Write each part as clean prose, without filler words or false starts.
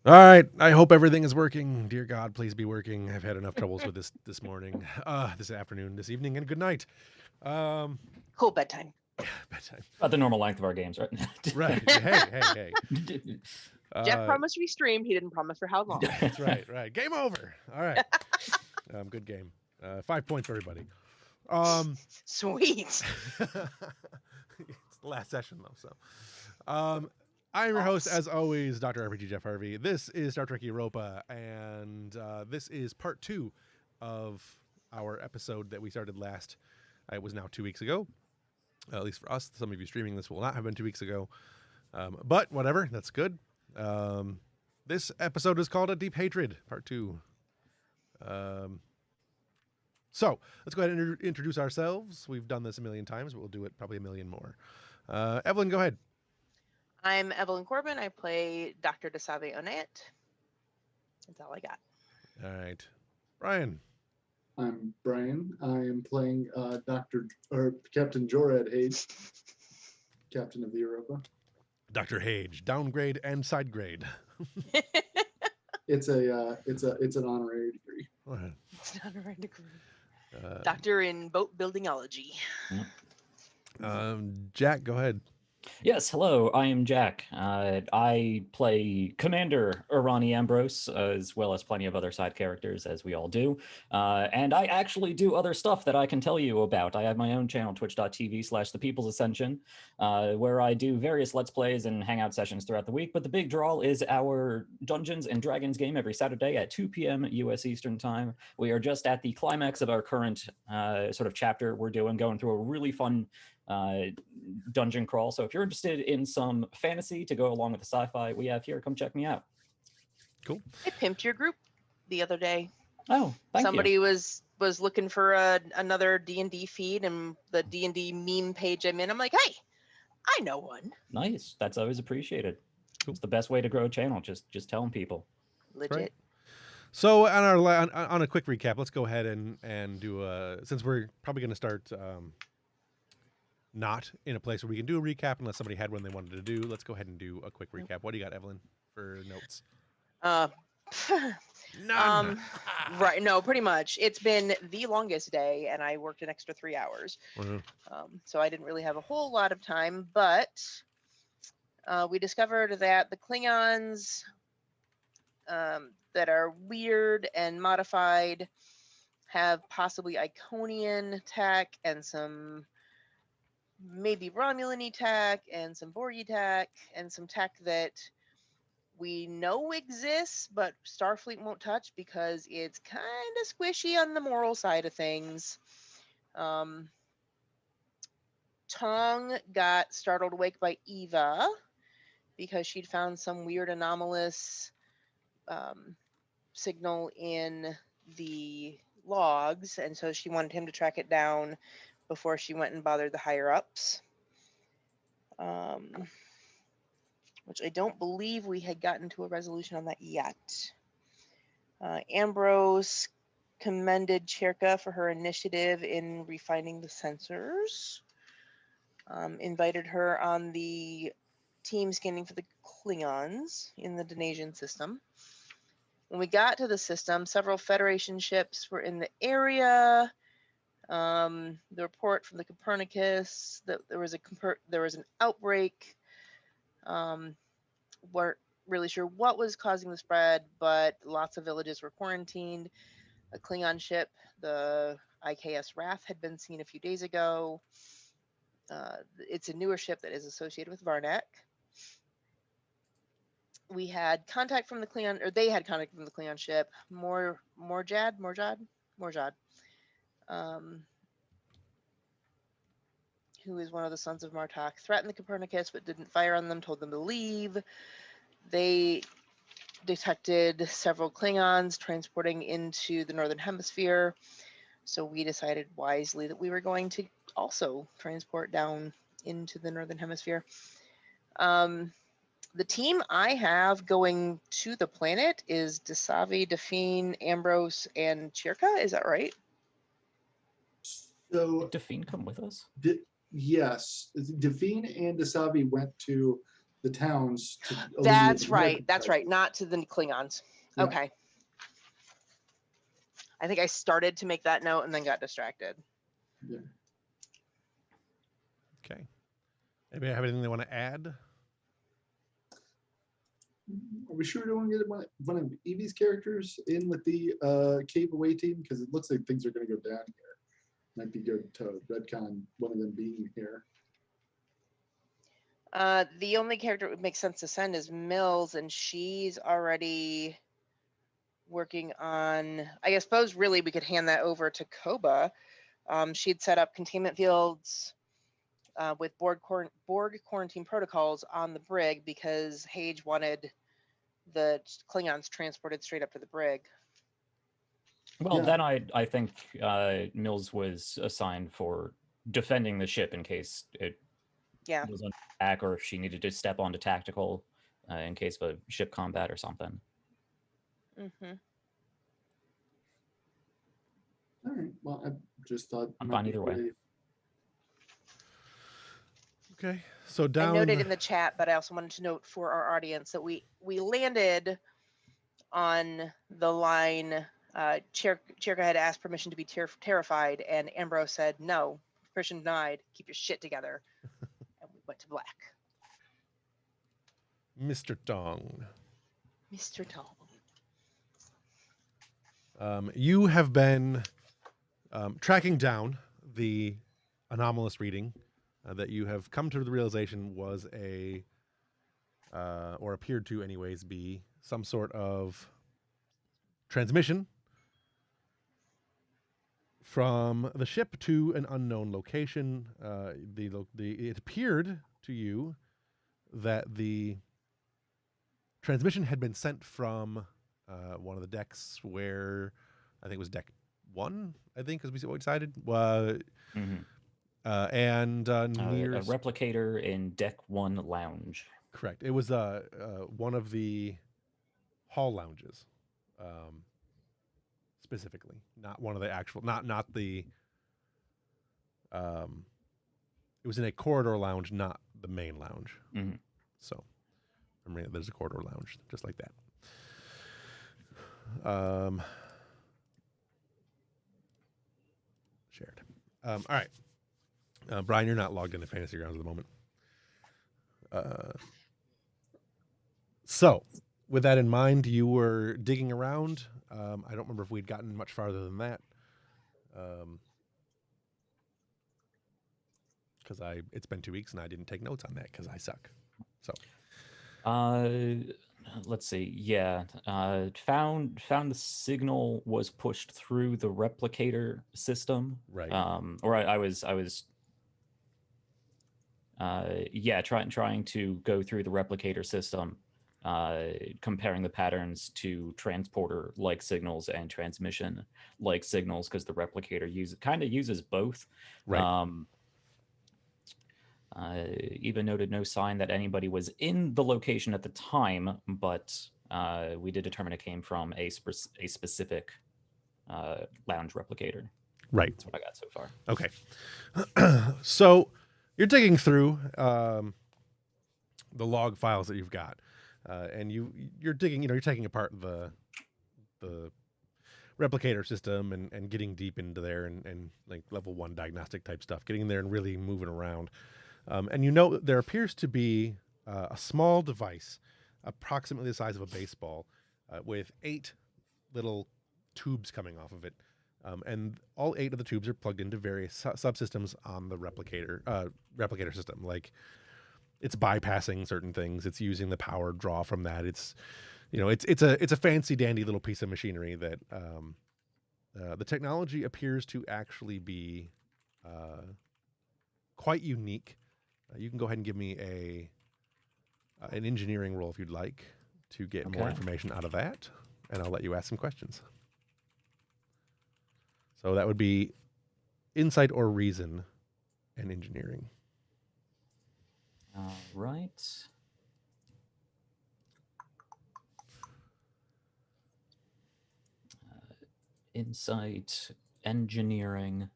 All right. I hope everything is working. Dear God, please be working. I've had enough troubles with this morning, this afternoon, this evening, and good night. Um, Cool bedtime. bedtime. About the normal length of our games, right? Right. Hey. Jeff Uh, promised we stream. He didn't promise for how long. that's right. Right. Game over. All right. Good game. 5 points for everybody. Sweet. It's the last session though, so. I'm your host, False. as always, Dr. RPG Jeff Harvey. This is Star Trek Europa, and this is part 2 of our episode that we started last. It was now 2 weeks ago, at least for us. Some of you streaming this will not have been 2 weeks ago, but whatever, that's good. This episode is called A Deep Hatred, part 2. So let's go ahead and introduce ourselves. We've done this a million times, but we'll do it probably a million more. Evelyn, go ahead. I'm Evelyn Corbin. I play Dr. Desave Onet. That's all I got. All right. Brian. I'm Brian. I am playing Captain Jorad Hayes, Captain of the Europa. Dr. Hage, downgrade and side grade. It's an honorary degree. Go ahead. It's not a right degree. Doctor in boat buildingology. Jack, go ahead. Yes, hello, I am Jack. I play Commander Irani Ambrose, as well as plenty of other side characters, as we all do. And I actually do other stuff that I can tell you about. I have my own channel, twitch.tv/The People's Ascension, where I do various Let's Plays and Hangout sessions throughout the week. But the big draw is our Dungeons and Dragons game every Saturday at 2 p.m. US Eastern Time. We are just at the climax of our current sort of chapter we're doing, going through a really fun dungeon crawl. So if you're interested in some fantasy to go along with the sci-fi we have here, come check me out. Cool. I pimped your group the other day. Oh, thank Somebody you. was looking for another D&D feed, and the D&D meme page I'm in, I'm like, hey, I know one. Nice. That's always appreciated. Cool. It's the best way to grow a channel. Just telling people. Legit. Right. So on a quick recap, let's go ahead and do since we're probably going to start not in a place where we can do a recap unless somebody had one they wanted to do. Let's go ahead and do a quick recap. What do you got, Evelyn, for notes? None. Right. No, pretty much. It's been the longest day, and I worked an extra 3 hours. So I didn't really have a whole lot of time, but we discovered that the Klingons that are weird and modified have possibly Iconian tech and some maybe Romulan tech and some Borg tech and some tech that we know exists, but Starfleet won't touch because it's kind of squishy on the moral side of things. Tong got startled awake by Eva because she'd found some weird anomalous signal in the logs, and so she wanted him to track it down before she went and bothered the higher ups. Which I don't believe we had gotten to a resolution on that yet. Ambrose commended Cherka for her initiative in refining the sensors. Invited her on the team scanning for the Klingons in the Denasian system. When we got to the system, several Federation ships were in the area. The report from the Copernicus that there was an outbreak. Weren't really sure what was causing the spread, but lots of villages were quarantined. A Klingon ship, the IKS Wrath, had been seen a few days ago. It's a newer ship that is associated with Varnak. We had contact from the Klingon, or they had contact from the Klingon ship. Morjad, who is one of the sons of Martok, threatened the Copernicus but didn't fire on them, told them to leave. They detected several Klingons transporting into the Northern Hemisphere, so we decided wisely that we were going to also transport down into the Northern Hemisphere. The team I have going to the planet is Desavi, Define, Ambrose, and Chirka. Is that right? So Define come with us? yes, Define and Dasavi went to the towns. To alleviate That's the right. medical That's right. crisis. Not to the Klingons. Yeah. Okay. I think I started to make that note and then got distracted. Yeah. Okay. Anybody have anything they want to add? Are we sure we don't get one of Evie's characters in with the cave away team? Because it looks like things are going to go down here. Might be good to retcon one of them being here. The only character it would make sense to send is Mills, and she's already working on. I suppose really we could hand that over to Koba. She'd set up containment fields with Borg quarantine protocols on the brig because Hage wanted the Klingons transported straight up to the brig. Well, Yeah. then I think Mills was assigned for defending the ship in case it Yeah. was under attack, or if she needed to step onto tactical in case of a ship combat or something. Mm-hmm. All right. Well, I just thought. I'm might fine be either way. great. Okay. So I down. noted in the chat, but I also wanted to note for our audience that we landed on the line. Chirka had asked permission to be terrified, and Ambrose said no. Permission denied. Keep your shit together. And we went to black. Mr. Dong. Mr. Tom. You have been tracking down the anomalous reading that you have come to the realization was or appeared to anyways, be some sort of transmission from the ship to an unknown location. It appeared to you that the transmission had been sent from one of the decks where I think it was deck 1, I think, because we decided. And near A replicator in deck 1 lounge. Correct. It was one of the hall lounges, specifically, not one of the actual, not the. It was in a corridor lounge, not the main lounge. Mm-hmm. So, there's a corridor lounge just like that. Shared. All right. Brian, you're not logged into Fantasy Grounds at the moment. So, with that in mind, you were digging around. I don't remember if we'd gotten much farther than that. Because it's been 2 weeks and I didn't take notes on that because I suck. So, let's see. Yeah, found the signal was pushed through the replicator system. Right. Or I was trying to go through the replicator system, comparing the patterns to transporter like signals and transmission like signals, because the replicator uses both. Right. Even noted no sign that anybody was in the location at the time, but we did determine it came from a specific lounge replicator. Right. That's what I got so far. Okay. So you're digging through the log files that you've got, and you're digging. You're taking apart the replicator system and getting deep into there and like level 1 diagnostic type stuff, getting in there and really moving around. And there appears to be a small device, approximately the size of a baseball, with 8 little tubes coming off of it. And all 8 of the tubes are plugged into various subsystems on the replicator system. Like, it's bypassing certain things. It's using the power draw from that. It's a fancy dandy little piece of machinery that the technology appears to actually be quite unique. You can go ahead and give me an engineering roll if you'd like to get more information out of that, and I'll let you ask some questions. So that would be insight or reason and engineering. All right. Insight, engineering.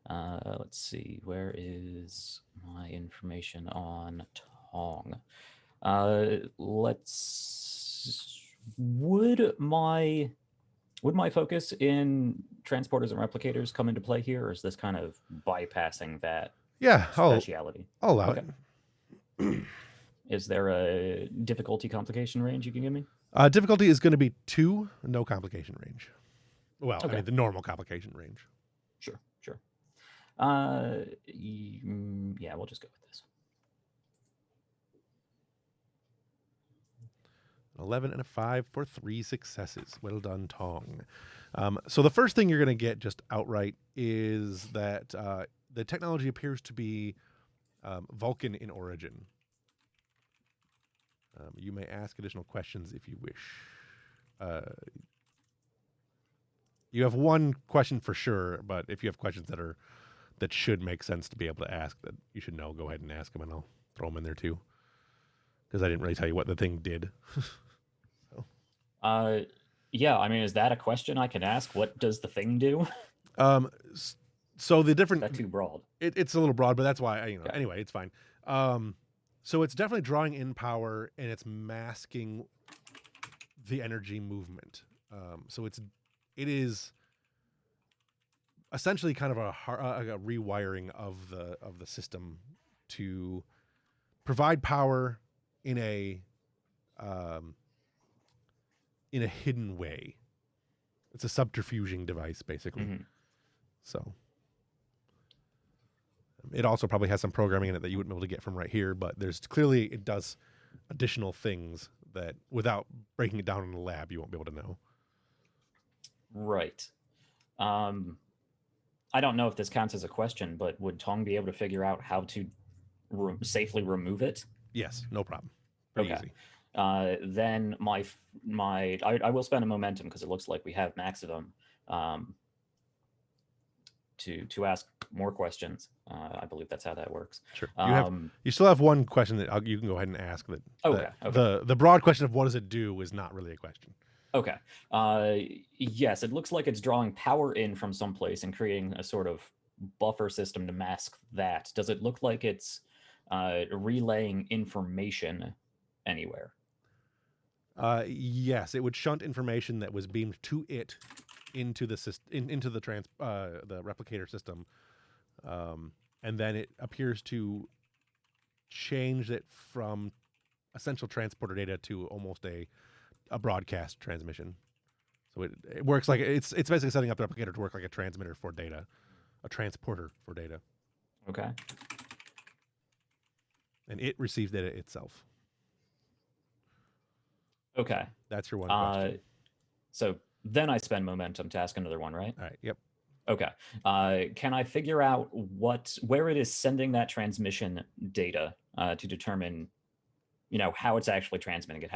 Let's see, where is my information on Tong? Let's. Would my focus in transporters and replicators come into play here, or is this kind of bypassing that Yeah, speciality? I'll allow Okay. it. Is there a difficulty complication range you can give me? Difficulty is going to be 2, no complication range. Well, I Okay. mean the normal complication range. Sure. Yeah, we'll just go with this. 11 and a 5 for 3 successes. Well done, Tong. So the first thing you're going to get just outright is that the technology appears to be Vulcan in origin. You may ask additional questions if you wish. You have one question for sure, but if you have questions that should make sense to be able to ask, that you should know, go ahead and ask them, and I'll throw them in there too. Because I didn't really tell you what the thing did. Yeah, I mean, is that a question I can ask? What does the thing do? So the Is different that too broad? it's a little broad, but that's why Okay. Anyway, it's fine. So it's definitely drawing in power and it's masking the energy movement. So it is essentially kind of a rewiring of the system to provide power in a hidden way. It's a subterfuging device, basically. Mhm. So it also probably has some programming in it that you wouldn't be able to get from right here, but there's clearly it does additional things that without breaking it down in the lab, you won't be able to know. Right. I don't know if this counts as a question, but would Tong be able to figure out how to safely remove it? Yes, no problem. Pretty Okay. easy. Then I will spend a momentum because it looks like we have max of them to ask more questions. I believe that's how that works. Sure. You still have one question that you can go ahead and ask. Okay. The broad question of what does it do is not really a question. Okay. Yes, it looks like it's drawing power in from someplace and creating a sort of buffer system to mask that. Does it look like it's relaying information anywhere? Yes, it would shunt information that was beamed to it into the into the replicator system, and then it appears to change it from essential transporter data to almost a broadcast transmission. So it works like it's basically setting up the replicator to work like a transmitter for data, a transporter for data. Okay. And it receives data itself. Okay. That's your one question. So then I spend momentum to ask another one, right? All right. Yep. Okay. Can I figure out where it is sending that transmission data to determine, how it's actually transmitting?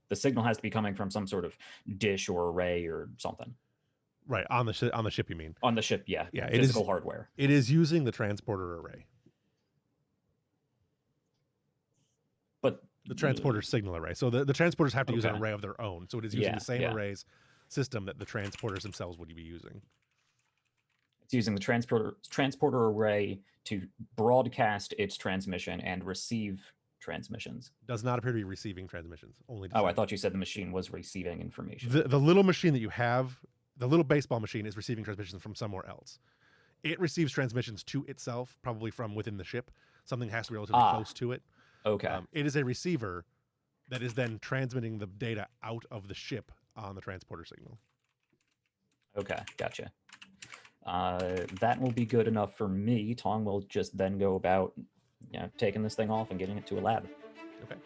The signal has to be coming from some sort of dish or array or something. Right. On the ship, you mean? On the ship, yeah. Yeah. Physical hardware. It is using the transporter array. But the transporter signal array. So the transporters have to use an Okay. array of their own. So it is using the same yeah. arrays system that the transporters themselves would be using. It's using the transporter array to broadcast its transmission and receive transmissions. Does not appear to be receiving transmissions. Only. I thought you said the machine was receiving information. The little machine that you have, the little baseball machine, is receiving transmissions from somewhere else. It receives transmissions to itself, probably from within the ship. Something has to be relatively close to it. Okay. It is a receiver that is then transmitting the data out of the ship on the transporter signal. Okay, gotcha. That will be good enough for me. Tong will just then go about taking this thing off and getting it to a lab. Okay.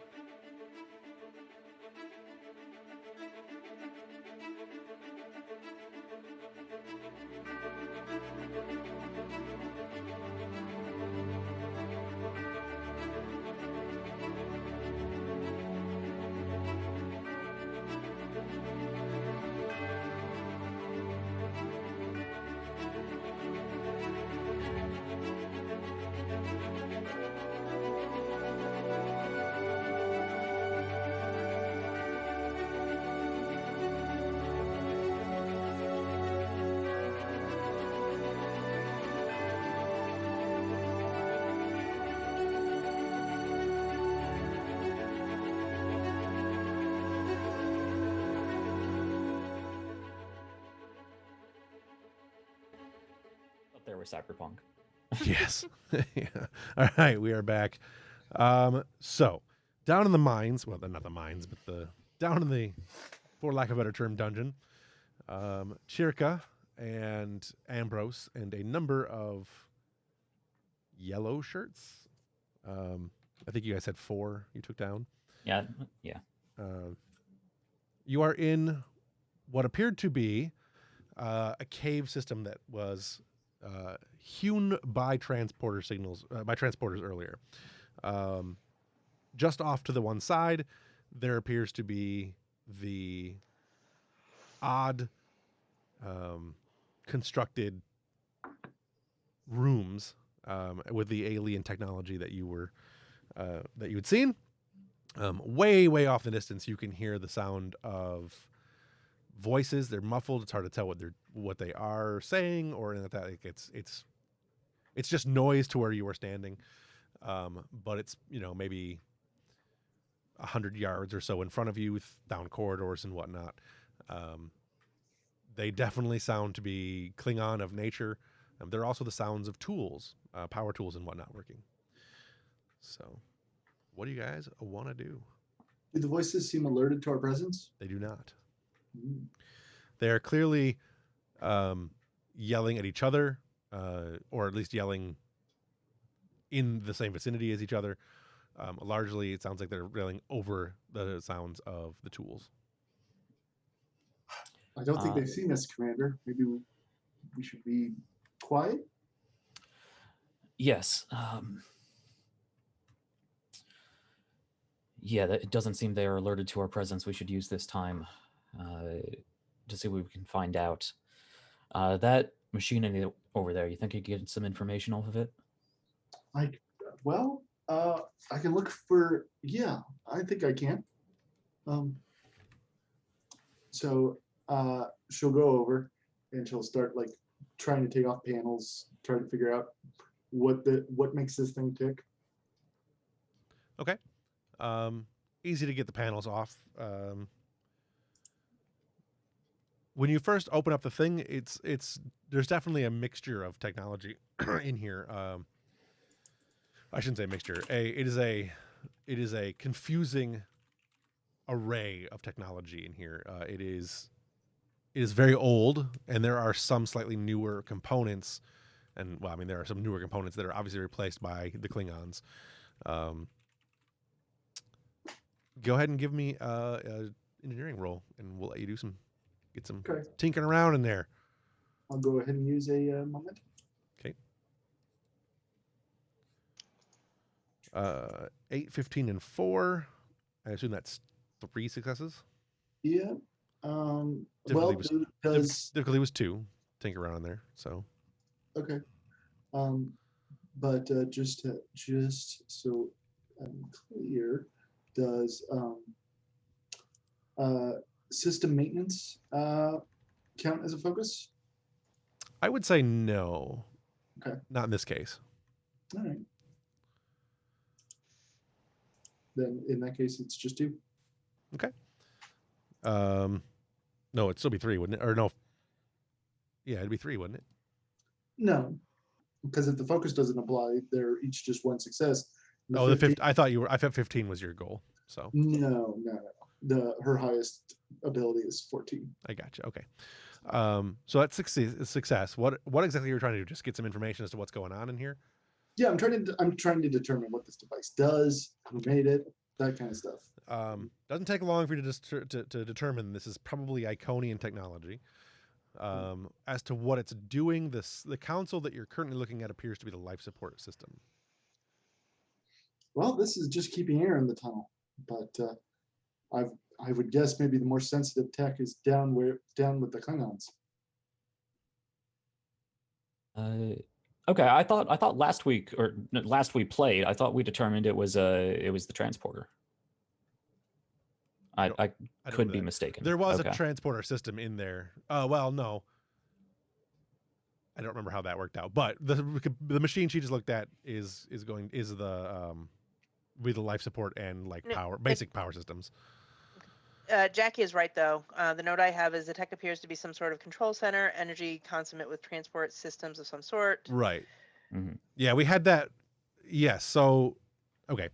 with Cyberpunk. Yes. Yeah. All right, we are back. So down in the mines, well, not the mines, but down in the, for lack of a better term, dungeon. Chirka and Ambrose and a number of yellow shirts. I think you guys had 4 you took down. Yeah. You are in what appeared to be a cave system that was hewn by transporter signals, by transporters earlier. Just off to the one side, there appears to be the odd constructed rooms with the alien technology that you had seen. Way off in the distance, you can hear the sound of voices. They're muffled. It's hard to tell what they are saying or anything like that. It's just noise to where you were standing. But it's maybe 100 yards or so in front of you, down corridors and whatnot. They definitely sound to be Klingon of nature. They're also the sounds of tools, power tools and whatnot working. So, what do you guys want to do? Do the voices seem alerted to our presence? They do not. Mm. They are clearly yelling at each other, or at least yelling in the same vicinity as each other. Largely, it sounds like they're yelling over the sounds of the tools. I don't think they've seen us, Commander. Maybe we should be quiet? Yes. Yeah, it doesn't seem they are alerted to our presence. We should use this time to see what we can find out. That machine over there, you think you can get some information off of it? I can look for, yeah, I think I can. So she'll go over and she'll start like trying to take off panels, try to figure out what makes this thing tick. Okay. Easy to get the panels off. When you first open up the thing, there's definitely a mixture of technology in here. I shouldn't say mixture. It is a confusing array of technology in here. It is very old, and there are some slightly newer components. And well, I mean, there are some newer components that are obviously replaced by the Klingons. Go ahead and give me an engineering roll, and we'll let you get some tinkering around in there. I'll go ahead and use a moment. Okay. 8, 15, and 4. I assume that's 3 successes. Yeah. Difficulty was 2. Tinker around in there. So. Okay. But just so I'm clear, does system maintenance count as a focus? I would say no. Okay. Not in this case. All right. Then in that case, it's just 2. Okay. No, it'd still be 3, wouldn't it? Or no. Yeah, it'd be 3, wouldn't it? No, because if the focus doesn't apply, they're each just 1 success. Oh, the 15. I thought 15 was your goal. So no. Her highest ability is 14. I gotcha. Okay. So that's success. What exactly you're trying to do? Just get some information as to what's going on in here? Yeah, I'm trying to determine what this device does, who made it, that kind of stuff. Doesn't take long for you to determine this is probably Iconian technology. As to what it's doing, the console that you're currently looking at appears to be the life support system. Well, this is just keeping air in the tunnel, but I would guess maybe the more sensitive tech is down with the Klingons. Okay, I thought last we played, I thought we determined it was the transporter. I could be mistaken. There was a transporter system in there. Well, no. I don't remember how that worked out, but the machine she just looked at is the life support and basic power systems. Jackie is right, though. The note I have is the tech appears to be some sort of control center, energy consummate with transport systems of some sort. Right. Mhm. Yeah, we had that. Yes. So, okay.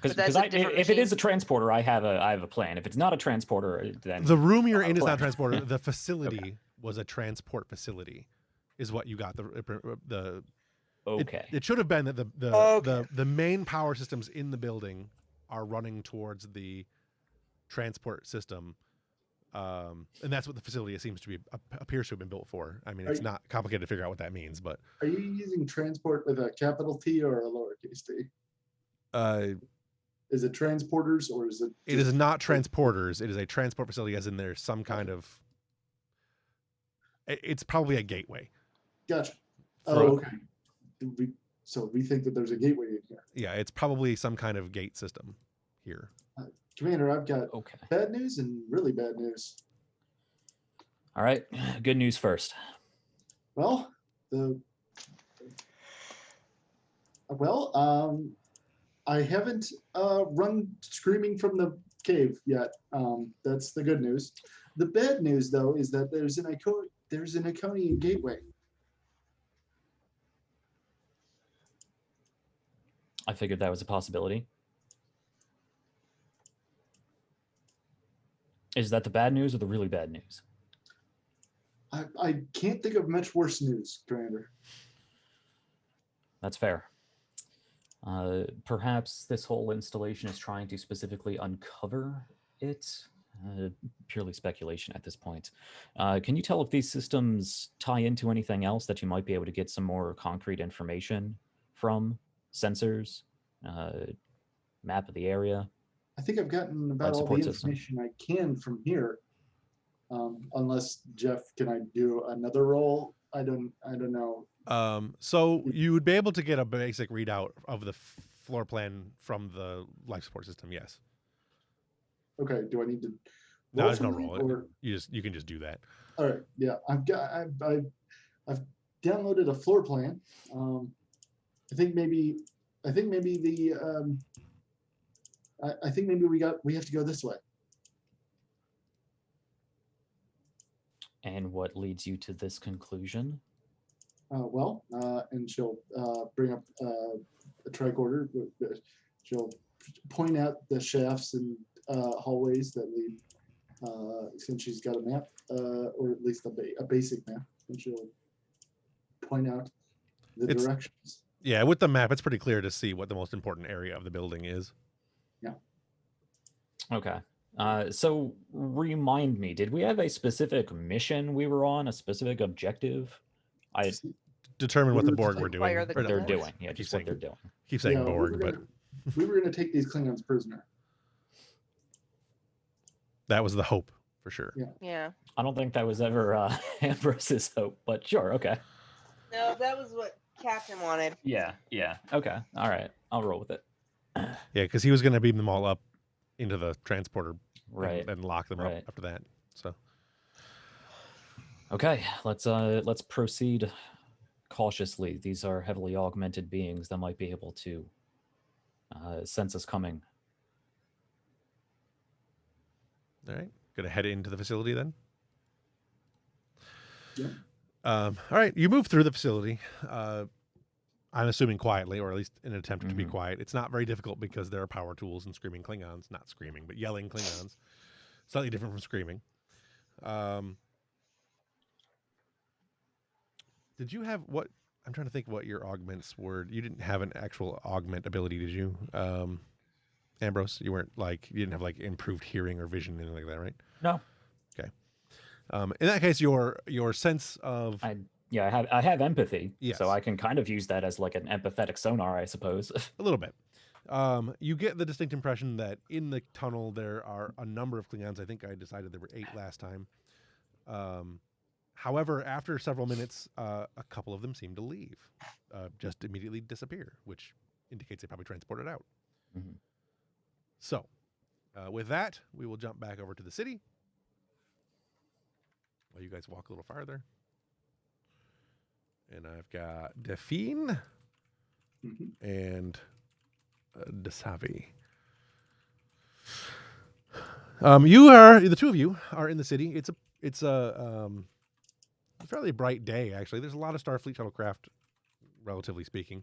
But that's Because a different if it is machine. a transporter, I have a plan. If it's not a transporter, then The room you're I'll in is not plan. a transporter. The facility was a transport facility, is what you got. The okay. It should have been that Okay. the main power systems in the building are running towards the transport system, and that's what the facility seems to be appears to have been built for. I mean, it's not complicated to figure out what that means, but Are you using transport with a capital T or a lowercase t? Is it transporters or is it? It is not transporters. It is a transport facility, as in there's some kind of. It's probably a gateway. Gotcha. For- Oh, okay. So we think that there's a gateway in here. Yeah, it's probably some kind of gate system here. Commander, I've got Okay. bad news and really bad news. All right. Good news first. Well, I haven't run screaming from the cave yet. That's the good news. The bad news, though, is that there's an Iconian gateway. I figured that was a possibility. Is that the bad news or the really bad news? I can't think of much worse news, Commander. That's fair. Perhaps this whole installation is trying to specifically uncover it. Purely speculation at this point. Can you tell if these systems tie into anything else that you might be able to get some more concrete information from? Sensors, map of the area? I think I've gotten about Life all the support system. information I can from here. Unless Jeff, can I do another roll? I don't know. So you would be able to get a basic readout of the floor plan from the life support system. Yes. Okay. Do I need to? No, there's no for it, roll. or- You can just do that. All right. Yeah, I've downloaded a floor plan. I think maybe we have to go this way. And what leads you to this conclusion? And she'll bring up a tricorder. She'll point out the shafts and hallways that lead, since she's got a map, or at least a basic map, and she'll point out the directions. Yeah, with the map, it's pretty clear to see what the most important area of the building is. Yeah. Okay. So remind me, did we have a specific mission we were on, a specific objective? I Determine what the We were Borg to were doing. acquire the what they're Borg. doing. Yeah, I keep just what saying- they're doing. Keep saying Yeah, Borg, but we were gonna take these Klingons prisoner. that was the hope for sure. Yeah. Yeah. I don't think that was ever Ambrose's hope, but sure, okay. No, that was what Captain wanted. Yeah, okay. All right, I'll roll with it. Yeah, because he was going to beam them all up into the transporter, Right. and lock them up right. after that. So Okay, let's proceed cautiously. These are heavily augmented beings that might be able to sense us coming. all right, gonna head into the facility then. Yeah. All right, you move through the facility. I'm assuming quietly, or at least in an attempt to be Mhm. quiet. It's not very difficult because there are power tools and screaming Klingons. Not screaming, but yelling Klingons. Slightly different from screaming. Did you have what? I'm trying to think what your augments were. You didn't have an actual augment ability, did you, Ambrose? You weren't you didn't have improved hearing or vision, anything like that, right? No. Okay. In that case, your sense of I have empathy, Yes. so I can kind of use that as like an empathetic sonar, I suppose. a little bit. You get the distinct impression that in the tunnel there are a number of Klingons. I think I decided there were 8 last time. However, after several minutes, a couple of them seem to leave, just immediately disappear, which indicates they probably transported out. Mhm. So, with that, we will jump back over to the city. While you guys walk a little farther. And I've got Delphine Mhm. and Desavi. The two of you are in the city. It's a fairly bright day, actually. There's a lot of Starfleet shuttlecraft, relatively speaking,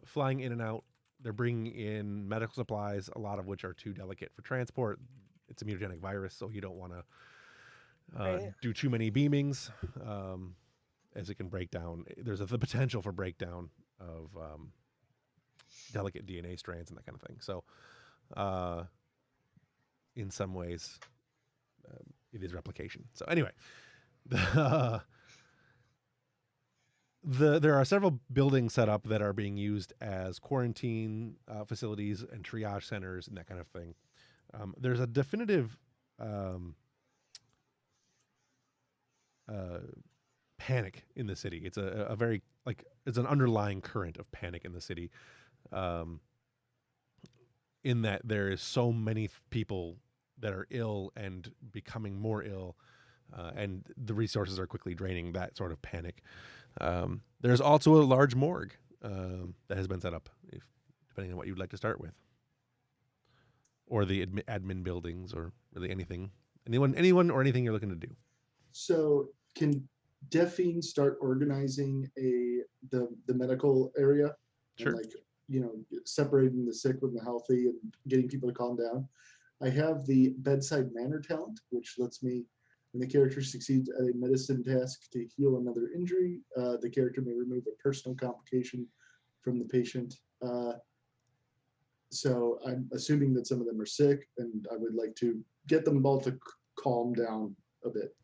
flying in and out. They're bringing in medical supplies, a lot of which are too delicate for transport. It's a mutagenic virus, so you don't want to Right. do too many beamings, as it can break down. There's the potential for breakdown of delicate DNA strands and that kind of thing. So, in some ways, it is replication. So anyway, there are several buildings set up that are being used as quarantine facilities and triage centers and that kind of thing. There's a definitive panic in the city. It's a very it's an underlying current of panic in the city, in that there is so many people that are ill and becoming more ill, and the resources are quickly draining that sort of panic. There's also a large morgue that has been set up, depending on what you'd like to start with, or the admin buildings, or really anything, anyone or anything you're looking to do. So can Delphine start organizing the medical area? Sure. And separating the sick from the healthy and getting people to calm down. I have the bedside manner talent, which lets me, when the character succeeds at a medicine task to heal another injury, the character may remove a personal complication from the patient. So I'm assuming that some of them are sick, and I would like to get them all to calm down a bit.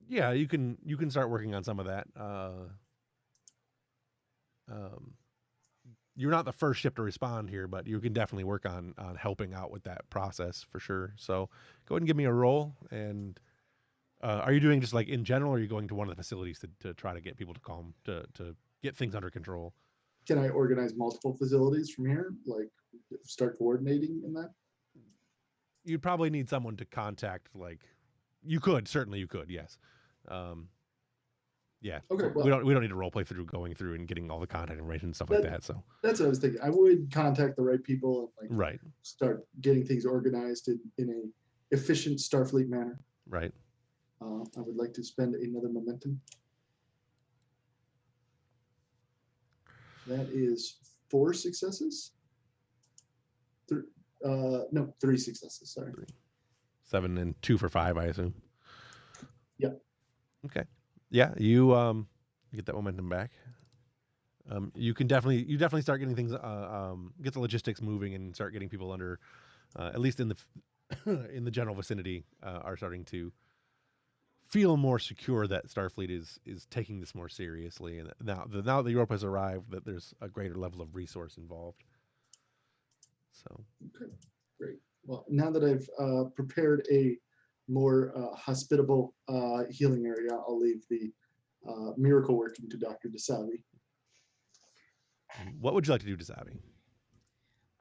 Yeah, you can start working on some of that. You're not the first ship to respond here, but you can definitely work on helping out with that process for sure. So go ahead and give me a roll. And are you doing just like in general, or are you going to one of the facilities to try to get people to get things under control? Can I organize multiple facilities from here? Like start coordinating in that? You'd probably need someone to contact. You could, yes. Yeah. Okay. We don't need to role play through going through and getting all the contact information and stuff like that. So that's what I was thinking. I would contact the right people and right. Start getting things organized in a efficient Starfleet manner. Right. I would like to spend another momentum. That is 4 successes. 3 successes. Sorry. 7 and 2 for 5, I assume. Yep. Okay. Yeah, you get that momentum back. You can definitely start getting things, get the logistics moving and start getting people under, at least in the in the general vicinity, are starting to feel more secure that Starfleet is taking this more seriously, and now that Europa has arrived, that there's a greater level of resource involved. So okay, great. Well, now that I've prepared a more hospitable healing area, I'll leave the miracle working to Dr. DeSavi. What would you like to do, DeSavi?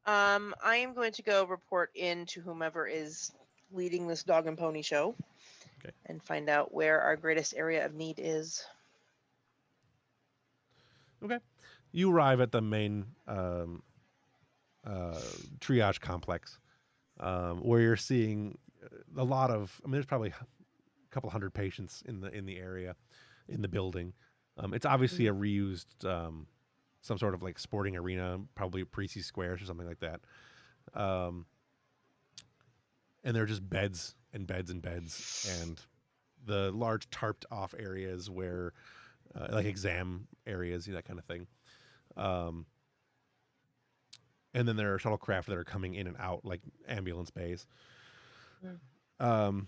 I am going to go report in to whomever is leading this dog and pony show. Okay. And find out where our greatest area of need is. Okay. You arrive at the main triage complex, where you're seeing a lot of. I mean, there's probably a couple hundred patients in the area, in the building. It's obviously a reused, some sort of like sporting arena, probably Parisi Squares or something like that. And there are just beds and beds and beds, and the large tarped off areas where, like exam areas, that kind of thing. And then there are shuttlecraft that are coming in and out, like ambulance bays. When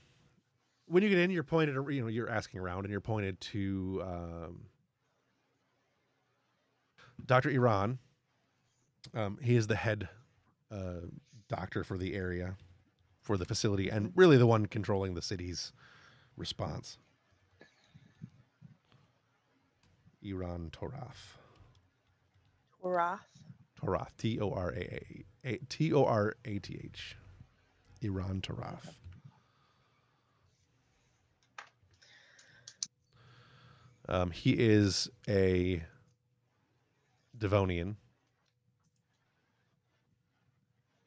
you get in, you're pointed, you're asking around, and you're pointed to Dr. Iran. He is the head doctor for the area, for the facility, and really the one controlling the city's response. Iran Torath. Torath. Torath. Iran Torath. He is a Devonian.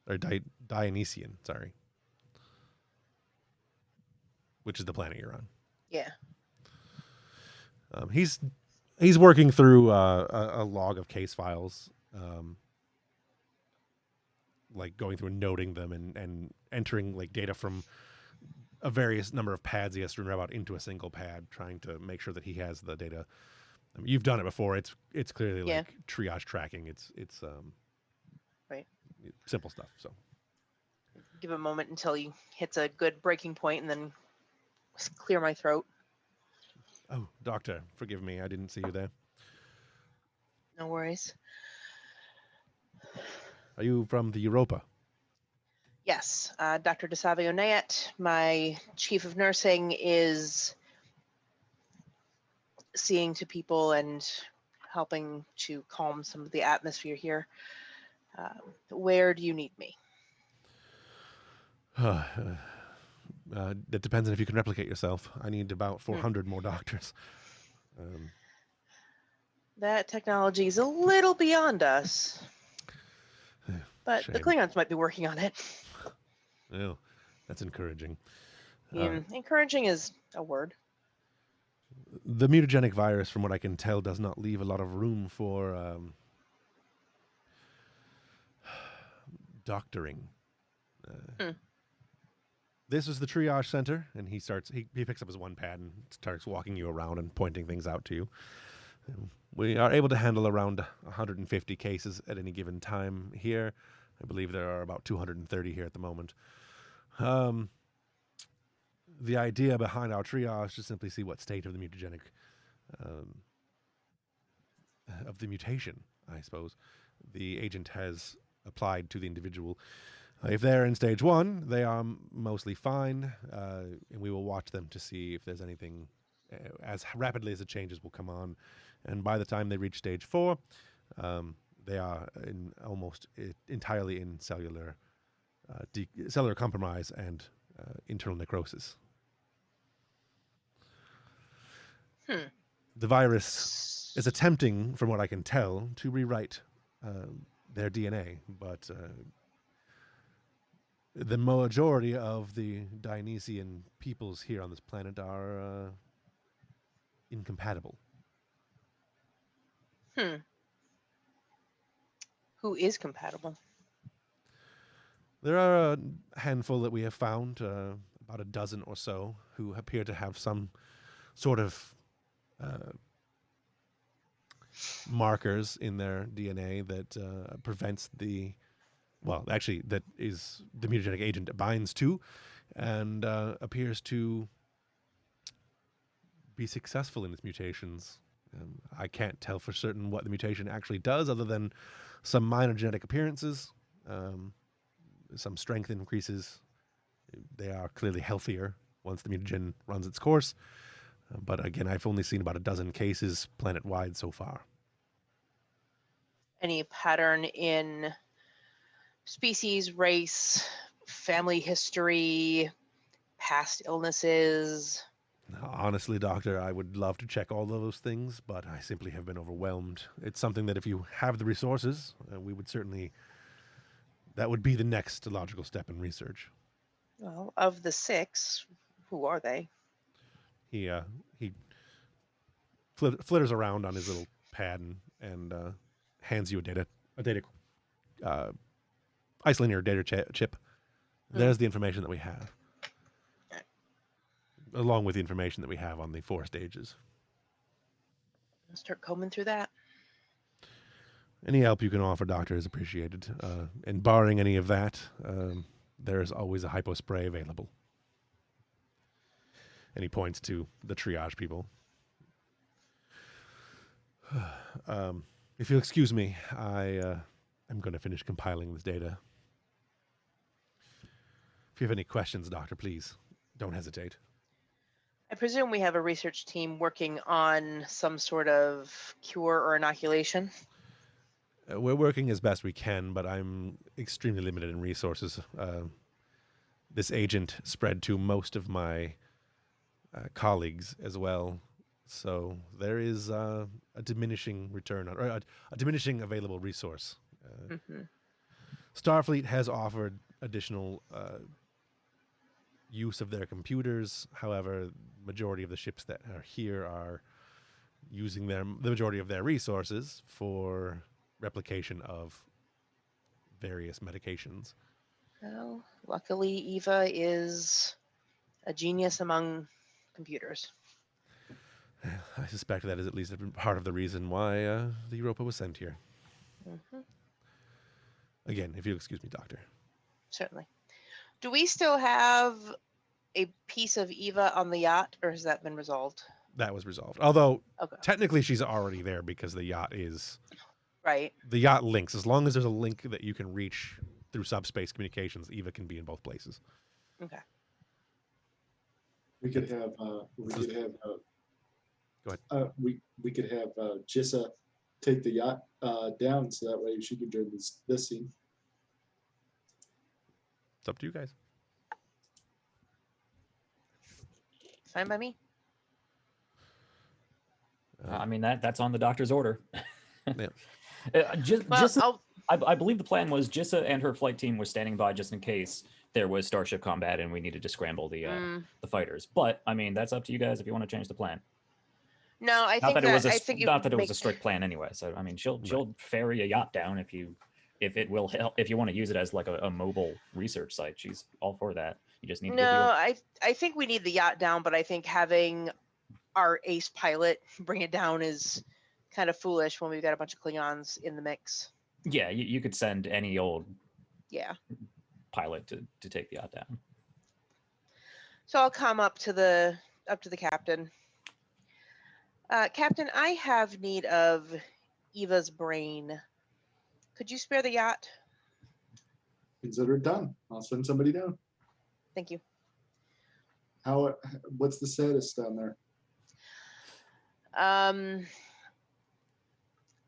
or Dionysian, sorry, which is the planet you're on. Yeah. He's working through a log of case files, like going through and noting them and entering like data from a various number of pads he has to remember about into a single pad, trying to make sure that he has the data. I mean, you've done it before. It's clearly like triage tracking. It's right. Simple stuff. So Give a moment until he hits a good breaking point, and then clear my throat. oh, doctor, forgive me, I didn't see you there. No worries. Are you from the Europa? Yes, Dr. DeSavio Nayet, my chief of nursing, is seeing to people and helping to calm some of the atmosphere here. Where do you need me? That depends on if you can replicate yourself. I need about 400 more doctors. That technology is a little beyond us, but the Shame. Klingons might be working on it. Oh, that's encouraging. Encouraging is a word. The mutagenic virus, from what I can tell, does not leave a lot of room for doctoring. This is the triage center, and he picks up his one pad and starts walking you around and pointing things out to you. We are able to handle around 150 cases at any given time here. I believe there are about 230 here at the moment. The idea behind our triage is to simply see what state of the mutagenic, of the mutation, I suppose, the agent has applied to the individual. If they're in stage 1, they are mostly fine, and we will watch them to see if there's anything. As rapidly as the changes will come on, and by the time they reach stage 4, they are almost entirely in cellular compromise and internal necrosis. The virus is attempting, from what I can tell, to rewrite their DNA, but the majority of the Dionysian peoples here on this planet are incompatible. Who is compatible? There are a handful that we have found, about a dozen or so, who appear to have some sort of markers in their DNA that prevents that is the mutagenic agent binds to, and appears to be successful in its mutations. I can't tell for certain what the mutation actually does, other than some minor genetic appearances, some strength increases. They are clearly healthier once the mutagen runs its course. But again, I've only seen about a dozen cases planet-wide so far. Any pattern in species, race, family history, past illnesses? Honestly, Doctor, I would love to check all of those things, but I simply have been overwhelmed. It's something that if you have the resources, we would certainly... That would be the next logical step in research. Well, of the 6, who are they? He flitters around on his little pad and hands you a data isolinear data chip. There's the information that we have, along with the information that we have on the 4 stages. I'll start combing through that. Any help you can offer, Doctor, is appreciated. And barring any of that, there is always a hypo spray available. And he points to the triage people. If you'll excuse me, I'm going to finish compiling this data. If you have any questions, Doctor, please don't hesitate. I presume we have a research team working on some sort of cure or inoculation. We're working as best we can, but I'm extremely limited in resources. This agent spread to most of my colleagues as well. So there is a diminishing return, or a diminishing available resource. Starfleet has offered additional use of their computers. However, majority of the ships that are here are using the majority of their resources for replication of various medications. Well, luckily, Eva is a genius among computers. I suspect that is at least part of the reason why the Europa was sent here. Hmm. Again, if you'll excuse me, Doctor. Certainly. Do we still have a piece of Eva on the yacht, or has that been resolved? That was resolved. Although, Okay. technically she's already there because the yacht Right. links. As long as there's a link that you can reach through subspace communications, Eva can be in both places. Okay. We could have. Go ahead. We could have Jissa take the yacht down, so that way she could join this scene. It's up to you guys. Fine by me. I mean, that's on the doctor's order. Yeah. Well, I believe the plan was Jissa and her flight team was standing by just in case there was starship combat and we needed to scramble the fighters. But I mean, that's up to you guys if you want to change the plan. No, I Not think that it was a strict plan anyway. So I mean, she'll ferry a yacht down if it will help. If you want to use it as like a mobile research site, she's all for that. You just need to No, give I think we need the yacht down, but I think having our ace pilot bring it down is kind of foolish when we've got a bunch of Klingons in the mix. Yeah, you could send any old pilot to take the yacht down. So I'll come up to the captain. Captain, I have need of Eva's brain. Could you spare the yacht? Consider it done. I'll send somebody down. Thank you. What's the status down there?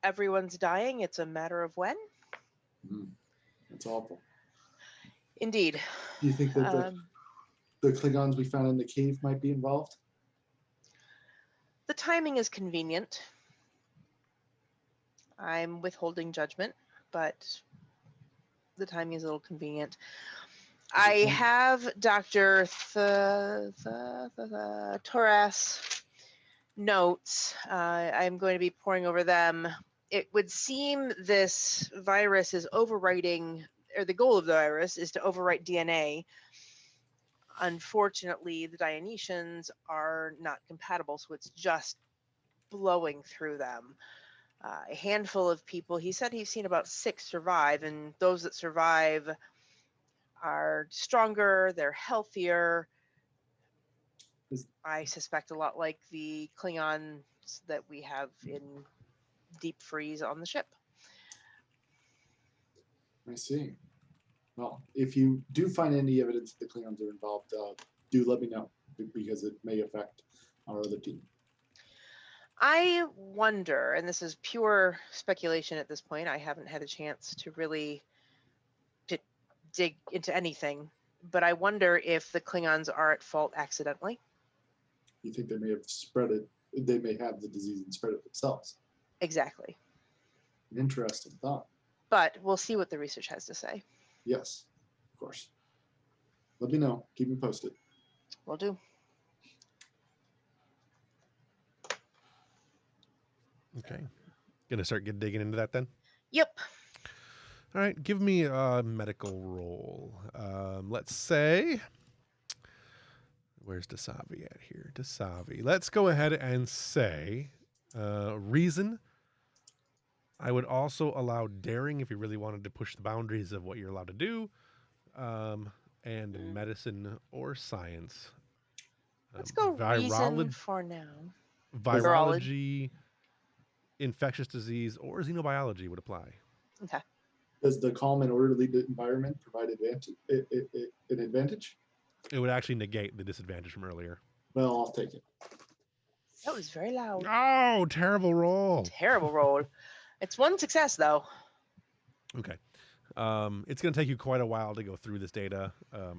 Everyone's dying. It's a matter of when. That's awful. Indeed. Do you think that the Klingons we found in the cave might be involved? The timing is convenient. I'm withholding judgment, but the timing is a little convenient. I have Dr. Torres notes. I'm going to be poring over them. It would seem this virus is overwriting, or the goal of the virus is to overwrite DNA. Unfortunately, the Dionysians are not compatible, so it's just blowing through them. A handful of people, he said he's seen about 6 survive, and those that survive are stronger, they're healthier. I suspect a lot like the Klingons that we have in deep freeze on the ship. I see. Well, if you do find any evidence that the Klingons are involved, do let me know, because it may affect our other team. I wonder, and this is pure speculation at this point, I haven't had a chance to really dig into anything, but I wonder if the Klingons are at fault accidentally. You think they may have spread it, they may have the disease and spread it themselves. Exactly. An interesting thought. But we'll see what the research has to say. Yes, of course. Let me know. Keep me posted. Will do. Okay. Gonna start digging into that then? Yep. All right, give me a medical roll. Let's say, where's Dasavi at here? Dasavi. Let's go ahead and say reason. I would also allow daring if you really wanted to push the boundaries of what you're allowed to do, and medicine or science. Let's go reason for now. Virology, infectious disease, or xenobiology would apply. Okay. Does the calm and orderly environment provide an advantage? It would actually negate the disadvantage from earlier. Well, I'll take it. That was very loud. Oh, terrible roll. Terrible roll. It's one success, though. Okay. It's going to take you quite a while to go through this data.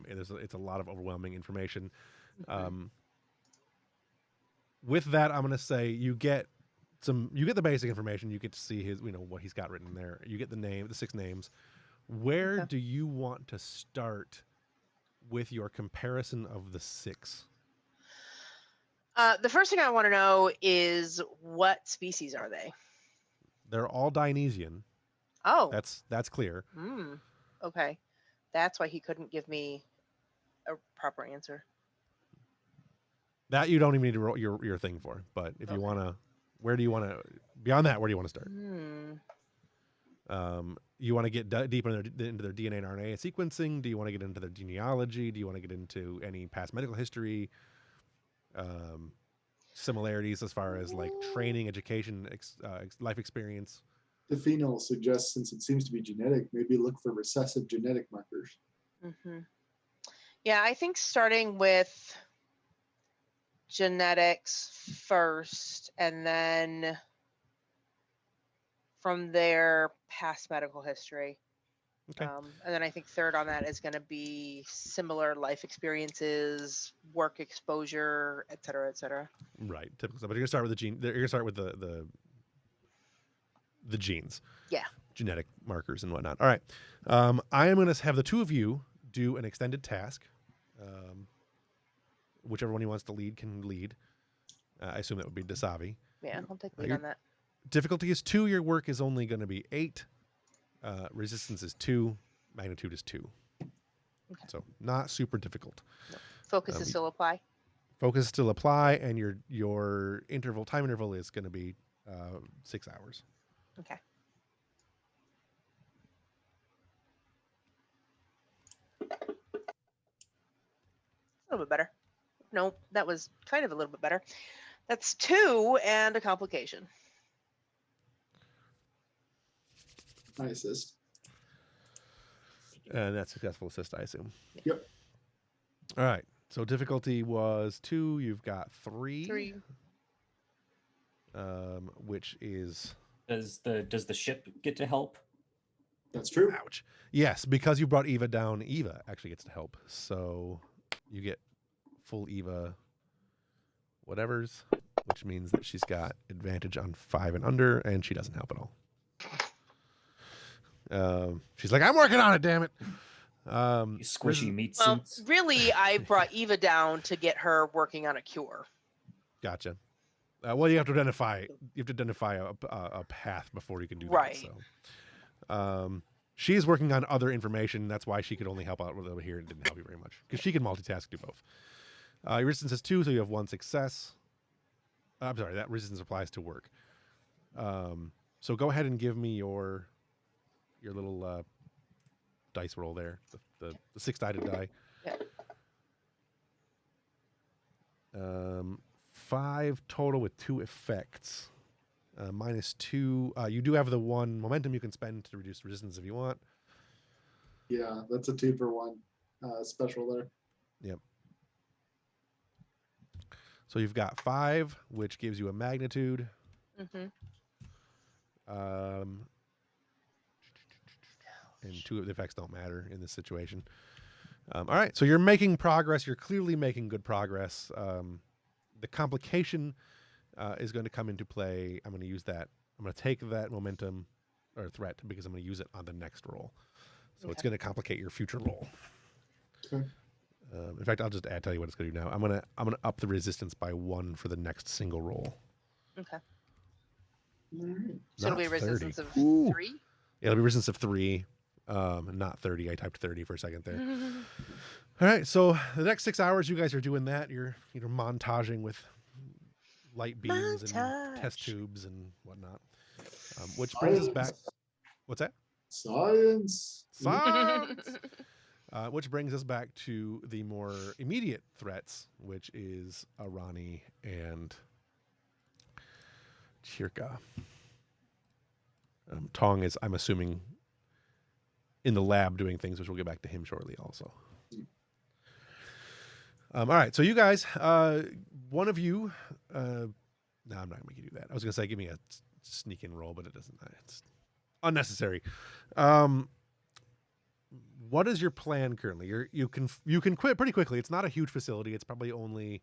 It's a lot of overwhelming information. With that, I'm going to say you get the basic information. You get to see his, what he's got written there. You get the 6 names. Where Okay. do you want to start with your comparison of the 6? The first thing I want to know is what species are they? They're all Dionysian. Oh. That's clear. Okay. That's why he couldn't give me a proper answer. That you don't even need to roll your thing for. But if you Okay. want to, where do you want to, beyond that, where do you want to start? You want to get deep into their DNA and RNA sequencing? Do you want to get into their genealogy? Do you want to get into any past medical history? Similarities as far as like training, education, life experience? The phenol suggests, since it seems to be genetic, maybe look for recessive genetic markers. Yeah, I think starting with genetics first, and then from there, past medical history. Okay. And then I think third on that is going to be similar life experiences, work exposure, et cetera, et cetera. Right, typical stuff. But you're gonna start with the gene. You're gonna start with the genes. Yeah. Genetic markers and whatnot. All right. I am gonna have the two of you do an extended task. Whichever one he wants to lead can lead. I assume that would be Dasavi. Yeah, I'll take lead on that. Difficulty is 2. Your work is only going to be 8. Resistance is 2. Magnitude is 2. Okay. So not super difficult. No. Focus is still apply. Focus still apply, and your time interval is going to be 6 hours. Okay. A little bit better. Nope, that was kind of a little bit better. That's 2 and a complication. I assist. And that's successful assist, I assume. Yep. All right. So difficulty was 2. You've got 3. 3. Which is... Does the ship get to help? That's true. Ouch. Yes, because you brought Eva down, Eva actually gets to help. So you get full Eva whatevers, which means that she's got advantage on 5 and under, and she doesn't help at all. She's like, I'm working on it, damn it. You squishy meat Well, suits. really, I brought Eva down to get her working on a cure. Gotcha. Well, you have to identify a path before you can do Right. that. So, she's working on other information. That's why she could only help out with over here and didn't help you very much, because she can multitask, do both. Your resistance is 2, so you have 1 success. I'm sorry, that resistance applies to work. So go ahead and give me your little dice roll there, the 6-sided die. Yeah. 5 total with 2 effects. -2. You do have the 1 momentum you can spend to reduce resistance if you want. Yeah, that's a 2-for-1 special there. Yep. So you've got 5, which gives you a magnitude. And 2 of the effects don't matter in this situation. All right, so you're making progress. You're clearly making good progress. The complication is going to come into play. I'm going to use that. I'm going to take that momentum or threat because I'm going to use it on the next roll. So it's going to complicate your future roll. Okay. In fact, I'll just tell you what it's going to do now. I'm going to up the resistance by 1 for the next single roll. Okay. All right. So it'll be a 30. resistance of Ooh. 3? It'll be resistance of 3, not 30. I typed 30 for a second there. All right, so the next 6 hours, you guys are doing that. You're montaging with light beams and test tubes and whatnot, which brings us back. What's that? Science. Science. Which brings us back to the more immediate threats, which is Arani and Chirka. Tong is, I'm assuming, in the lab doing things, which we'll get back to him shortly also. All right, so you guys, one of you, no, I'm not going to make you do that. I was going to say give me a sneak in roll, but it doesn't. It's unnecessary. What is your plan currently? You can quit pretty quickly. It's not a huge facility. It's probably only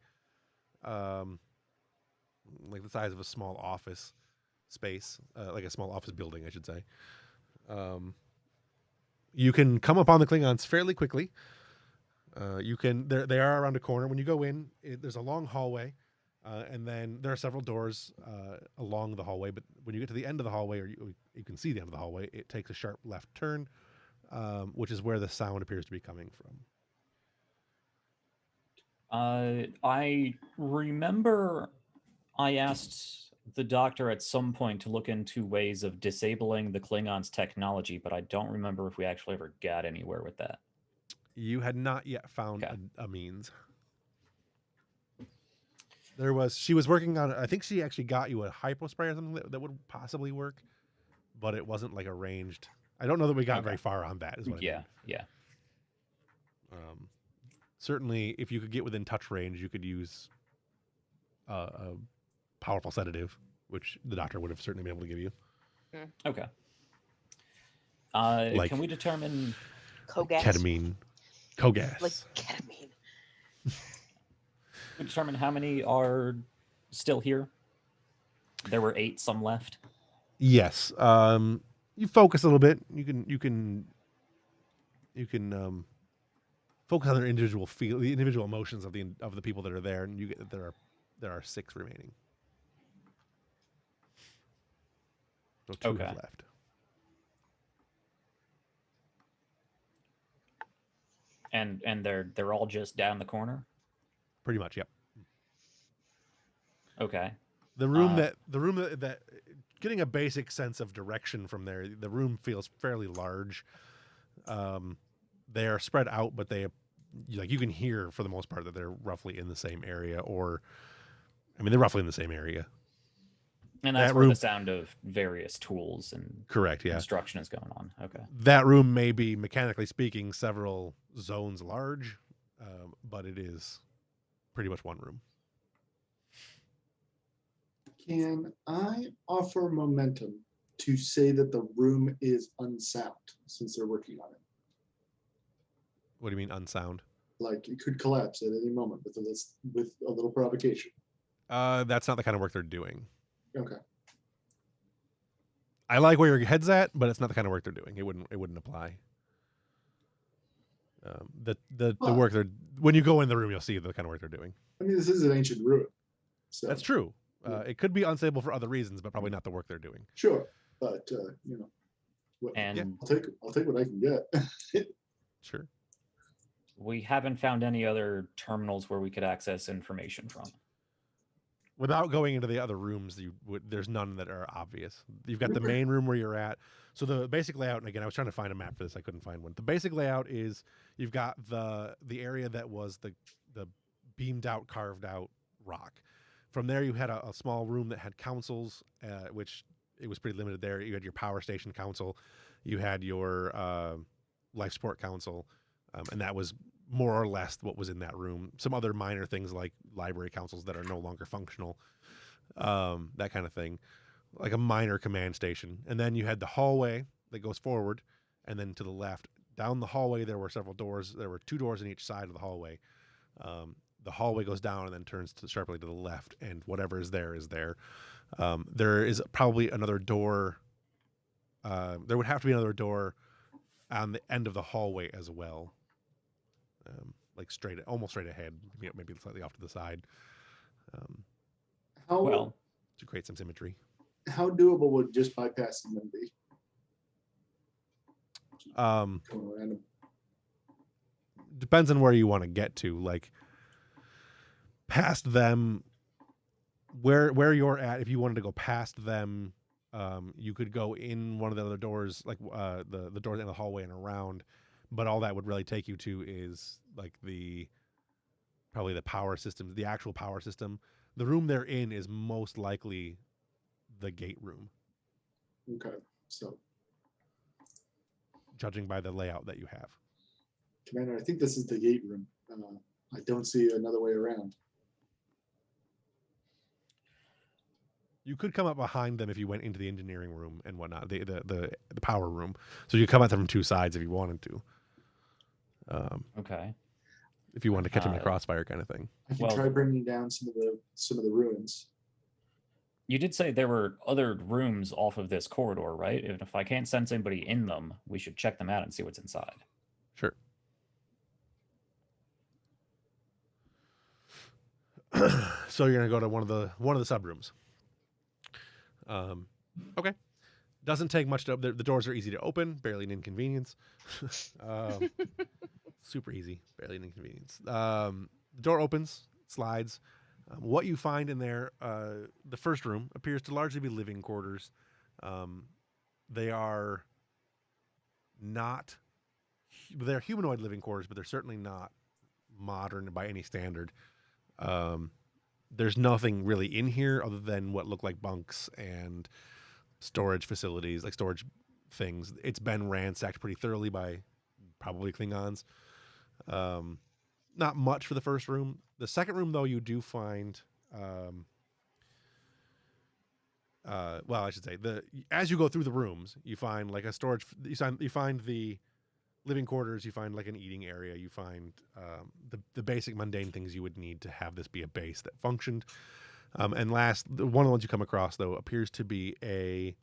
like the size of a small office space, like a small office building, I should say. You can come upon the Klingons fairly quickly. They are around a corner. When you go in, there's a long hallway, and then there are several doors along the hallway. But when you get to the end of the hallway, or you can see the end of the hallway, it takes a sharp left turn, which is where the sound appears to be coming from. I remember I asked the doctor at some point to look into ways of disabling the Klingons' technology, but I don't remember if we actually ever got anywhere with that. You had not yet found Okay. a means. She was working on, I think she actually got you a hypo spray or something that would possibly work, but it wasn't like arranged. I don't know that we got very far on that, is what I mean. Yeah. Certainly, if you could get within touch range, you could use a powerful sedative, which the doctor would have certainly been able to give you. Okay. Like can we determine Kogas. ketamine, Kogas? Like ketamine. we determine how many are still here? There were 8, some left. Yes. You focus a little bit. You can focus on their individual the individual emotions of the people that are there, and you get that there are 6 remaining. So 2 have left. And they're all just down the corner? Pretty much, yep. Okay. The room that getting a basic sense of direction from there, the room feels fairly large. They are spread out, but you can hear for the most part that they're roughly in the same area, they're roughly in the same area. And that's where the sound of various tools and correct, yeah, construction is going on. Okay. That room may be, mechanically speaking, several zones large, but it is pretty much one room. Can I offer momentum to say that the room is unsound since they're working on it? What do you mean unsound? Like it could collapse at any moment with a little provocation. That's not the kind of work they're doing. Okay. I like where your head's at, but it's not the kind of work they're doing. It wouldn't apply. The work when you go in the room, you'll see the kind of work they're doing. I mean, this is an ancient ruin. So that's true. It could be unstable for other reasons, but probably not the work they're doing. Sure, but I'll take what I can get. Sure. We haven't found any other terminals where we could access information from. Without going into the other rooms, there's none that are obvious. You've got the main room where you're at. So the basic layout, and again, I was trying to find a map for this, I couldn't find one. The basic layout is you've got the area that was the beamed out, carved out rock. From there, you had a small room that had consoles, which it was pretty limited there. You had your power station console, you had your life support console, and that was more or less what was in that room. Some other minor things like library consoles that are no longer functional, that kind of thing, like a minor command station. And then you had the hallway that goes forward, and then to the left. Down the hallway, there were several doors. There were 2 doors in each side of the hallway. The hallway goes down and then turns sharply to the left, and whatever is there is there. There is probably another door. There would have to be another door on the end of the hallway as well. Like almost straight ahead, maybe slightly off to the side. To create some symmetry. How doable would just bypassing them be? Depends on where you want to get to. Like past them, where you're at. If you wanted to go past them, you could go in one of the other doors, like the doors in the hallway and around. But all that would really take you to is like probably the power systems, the actual power system. The room they're in is most likely the gate room. Okay, so judging by the layout that you have. Commander, I think this is the gate room. I don't see another way around. You could come up behind them if you went into the engineering room and whatnot, the power room. So you come at them from 2 sides if you wanted to. Okay. If you wanted to catch them in a crossfire kind of thing. I can try bringing down some of the ruins. You did say there were other rooms off of this corridor, right? And if I can't sense anybody in them, we should check them out and see what's inside. Sure. So you're gonna go to one of the subrooms. Okay. Doesn't take much to. The doors are easy to open, barely an inconvenience. Super easy, barely an inconvenience. The door opens, slides. What you find in there, the first room appears to largely be living quarters. They are not. They're humanoid living quarters, but they're certainly not modern by any standard. There's nothing really in here other than what look like bunks and storage facilities, like storage things. It's been ransacked pretty thoroughly by probably Klingons. Not much for the first room. The second room, though, you do find, well, I should say, as you go through the rooms, you find like a storage. You find the living quarters. You find like an eating area. You find the basic mundane things you would need to have this be a base that functioned. And last, one of the ones you come across, though, appears to be a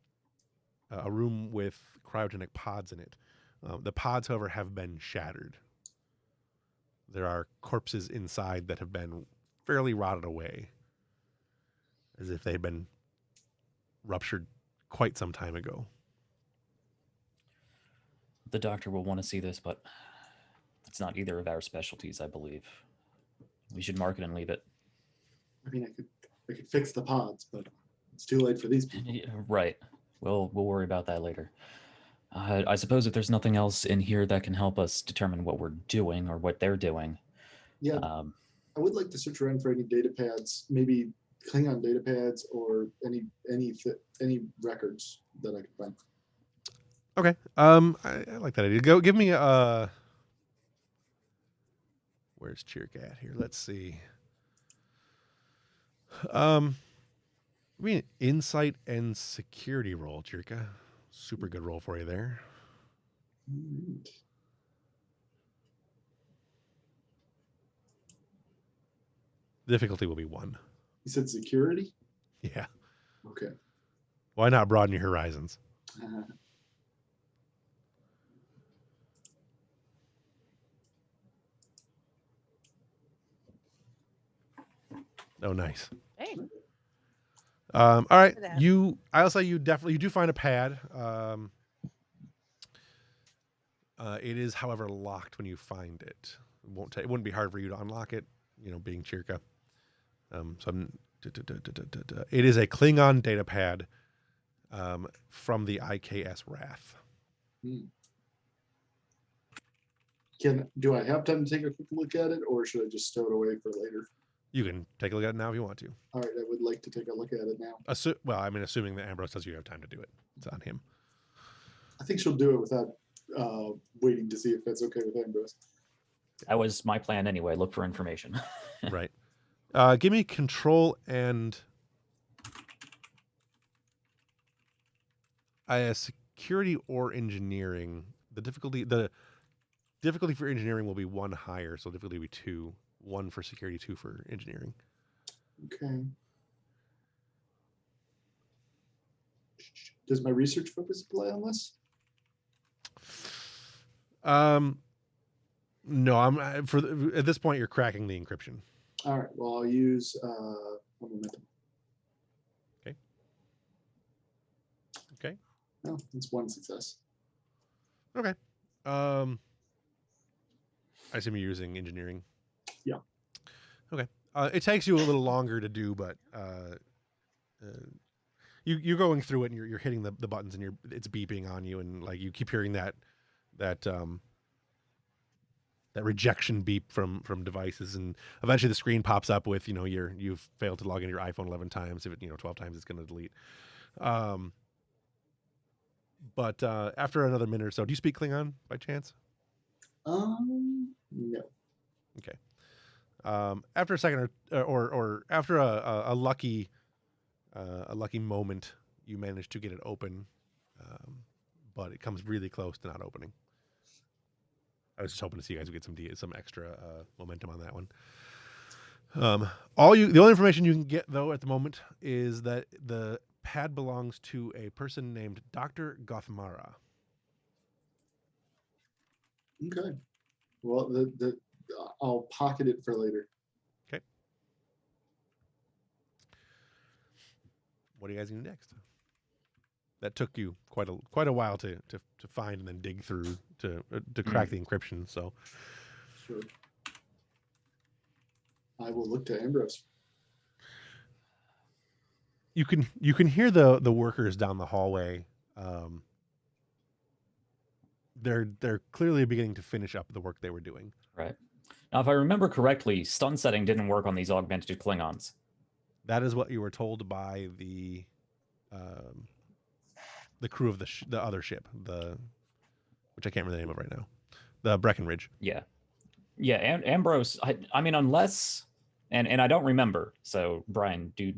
room with cryogenic pods in it. The pods, however, have been shattered. There are corpses inside that have been fairly rotted away, as if they had been ruptured quite some time ago. The doctor will want to see this, but it's not either of our specialties, I believe. We should mark it and leave it. I mean, I could fix the pods, but it's too late for these people. Right. We'll worry about that later. I suppose if there's nothing else in here that can help us determine what we're doing or what they're doing. Yeah, I would like to search around for any data pads, maybe Klingon data pads or any records that I could find. Okay. I like that idea. Go give me a. Where's Chirk at here? Let's see. I mean, insight and security roll, Chirka. Super good roll for you there. Right. Difficulty will be 1. You said security? Yeah. Okay. Why not broaden your horizons? Oh, nice. Hey. All right. For that. I'll say you do find a pad. It is, however, locked when you find it. It wouldn't be hard for you to unlock it, being Chirka. It is a Klingon data pad from the IKS Wrath. Do I have time to take a quick look at it, or should I just stow it away for later? You can take a look at it now if you want to. All right, I would like to take a look at it now. Assuming that Ambrose says you have time to do it. It's on him. I think she'll do it without waiting to see if that's okay with Ambrose. That was my plan anyway. Look for information. Right. Give me control and security or engineering. The difficulty for engineering will be 1 higher, so difficulty will be 2. 1 for security, 2 for engineering. Okay. Does my research focus apply on this? No. At this point you're cracking the encryption. All right. Well, I'll use one momentum. Okay. No, it's 1 success. Okay. I assume you're using engineering. Yeah. Okay. It takes you a little longer to do, but you're going through it and you're hitting the buttons and it's beeping on you, and like you keep hearing that rejection beep from devices, and eventually the screen pops up with you've failed to log into your iPhone 11 times. If it 12 times, it's going to delete. But after another minute or so, do you speak Klingon by chance? No. Okay. After a second or after a lucky moment, you manage to get it open, but it comes really close to not opening. I was just hoping to see you guys would get some extra momentum on that one. The only information you can get though at the moment is that the pad belongs to a person named Dr. Gothmara. Okay. Well, I'll pocket it for later. Okay. What are you guys going to do next? That took you quite a while to find and then dig through to crack the encryption. So Sure. I will look to Ambrose. you can hear the workers down the hallway. They're clearly beginning to finish up the work they were doing. Right. Now, if I remember correctly, stun setting didn't work on these augmented Klingons. That is what you were told by the crew of the other ship, which I can't remember the name of right now, the Breckenridge. Yeah. Ambrose. I mean, unless, and I don't remember. So Brian, do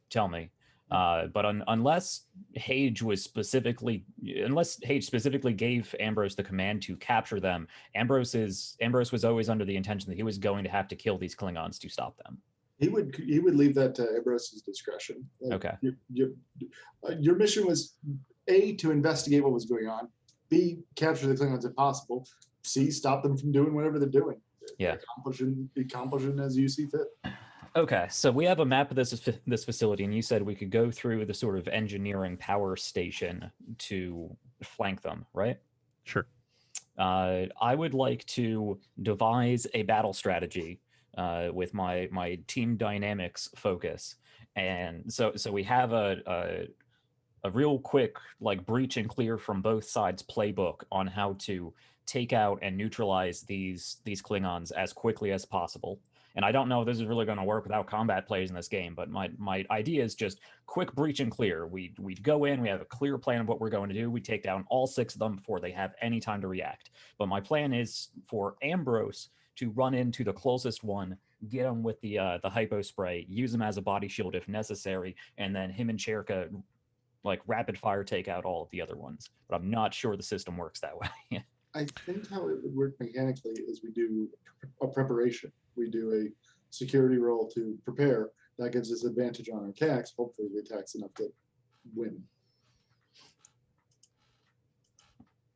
tell me. But unless Hage specifically gave Ambrose the command to capture them, Ambrose was always under the intention that he was going to have to kill these Klingons to stop them. He would leave that to Ambrose's discretion. Okay. Your mission was A, to investigate what was going on, B, capture the Klingons if possible, C, stop them from doing whatever they're doing. Yeah. Accomplishing as you see fit. Okay, so we have a map of this facility, and you said we could go through the sort of engineering power station to flank them, right? Sure. I would like to devise a battle strategy with my team dynamics focus, and so we have a real quick like breach and clear from both sides playbook on how to take out and neutralize these Klingons as quickly as possible. And I don't know if this is really going to work without combat plays in this game, but my idea is just quick breach and clear. We'd go in, we have a clear plan of what we're going to do. We take down all 6 of them before they have any time to react. But my plan is for Ambrose to run into the closest one, get him with the hypo spray, use him as a body shield if necessary, and then him and Cherka like rapid fire take out all of the other ones. But I'm not sure the system works that way. I think how it would work mechanically is we do a preparation. We do a security roll to prepare. That gives us advantage on our attacks. Hopefully the attack's enough to win.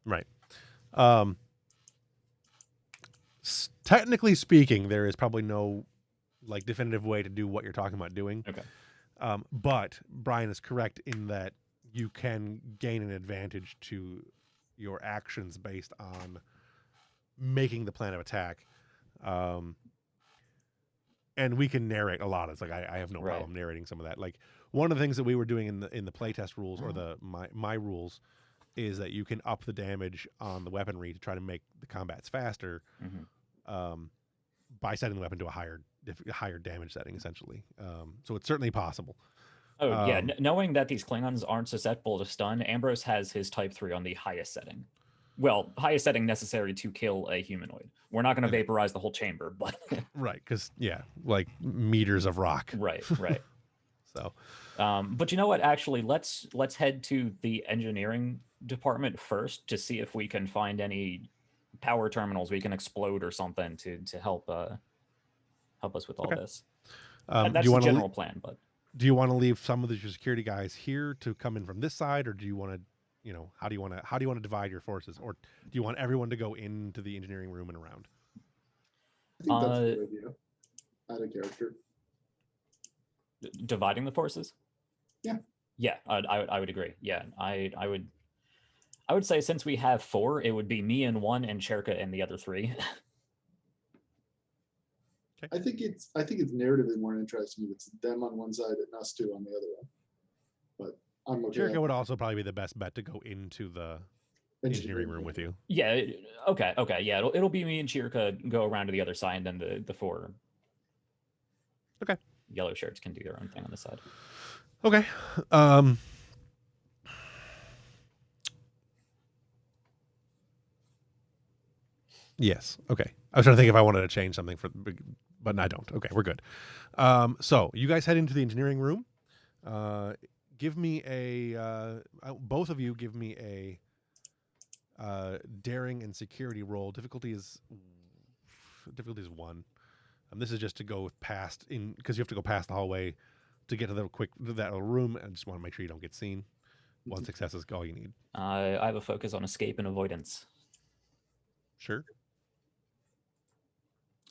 Right. Technically speaking, there is probably no like definitive way to do what you're talking about doing. Okay. But Brian is correct in that you can gain an advantage to your actions based on making the plan of attack. And we can narrate a lot. It's like I have no problem narrating some of that. Like one of the things that we were doing in the playtest rules or my rules is that you can up the damage on the weaponry to try to make the combats faster by setting the weapon to a higher damage setting, essentially. So it's certainly possible. Oh, yeah. Knowing that these Klingons aren't susceptible to stun, Ambrose has his type 3 on the highest setting. Well, highest setting necessary to kill a humanoid. We're not going to vaporize the whole chamber, but... Right, because, like meters of rock. Right. So... but you know what? Actually, let's head to the engineering department first to see if we can find any power terminals we can explode or something to help us with all this. That's the general plan, but... Do you want to leave some of your security guys here to come in from this side, or do you want to, how do you want to divide your forces, or do you want everyone to go into the engineering room and around? I think that's a good idea. Out of character. Dividing the forces? Yeah. Yeah, I would agree. Yeah, I would say since we have 4, it would be me and 1 and Cherka and the other 3. I think it's narratively more interesting if it's them on one side and us 2 on the other one. But I'm okay. Cherka would also probably be the best bet to go into the engineering room with you. Yeah. Okay. Yeah, it'll be me and Cherka go around to the other side, and then the 4 yellow shirts can do their own thing on the side. Okay. Yes. Okay. I was trying to think if I wanted to change something but I don't. Okay, we're good. So you guys head into the engineering room. Give me both of you give me a daring and security roll. Difficulty is 1. This is just to go past because you have to go past the hallway to get to that little room. I just want to make sure you don't get seen. One success is all you need. I have a focus on escape and avoidance. Sure.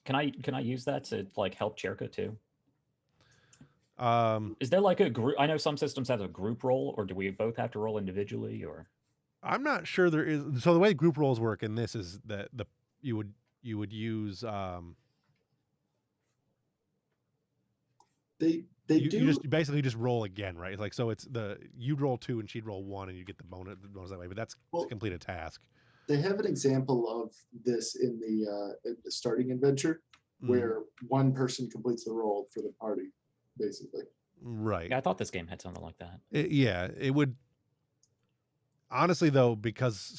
Can I use that to like help Cherka too? Um, Is there like a group? I know some systems have a group roll, or do we both have to roll individually? Or I'm not sure there is. So the way group roles work in this is that you would use They you do. just basically just roll again, right? It's like so it's you'd roll 2 and she'd roll 1 and you get the bonus that way. But that's to complete a task. They have an example of this in the starting adventure, where one person completes the role for the party, basically. Right. yeah, I thought this game had something like that. It would. Honestly, though, because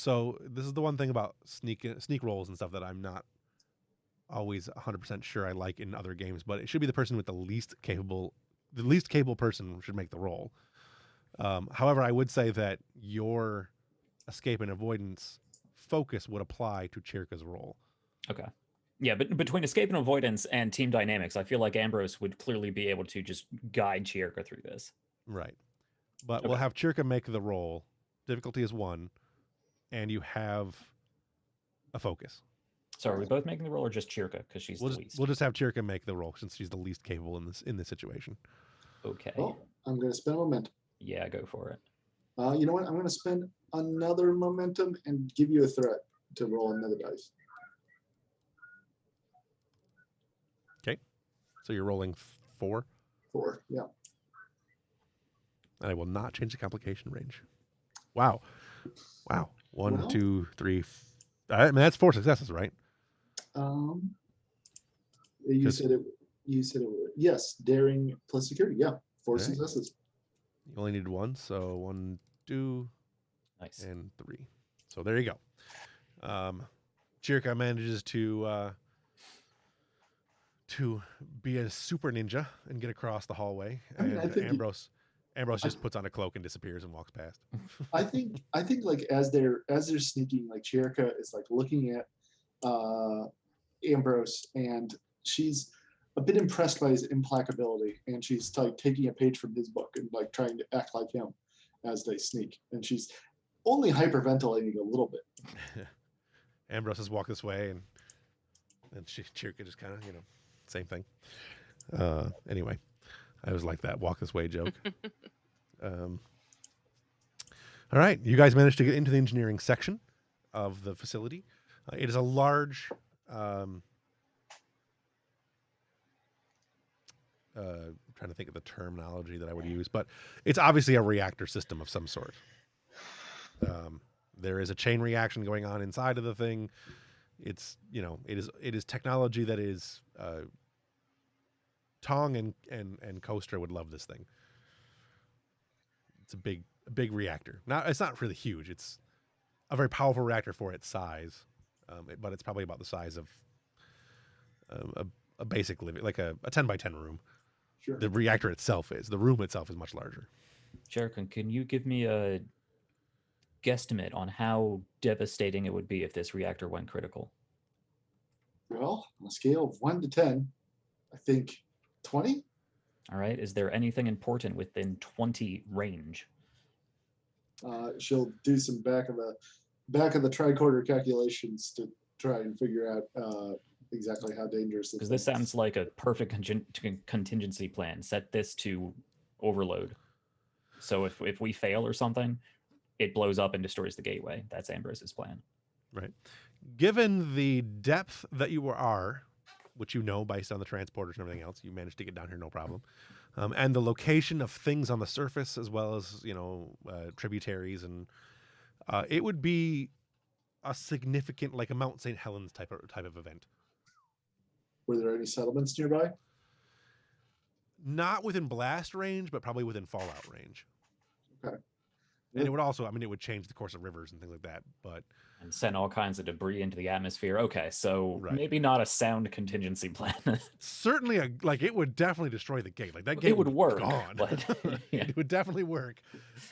this is the one thing about sneak rolls and stuff that I'm not always 100% sure I like in other games, but it should be the person with the least capable person should make the roll. However, I would say that your escape and avoidance focus would apply to Chirka's role. Okay. Yeah, but between escape and avoidance and team dynamics, I feel like Ambrose would clearly be able to just guide Chirka through this. Right. But we'll have Chirka make the roll. Difficulty is 1, and you have a focus. So are we both making the roll or just Chirka because she's the least? We'll just have Chirka make the roll since she's the least capable in this situation. Okay. Well, I'm going to spend momentum. Yeah, go for it. You know what? I'm going to spend another momentum and give you a threat to roll another dice. Okay. So you're rolling 4? 4, yeah. And I will not change the complication range. Wow. 1, 2, 3. I mean, that's 4 successes, right? You said it. Yes, daring plus security. Yeah, 4 successes. You only need 1, so 1, 2, nice, and 3. So there you go. Chirka manages to be a super ninja and get across the hallway, and Ambrose just puts on a cloak and disappears and walks past. I think like as they're sneaking, like Chirka is like looking at Ambrose, and she's a bit impressed by his implacability, and she's like taking a page from his book and like trying to act like him as they sneak, and she's only hyperventilating a little bit. Ambrose has walked this way, and Chirka just kind of, same thing. Anyway, I was like that walk this way joke. All right, you guys managed to get into the engineering section of the facility. It is a large trying to think of the terminology that I would use, but it's obviously a reactor system of some sort. There is a chain reaction going on inside of the thing. It's, it is technology that is Tong and Coaster would love this thing. It's a big reactor. It's not really huge. It's a very powerful reactor for its size, but it's probably about the size of a basic living, like a 10 by 10 room. Sure. The reactor itself is. The room itself is much larger. Jerican, can you give me a guesstimate on how devastating it would be if this reactor went critical? Well, on a scale of 1 to 10, I think 20. All right. Is there anything important within 20 range? She'll do some back of the tricorder calculations to try and figure out exactly how dangerous because this sounds like a perfect contingency plan. Set this to overload. So if we fail or something, it blows up and destroys the gateway. That's Ambrose's plan. Right. Given the depth that you are, which based on the transporters and everything else, you managed to get down here no problem. And the location of things on the surface, as well as tributaries, and it would be a significant, like a Mount St. Helens type of event. Were there any settlements nearby? Not within blast range, but probably within fallout range. Okay. And it would also, it would change the course of rivers and things like that, and send all kinds of debris into the atmosphere. Okay, so right. Maybe not a sound contingency plan. Certainly, it would definitely destroy the gate. Like that gate would work. Gone. But, yeah. It would definitely work.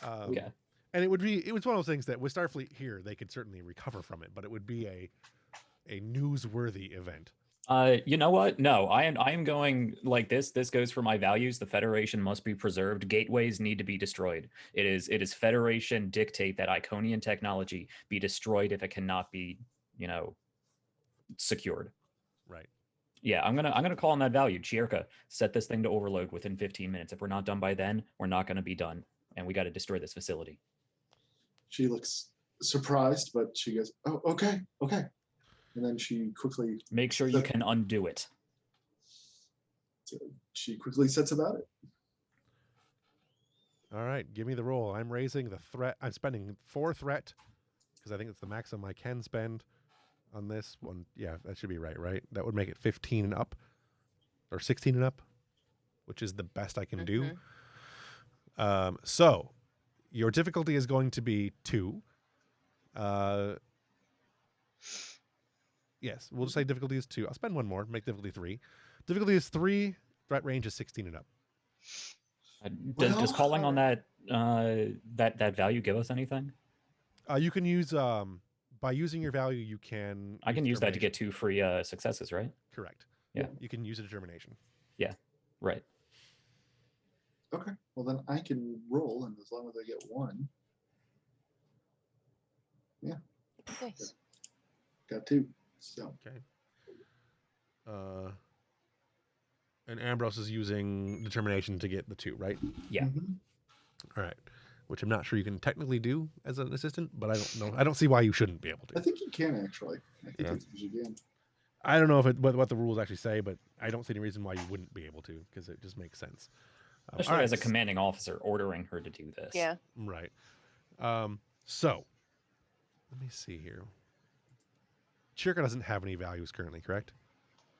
Okay. And it was one of those things that with Starfleet here, they could certainly recover from it, but it would be a newsworthy event. You know what? No, I am going like this. This goes for my values. The Federation must be preserved. Gateways need to be destroyed. It is Federation dictate that Iconian technology be destroyed if it cannot be, secured. Right. Yeah, I'm gonna call on that value. Chierka, set this thing to overload within 15 minutes. If we're not done by then, we're not gonna be done. And we gotta destroy this facility. She looks surprised, but she goes, "Oh, okay. And then she quickly Make sure you can undo it. sets about it. All right, give me the roll. I'm raising the threat. I'm spending 4 threat because I think it's the maximum I can spend on this one. Yeah, that should be right? That would make it 15 and up or 16 and up, which is the best I can do. So your difficulty is going to be 2. Yes, we'll just say difficulty is 2. I'll spend 1 more, make difficulty 3. Difficulty is 3. Threat range is 16 and up. Does calling on that that value give us anything? You can use by using your value. You can. I can use that to get 2 free successes, right? Correct. Yeah. You can use a determination. Yeah. Right. Okay. Well, then I can roll, and as long as I get 1. Yeah. Nice. Got 2. So. Okay. And Ambrose is using determination to get the 2, right? Yeah. Mm-hmm. All right. Which I'm not sure you can technically do as an assistant, but I don't know. I don't see why you shouldn't be able to. I think you can actually. I think you can. I don't know what the rules actually say, but I don't see any reason why you wouldn't be able to, because it just makes sense. Especially all right. as a commanding officer, ordering her to do this. Yeah. Right. So let me see here. Chirka doesn't have any values currently, correct?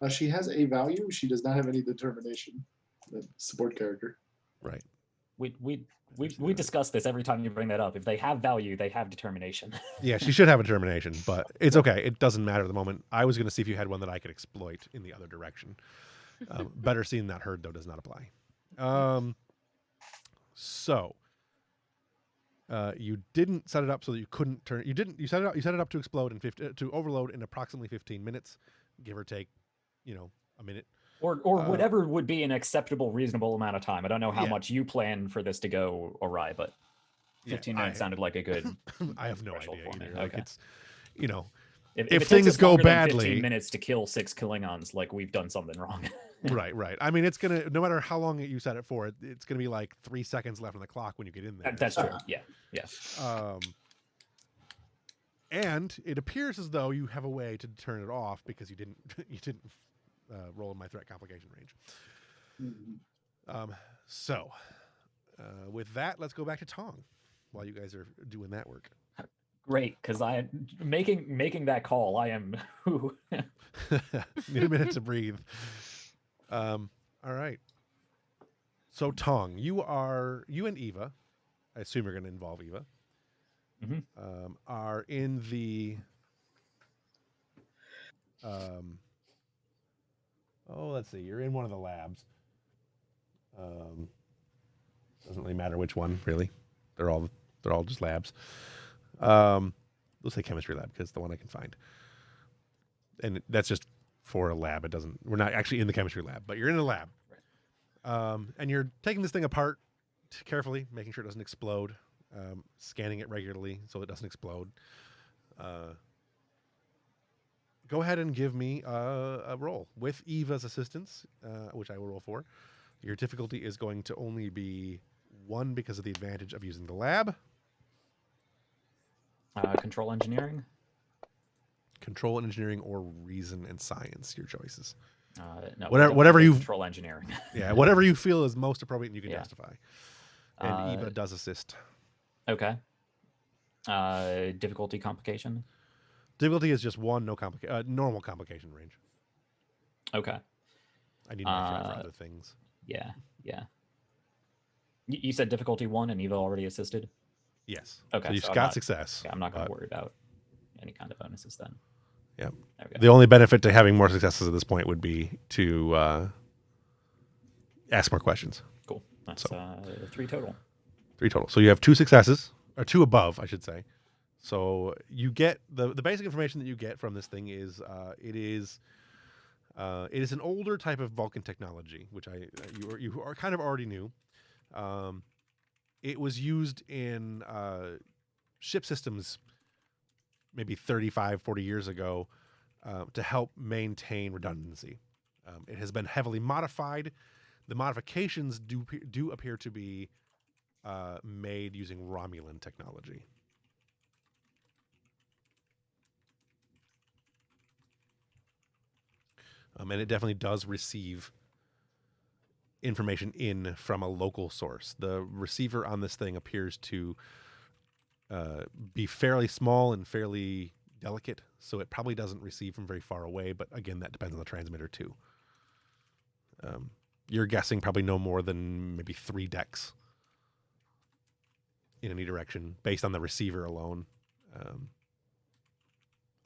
She has a value. She does not have any determination. The support character. Right. We discuss this every time you bring that up. If they have value, they have determination. Yeah, she should have a determination, but it's okay. It doesn't matter at the moment. I was going to see if you had one that I could exploit in the other direction. Better seen than heard, though, does not apply. So you didn't set it up so that you couldn't turn. You set it up to explode in to overload in approximately 15 minutes, give or take, a minute. Or whatever would be an acceptable, reasonable amount of time. I don't know how much you plan for this to go awry, but 15 minutes sounded like a good. I have no idea for me. either. Like Okay. it's, If things it takes us go longer than badly, 15 minutes to kill 6 Klingons, like we've done something wrong. Right. I mean, it's gonna, no matter how long you set it for, it's gonna be like 3 seconds left on the clock when you get in there. That's true. Yeah. And it appears as though you have a way to turn it off because you didn't roll in my threat complication range. Mm-hmm. So with that, let's go back to Tong while you guys are doing that work. Great, because I making that call. I am. Need a minute to breathe. All right. So Tong, you and Eva, I assume you're going to involve Eva, are in the. Let's see. You're in one of the labs. Doesn't really matter which one, really. They're all just labs. We'll say chemistry lab because it's the one I can find. And that's just for a lab. We're not actually in the chemistry lab, but you're in a lab. Right. And you're taking this thing apart carefully, making sure it doesn't explode, scanning it regularly so it doesn't explode. Go ahead and give me a roll with Eva's assistance, which I will roll for. Your difficulty is going to only be 1 because of the advantage of using the lab. Control engineering. Control engineering or reason and science, your choices. No, whatever you control engineering. Yeah, whatever you feel is most appropriate and you can justify. And Eva does assist. Okay. Difficulty complication. Difficulty is just 1, normal complication range. Okay. I need my threat for other things. Yeah. You said difficulty 1 and Eva already assisted? Yes. Okay. So you've got success. Yeah, I'm not going to worry about any kind of bonuses then. Yeah. Okay. The only benefit to having more successes at this point would be to ask more questions. Cool. That's 3 total. 3 total. So you have 2 successes, or 2 above, I should say. So you get the basic information that you get from this thing is it is It is an older type of Vulcan technology, which you are kind of already knew. It was used in ship systems maybe 35, 40 years ago to help maintain redundancy. It has been heavily modified. The modifications do appear to be made using Romulan technology. And it definitely does receive information in from a local source. The receiver on this thing appears to be fairly small and fairly delicate, so it probably doesn't receive from very far away, but again, that depends on the transmitter too. You're guessing probably no more than maybe 3 decks in any direction based on the receiver alone.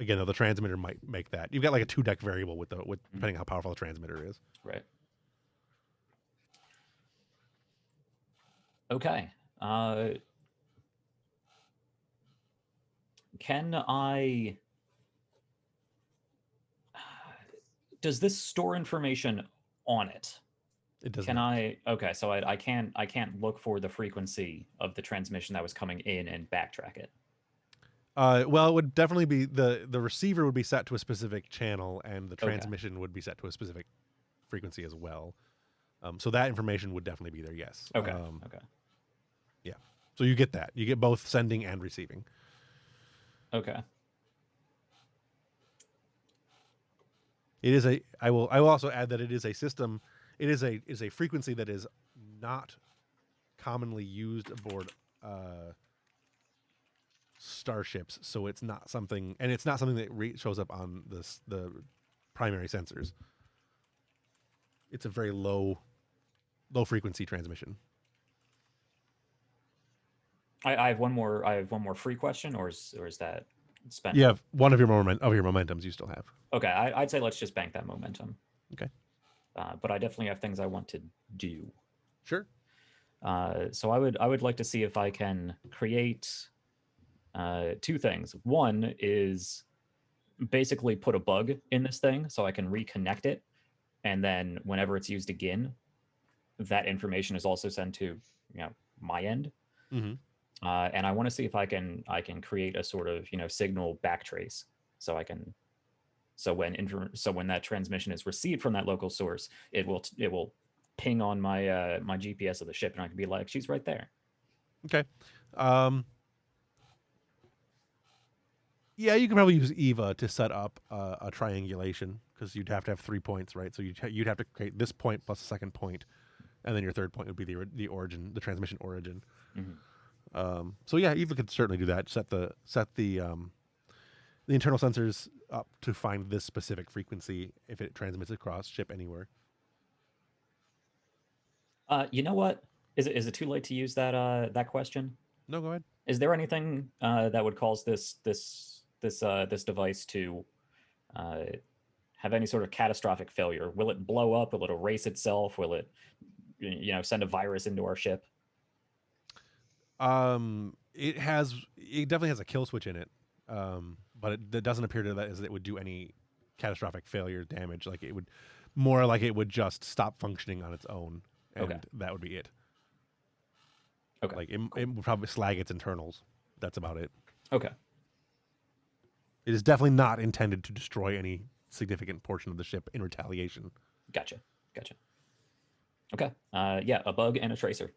Again, though, the transmitter might make that. You've got like a 2-deck variable with depending how powerful the transmitter is. Right. Okay. Can I... Does this store information on it? It does Can not. Okay, so I can't look for the frequency of the transmission that was coming in and backtrack it. Well, it would definitely be the receiver would be set to a specific channel, and the transmission would be set to a specific frequency as well. So that information would definitely be there. Yes. Okay. Okay. Yeah. So you get that. You get both sending and receiving. Okay. It is a. I will also add that it is a system. It is a frequency that is not commonly used aboard starships, so it's not something, and it's not something that shows up on the primary sensors. It's a very low frequency transmission. I have one more free question, or is that spent? You have one of your momentums you still have. Okay, I'd say let's just bank that momentum. Okay. But I definitely have things I want to do. Sure. So I would like to see if I can create 2 things. One is basically put a bug in this thing so I can reconnect it, and then whenever it's used again, that information is also sent to my end. Mm-hmm. And I want to see if I can create a sort of signal backtrace so I can. So when that transmission is received from that local source, it will ping on my my GPS of the ship, and I can be like, she's right there. Okay. Yeah, you can probably use Eva to set up a triangulation, because you'd have to have 3 points, right? So you'd have to create this point plus a second point, and then your third point would be the origin, the transmission origin. Mm-hmm. So yeah, Eva could certainly do that. Set the internal sensors up to find this specific frequency if it transmits across ship anywhere. You know what? Is it too late to use that question? No, go ahead. Is there anything that would cause this device to have any sort of catastrophic failure? Will it blow up? Will it erase itself? Will it send a virus into our ship? It definitely has a kill switch in it. But it doesn't appear to that as it would do any catastrophic failure damage. Like it would just stop functioning on its own, and that would be it. Okay. Like it would probably slag its internals. That's about it. Okay. It is definitely not intended to destroy any significant portion of the ship in retaliation. Gotcha. Okay. Yeah, a bug and a tracer.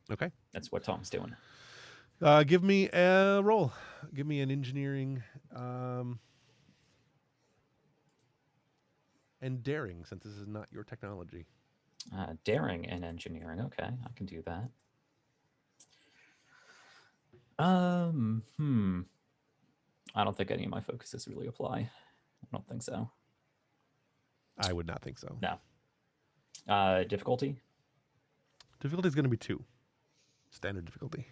That's what Tom's doing. Give me a roll. Give me an engineering and daring, since this is not your technology. Daring and engineering. Okay, I can do that. I don't think any of my focuses really apply. I don't think so. I would not think so. No. Difficulty? Difficulty is going to be 2. Standard difficulty.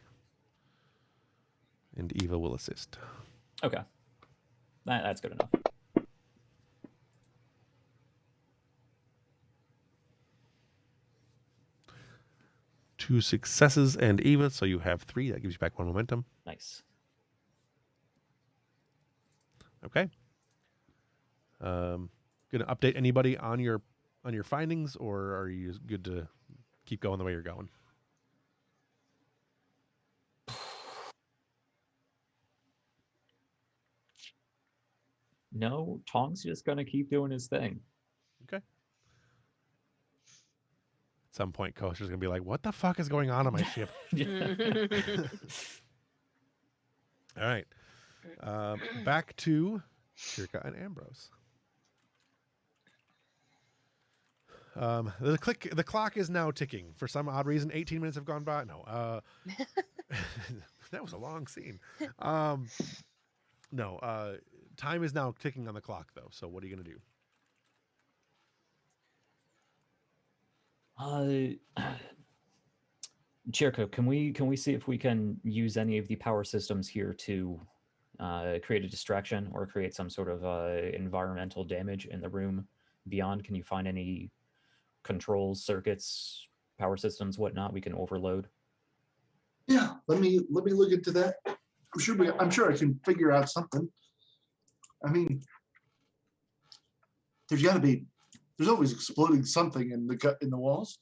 And Eva will assist. Okay. That's good enough. Two successes and Eva, so you have 3. That gives you back 1 momentum. Nice. Okay. Going to update anybody on your findings, or are you good to keep going the way you're going? No, Tong's just gonna keep doing his thing. Okay. At some point, Kosher's going to be like, what the fuck is going on my ship? All right. Back to Shirka and Ambrose. The clock is now ticking. For some odd reason, 18 minutes have gone by. No. That was a long scene. No. Time is now ticking on the clock, though. So what are you going to do? Chirko, can we see if we can use any of the power systems here to create a distraction or create some sort of environmental damage in the room beyond? Can you find any controls, circuits, power systems, whatnot we can overload? Yeah, let me look into that. I'm sure I can figure out something. I mean, there's always exploding something in the walls.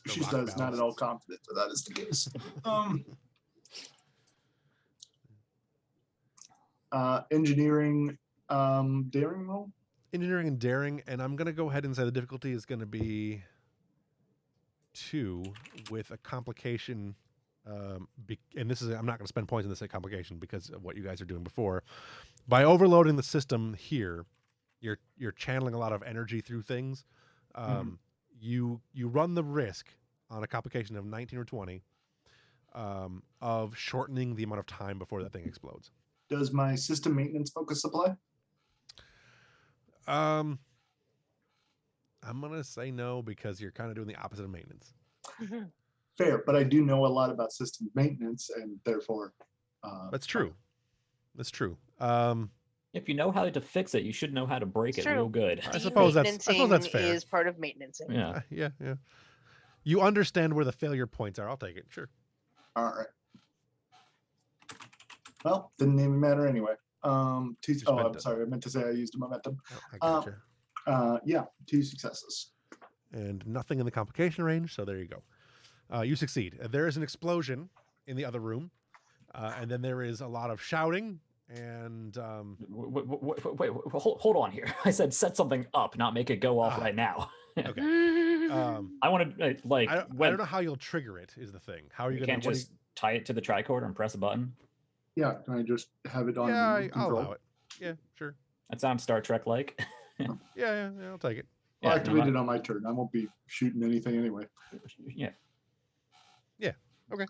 She's not at all confident that is the case. Engineering, daring roll? Engineering and daring, and I'm going to go ahead and say the difficulty is going to be 2 with a complication. And this is, I'm not going to spend points on this complication because of what you guys are doing before. By overloading the system here, you're channeling a lot of energy through things. You run the risk on a complication of 19 or 20 of shortening the amount of time before that thing explodes. Does my system maintenance focus apply? I'm gonna say no because you're kind of doing the opposite of maintenance. Fair, but I do know a lot about system maintenance, and therefore. That's true. That's true. If you know how to fix it, you should know how to break it real good. I suppose that's fair. Is part of maintenance. Yeah. Yeah. You understand where the failure points are. I'll take it. Sure. All right. Well, didn't even matter anyway. I'm sorry. I meant to say I used a momentum. Oh, I gotcha. Yeah, 2 successes. And nothing in the complication range, so there you go. You succeed. There is an explosion in the other room, and then there is a lot of shouting and... Wait, hold on here. I said set something up, not make it go off right now. Okay. I want to I don't know how you'll trigger it. Is the thing? How are you going to just tie it to the tricorder and press a button? Yeah, can I just have it on? Yeah, I'll allow it. Yeah, sure. That sounds Star Trek like. Yeah, I'll take it. I'll activate it on my turn. I won't be shooting anything anyway. Yeah. Okay.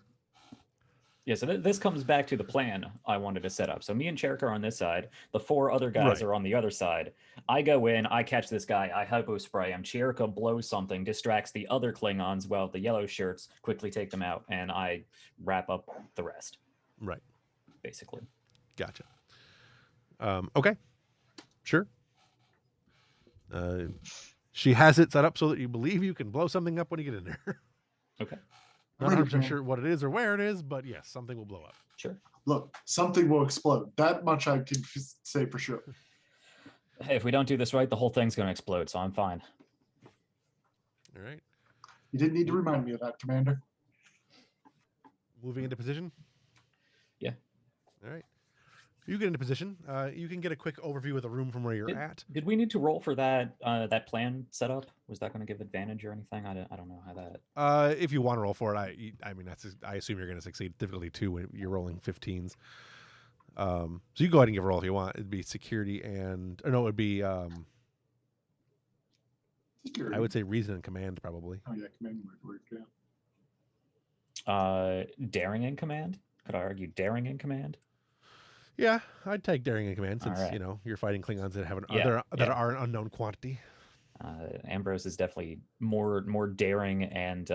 Yeah, so this comes back to the plan I wanted to set up. So me and Cherika are on this side. The 4 other guys are on the other side. I go in, I catch this guy, I hypo spray him. Cherika blows something, distracts the other Klingons while the yellow shirts quickly take them out, and I wrap up the rest. Right. Basically. Gotcha. Okay. Sure. She has it set up so that you believe you can blow something up when you get in there. Okay. Not 100% sure what it is or where it is, but yes, something will blow up. Sure. Look, something will explode. That much I can say for sure. Hey, if we don't do this right, the whole thing's going to explode, so I'm fine. All right. You didn't need to remind me of that, Commander. Moving into position? Yeah. All right. You get into position. You can get a quick overview of the room from where you're at. Did we need to roll for that that plan setup? Was that going to give advantage or anything? I don't know how that. If you want to roll for it, I assume you're going to succeed. Difficulty 2 when you're rolling 15s. So you go ahead and give a roll if you want. It'd be security and it'd be Security. I would say reason and command probably. Oh yeah, command would work. Yeah. Daring and command. Could I argue daring and command? Yeah, I'd take daring and command since right. you're fighting Klingons that have that are an unknown quantity. Ambrose is definitely more daring and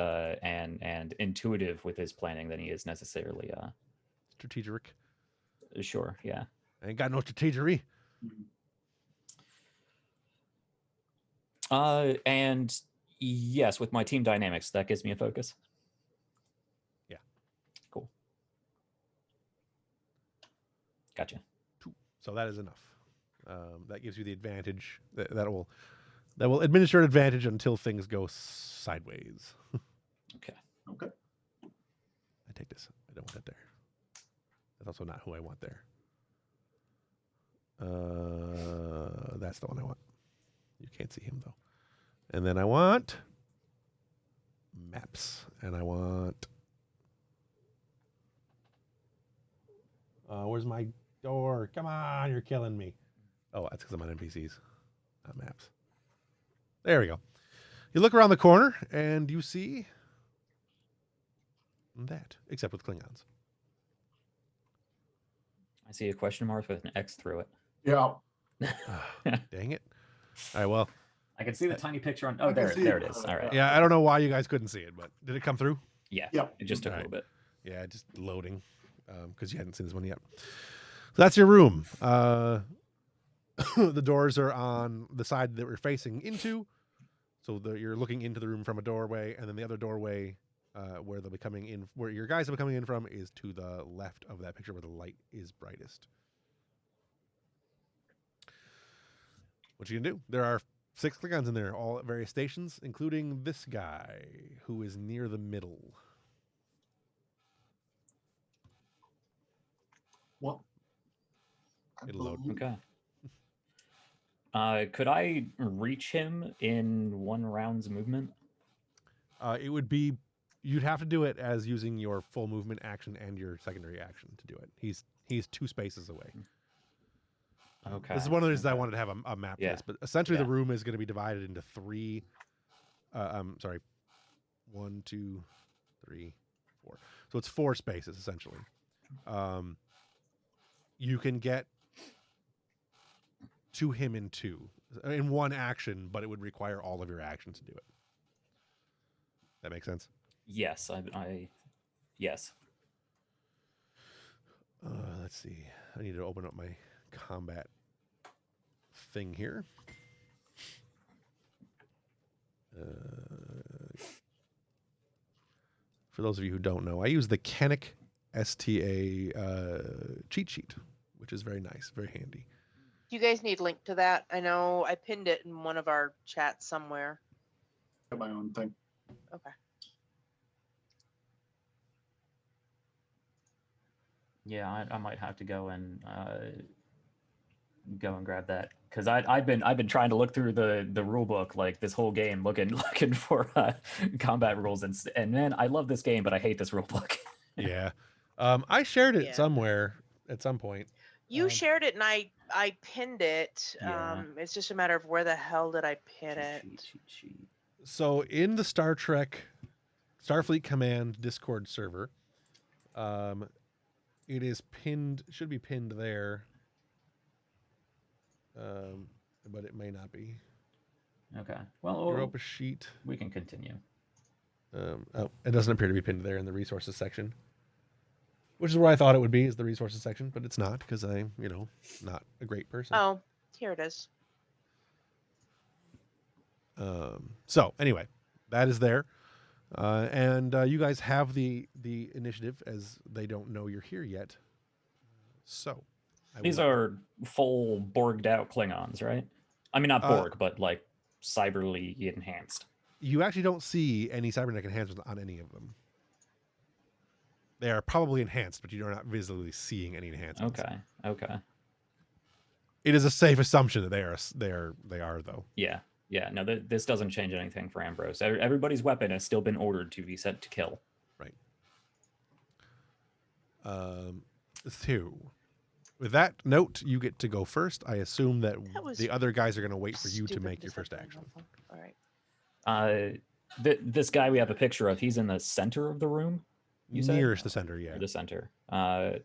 intuitive with his planning than he is necessarily Strategic. Sure, yeah. I ain't got no strategery. And yes, with my team dynamics, that gives me a focus. Yeah. Cool. Gotcha. 2. So that is enough. That gives you the advantage. That will administer an advantage until things go sideways. Okay. Okay. I take this. I don't want that there. That's also not who I want there. That's the one I want. You can't see him though. And then I want maps, and I want. Where's my door? Come on, you're killing me. Oh, that's because I'm on NPCs, not maps. There we go. You look around the corner and you see that, except with Klingons. I see a question mark with an X through it. Yeah. Dang it. All right, well. I can see the tiny picture on. I Oh, can there, see there it. it is. All right. Yeah, I don't know why you guys couldn't see it, but did it come through? Yeah. Yep. It just took a All little bit. Yeah, just loading because you hadn't seen this one yet. So that's your room. The doors are on the side that we're facing into. So you're looking into the room from a doorway, and then the other doorway where they'll be coming in, where your guys will be coming in from, is to the left of that picture where the light is brightest. What you can do? There are 6 Klingons in there, all at various stations, including this guy who is near the middle. What? It'll load. Okay. Could I reach him in 1 round's movement? It would be, you'd have to do it as using your full movement action and your secondary action to do it. He's 2 spaces away. Okay. This is one of the reasons I okay. wanted to have a map for Yeah. this, but essentially Yeah. the room is going to be divided into 3. 1, 2, 3, 4. So it's 4 spaces essentially. You can get to him in 1 action, but it would require all of your actions to do it. That makes sense? Yes, yes. Let's see. I need to open up my combat thing here. For those of you who don't know, I use the Canic STA cheat sheet, which is very nice, very handy. Do you guys need link to that? I know I pinned it in one of our chats somewhere. Got my own thing. Okay. Yeah, I might have to go and grab that because I've been trying to look through the rule book like this whole game looking for combat rules and man, I love this game but I hate this rule book. Yeah. I shared it Yeah. somewhere at some point. You shared it and I pinned it. Yeah. It's just a matter of where the hell did I pin it? Cheat sheet. So in the Star Trek Starfleet Command Discord server, it is pinned, should be pinned there. But it may not be. Okay. Well, Europa sheet. we can continue. Oh, it doesn't appear to be pinned there in the resources section, which is where I thought it would be, is the resources section, but it's not because I'm, not a great person. Oh, here it is. So anyway, that is there. And you guys have the initiative as they don't know you're here yet. So These are full Borged out Klingons, right? I mean, not Borg, but like cyberly enhanced. You actually don't see any cybernetic enhancements on any of them. They are probably enhanced, but you're not visibly seeing any enhancements. Okay. It is a safe assumption that they are though. Yeah. No, this doesn't change anything for Ambrose. Everybody's weapon has still been ordered to be set to kill. Right. 2. With that note, you get to go first. I assume that the other guys are going to wait for you to make your first action. All right. This guy we have a picture of, he's in the center of the room. You said? Nearest the center, yeah. Near the center. Really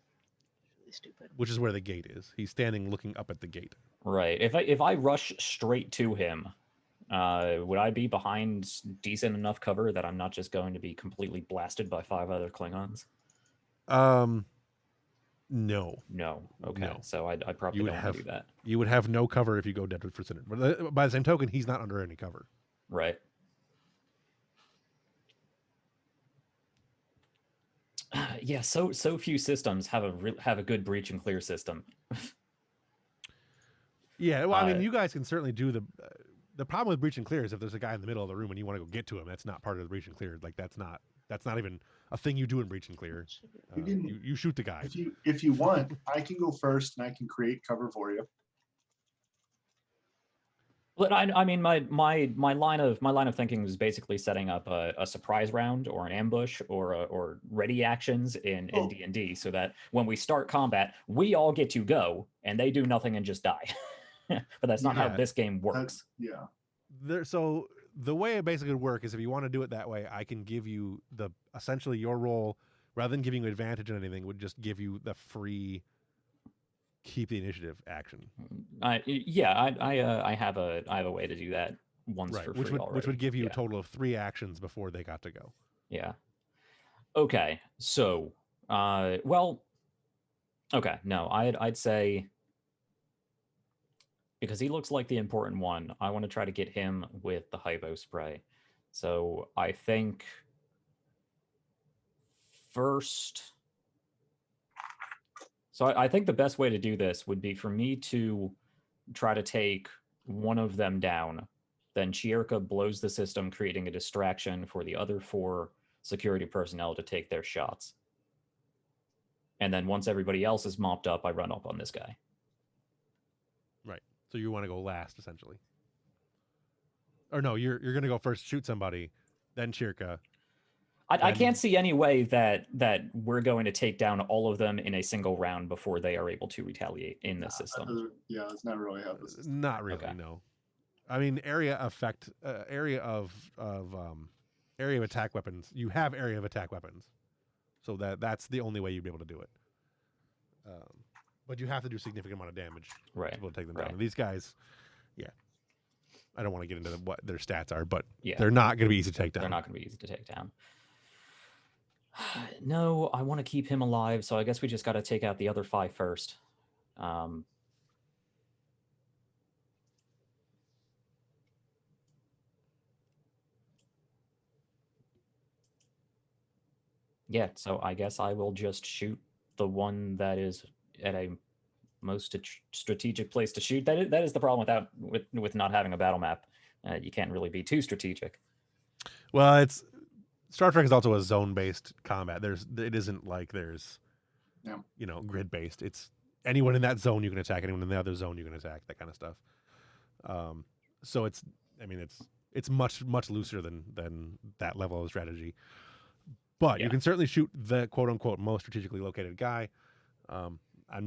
stupid. Which is where the gate is. He's standing looking up at the gate. Right. If I rush straight to him, would I be behind decent enough cover that I'm not just going to be completely blasted by 5 other Klingons? No. No. Okay. No. So I probably don't want to do that. You would have no cover if you go dead for center. But by the same token, he's not under any cover. Right. Yeah. So few systems have a good breach and clear system. Yeah, well, I mean, you guys can certainly do the problem with breach and clear is if there's a guy in the middle of the room and you want to go get to him, that's not part of the breach and clear. Like that's not even a thing you do in breach and clear. You shoot the guy. If you want, I can go first and I can create cover for you. But I mean, my line of thinking is basically setting up a surprise round or an ambush or ready actions in D&D, so that when we start combat, we all get to go and they do nothing and just die. But that's not how this game works. So the way it basically would work is if you want to do it that way, I can give you essentially your role rather than giving you advantage on anything, would just give you the free keep the initiative action. I have a way to do that once for free already. Which would give you a total of 3 actions before they got to go. Yeah. Okay. So, well, okay. No, I'd say because he looks like the important one, I want to try to get him with the hypo spray. So I think first. So I think the best way to do this would be for me to try to take one of them down. Then Chierka blows the system, creating a distraction for the other 4 security personnel to take their shots. And then once everybody else is mopped up, I run up on this guy. Right. So you want to go last, essentially. Or no, you're going to go first, shoot somebody, then Chierka. I can't see any way that we're going to take down all of them in a single round before they are able to retaliate in the system. That's not really how this is. Not really, no. I mean, area of attack weapons. You have area of attack weapons, so that's the only way you'd be able to do it. But you have to do a significant amount of damage to be able to take them down. And these guys, I don't want to get into what their stats are, but they're not going to be easy to take down. They're not going to be easy to take down. No, I want to keep him alive, so I guess we just got to take out the other 5 first. Yeah, so I guess I will just shoot the one that is at a most strategic place to shoot. That is the problem with not having a battle map. You can't really be too strategic. Well, Star Trek is also a zone-based combat. It isn't like there's grid-based. It's anyone in that zone you can attack, anyone in the other zone you can attack, that kind of stuff. So it's much looser than that level of strategy. But you can certainly shoot the quote-unquote most strategically located guy. I'm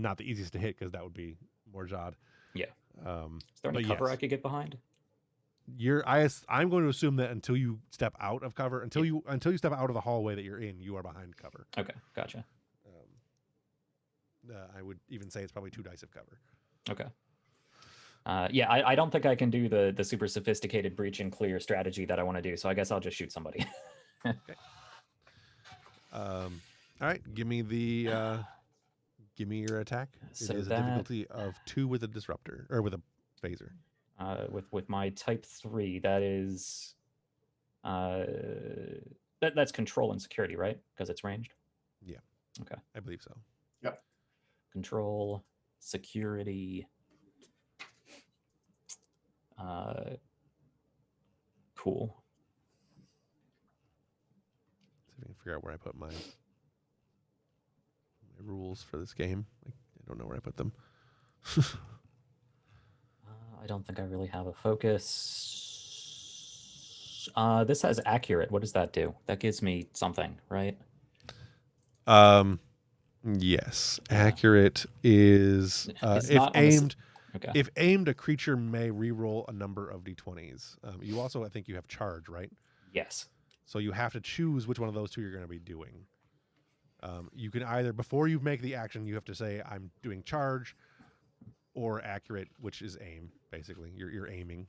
not the easiest to hit because that would be more Jod. Yeah. Is there any cover I could get behind? I'm going to assume that until you step out of cover, until you step out of the hallway that you're in, you are behind cover. Okay, gotcha. I would even say it's probably 2 dice of cover. Okay. I don't think I can do the super sophisticated breach and clear strategy that I want to do, so I guess I'll just shoot somebody. Okay. All right, give me your attack. So it is a difficulty of 2 with a disruptor or with a phaser. With my type 3, that is that's control and security, right? Because it's ranged. Yeah. Okay. I believe so. Yep. Control, security. Cool. See if I can figure out where I put my rules for this game. I don't know where I put them. I don't think I really have a focus. This has accurate. What does that do? That gives me something, right? Yes. Accurate is if aimed. Okay. If aimed, a creature may re-roll a number of d20s. You also, I think, you have charge, right? Yes. So you have to choose which one of those 2 you're going to be doing. You can either, before you make the action, you have to say, I'm doing charge, or accurate, which is aim, basically. You're aiming,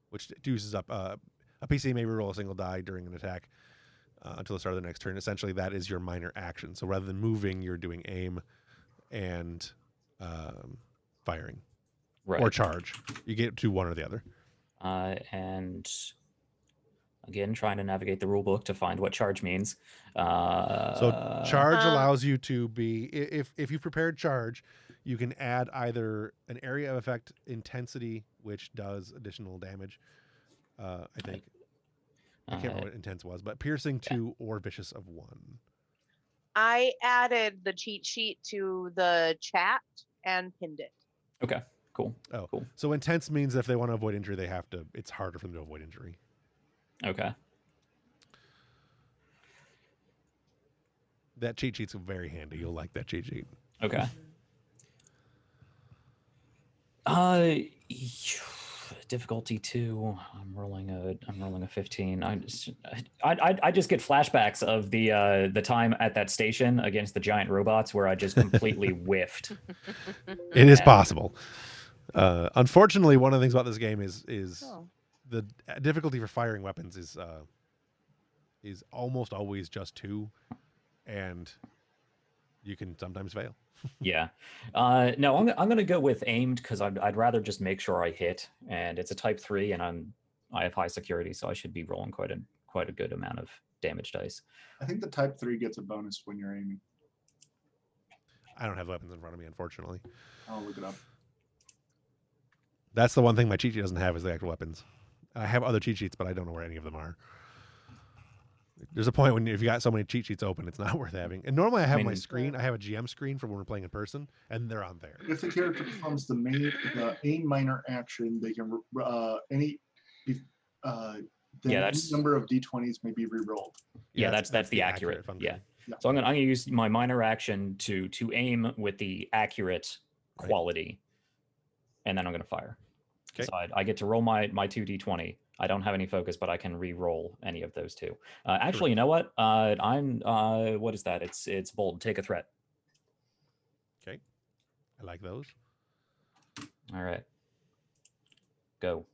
which uses up a PC may reroll a single die during an attack until the start of the next turn. Essentially, that is your minor action. So rather than moving, you're doing aim and firing, or charge. You get to one or the other. And Again, trying to navigate the rule book to find what charge means. So charge allows you to be, if you've prepared charge, you can add either an area of effect intensity, which does additional damage. I think. I can't remember what intense was, but piercing 2 or vicious of 1. I added the cheat sheet to the chat and pinned it. Okay, cool. Oh, cool. So intense means if they want to avoid injury, they have to. It's harder for them to avoid injury. Okay. That cheat sheet's very handy. You'll like that cheat sheet. Okay. Difficulty 2. I'm rolling a 15. I just get flashbacks of the time at that station against the giant robots where I just completely whiffed. It is possible. Unfortunately, one of the things about this game is the difficulty for firing weapons is almost always just 2, and you can sometimes fail. Yeah. No, I'm going to go with aimed because I'd rather just make sure I hit, and it's a type 3, and I have high security, so I should be rolling quite a good amount of damage dice. I think the type 3 gets a bonus when you're aiming. I don't have weapons in front of me, unfortunately. I'll look it up. That's the one thing my cheat sheet doesn't have is the actual weapons. I have other cheat sheets, but I don't know where any of them are. There's a point when if you got so many cheat sheets open, it's not worth having. And normally I have my screen. I have a GM screen for when we're playing in person, and they're on there. If the character performs the aim minor action, they can any number of d20s may be re-rolled. Yeah, that's the accurate function. Yeah. So I'm gonna use my minor action to aim with the accurate quality, and then I'm gonna fire. Okay. So I get to roll my 2d20. I don't have any focus, but I can re-roll any of those 2. Actually, you know what? I'm what is that? It's bold. Take a threat. Okay, I like those. All right, go.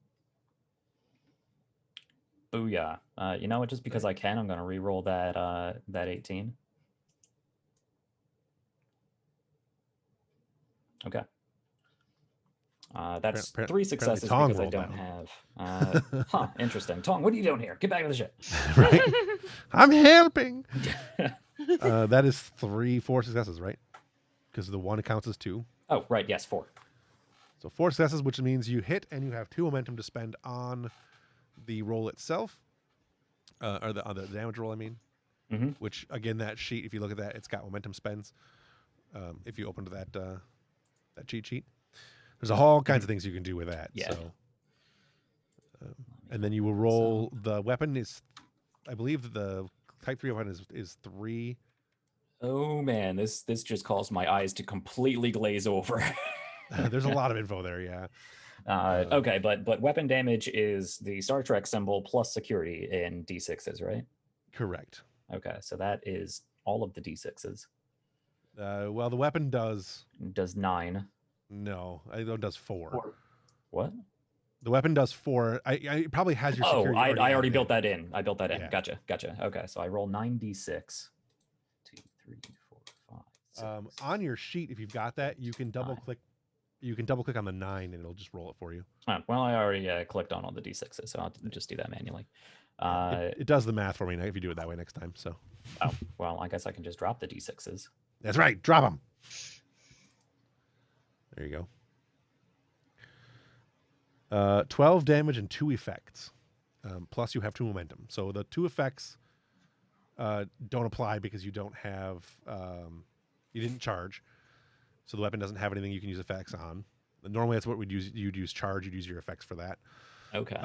Booyah! You know what? Just because I can, I'm going to re-roll that 18. Okay. That's 3 successes because I don't have. Interesting. Tong, what are you doing here? Get back to the ship. Right. I'm helping. That is 4 successes, right? Because the 1 counts as 2. Oh, right. Yes, 4. So 4 successes, which means you hit and you have 2 momentum to spend on the roll itself, or the damage roll. I mean, which again, that sheet. If you look at that, it's got momentum spends. If you open to that cheat sheet. There's all kinds of things you can do with that. Yeah. So, and then you will roll the weapon is, I believe the type 3 weapon is 3. Oh man, this just caused my eyes to completely glaze over. There's a lot of info there. Yeah. Okay, but weapon damage is the Star Trek symbol plus security in D6s, right? Correct. Okay, so that is all of the D6s. Well, the weapon does 9. No, it does 4. What? The weapon does 4. It probably has your security. I already built that in. I built that in. Yeah. Gotcha. Okay, so I roll 9d6. 2, 3, 4, 5, 6. On your sheet, if you've got that, you can double click. You can double click on the 9, and it'll just roll it for you. Well, I already clicked on all the d6s, so I'll just do that manually. It does the math for me if you do it that way next time. So. Oh well, I guess I can just drop the d6s. That's right. Drop them. There you go. 12 damage and 2 effects. Plus you have 2 momentum. So the 2 effects don't apply because you don't have, you didn't charge. So the weapon doesn't have anything you can use effects on. Normally that's what we'd use. You'd use charge. You'd use your effects for that. Okay.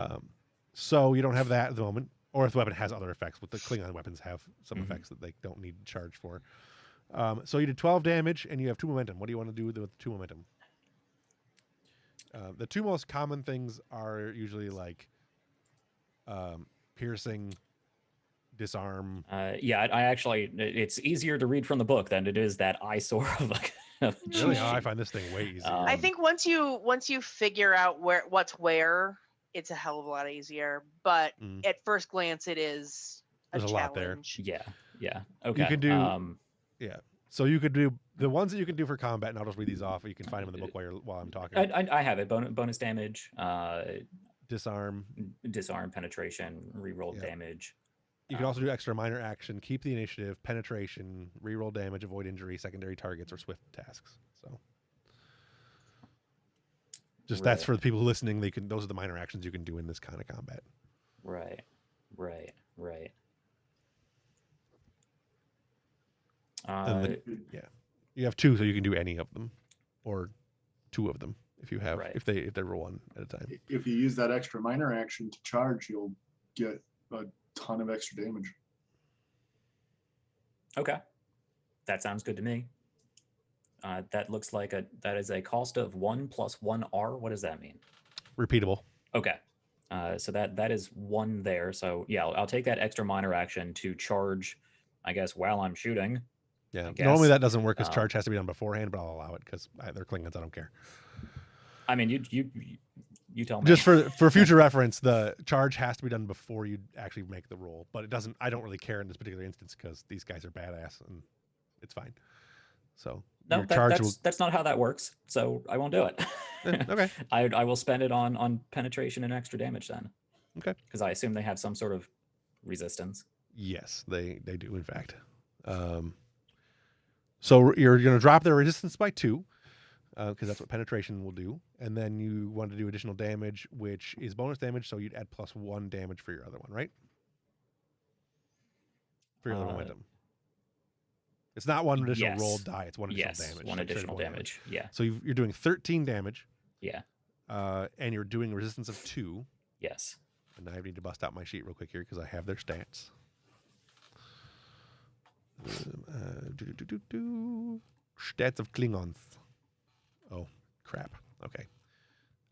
So you don't have that at the moment. Or if the weapon has other effects, but the Klingon weapons have some effects that they don't need charge for. So you did 12 damage and you have 2 momentum. What do you want to do with the 2 momentum? The 2 most common things are usually like piercing, disarm. Yeah, I actually, it's easier to read from the book than it is that eyesore of a Really? I find this thing way easier. I think once you figure out what's where, it's a hell of a lot easier. But at first glance, it is There's a lot there. Yeah. Okay. You can do. Yeah. So you could do the ones that you can do for combat, and I'll just read these off. You can find them in the book while I'm talking. I have it. Bonus damage. disarm. Disarm, penetration, reroll Yeah. damage. You can also do extra minor action, keep the initiative, penetration, reroll damage, avoid injury, secondary targets, or swift tasks. So, just that's Right. for the people listening. Those are the minor actions you can do in this kind of combat. Right. And then, you have 2, so you can do any of them, or 2 of them if you have Right. if they roll 1 at a time. If you use that extra minor action to charge, you'll get a ton of extra damage. Okay, that sounds good to me. That looks like that is a cost of 1 + 1 R. What does that mean? Repeatable. Okay, so that is 1 there. So yeah, I'll take that extra minor action to charge, I guess, while I'm shooting. Yeah. I guess. Normally that doesn't work because charge has to be done beforehand, but I'll allow it because they're Klingons. I don't care. I mean, you tell me. Just for future reference, the charge has to be done before you actually make the roll, but it doesn't. I don't really care in this particular instance because these guys are badass and it's fine. So No, your charge that's not how that works. So I won't do it. Okay. I will spend it on penetration and extra damage then. Okay. Because I assume they have some sort of resistance. Yes, they do in fact. So you're going to drop their resistance by 2 because that's what penetration will do, and then you want to do additional damage, which is bonus damage. So you'd add +1 damage for your other one, right? For your other momentum. It's not one additional rolled die. It's one additional damage. One additional damage. Yeah. So you're doing 13 damage. Yeah. And you're doing a resistance of 2. Yes. And I need to bust out my sheet real quick here because I have their stats. Stats of Klingons. Oh, crap. Okay.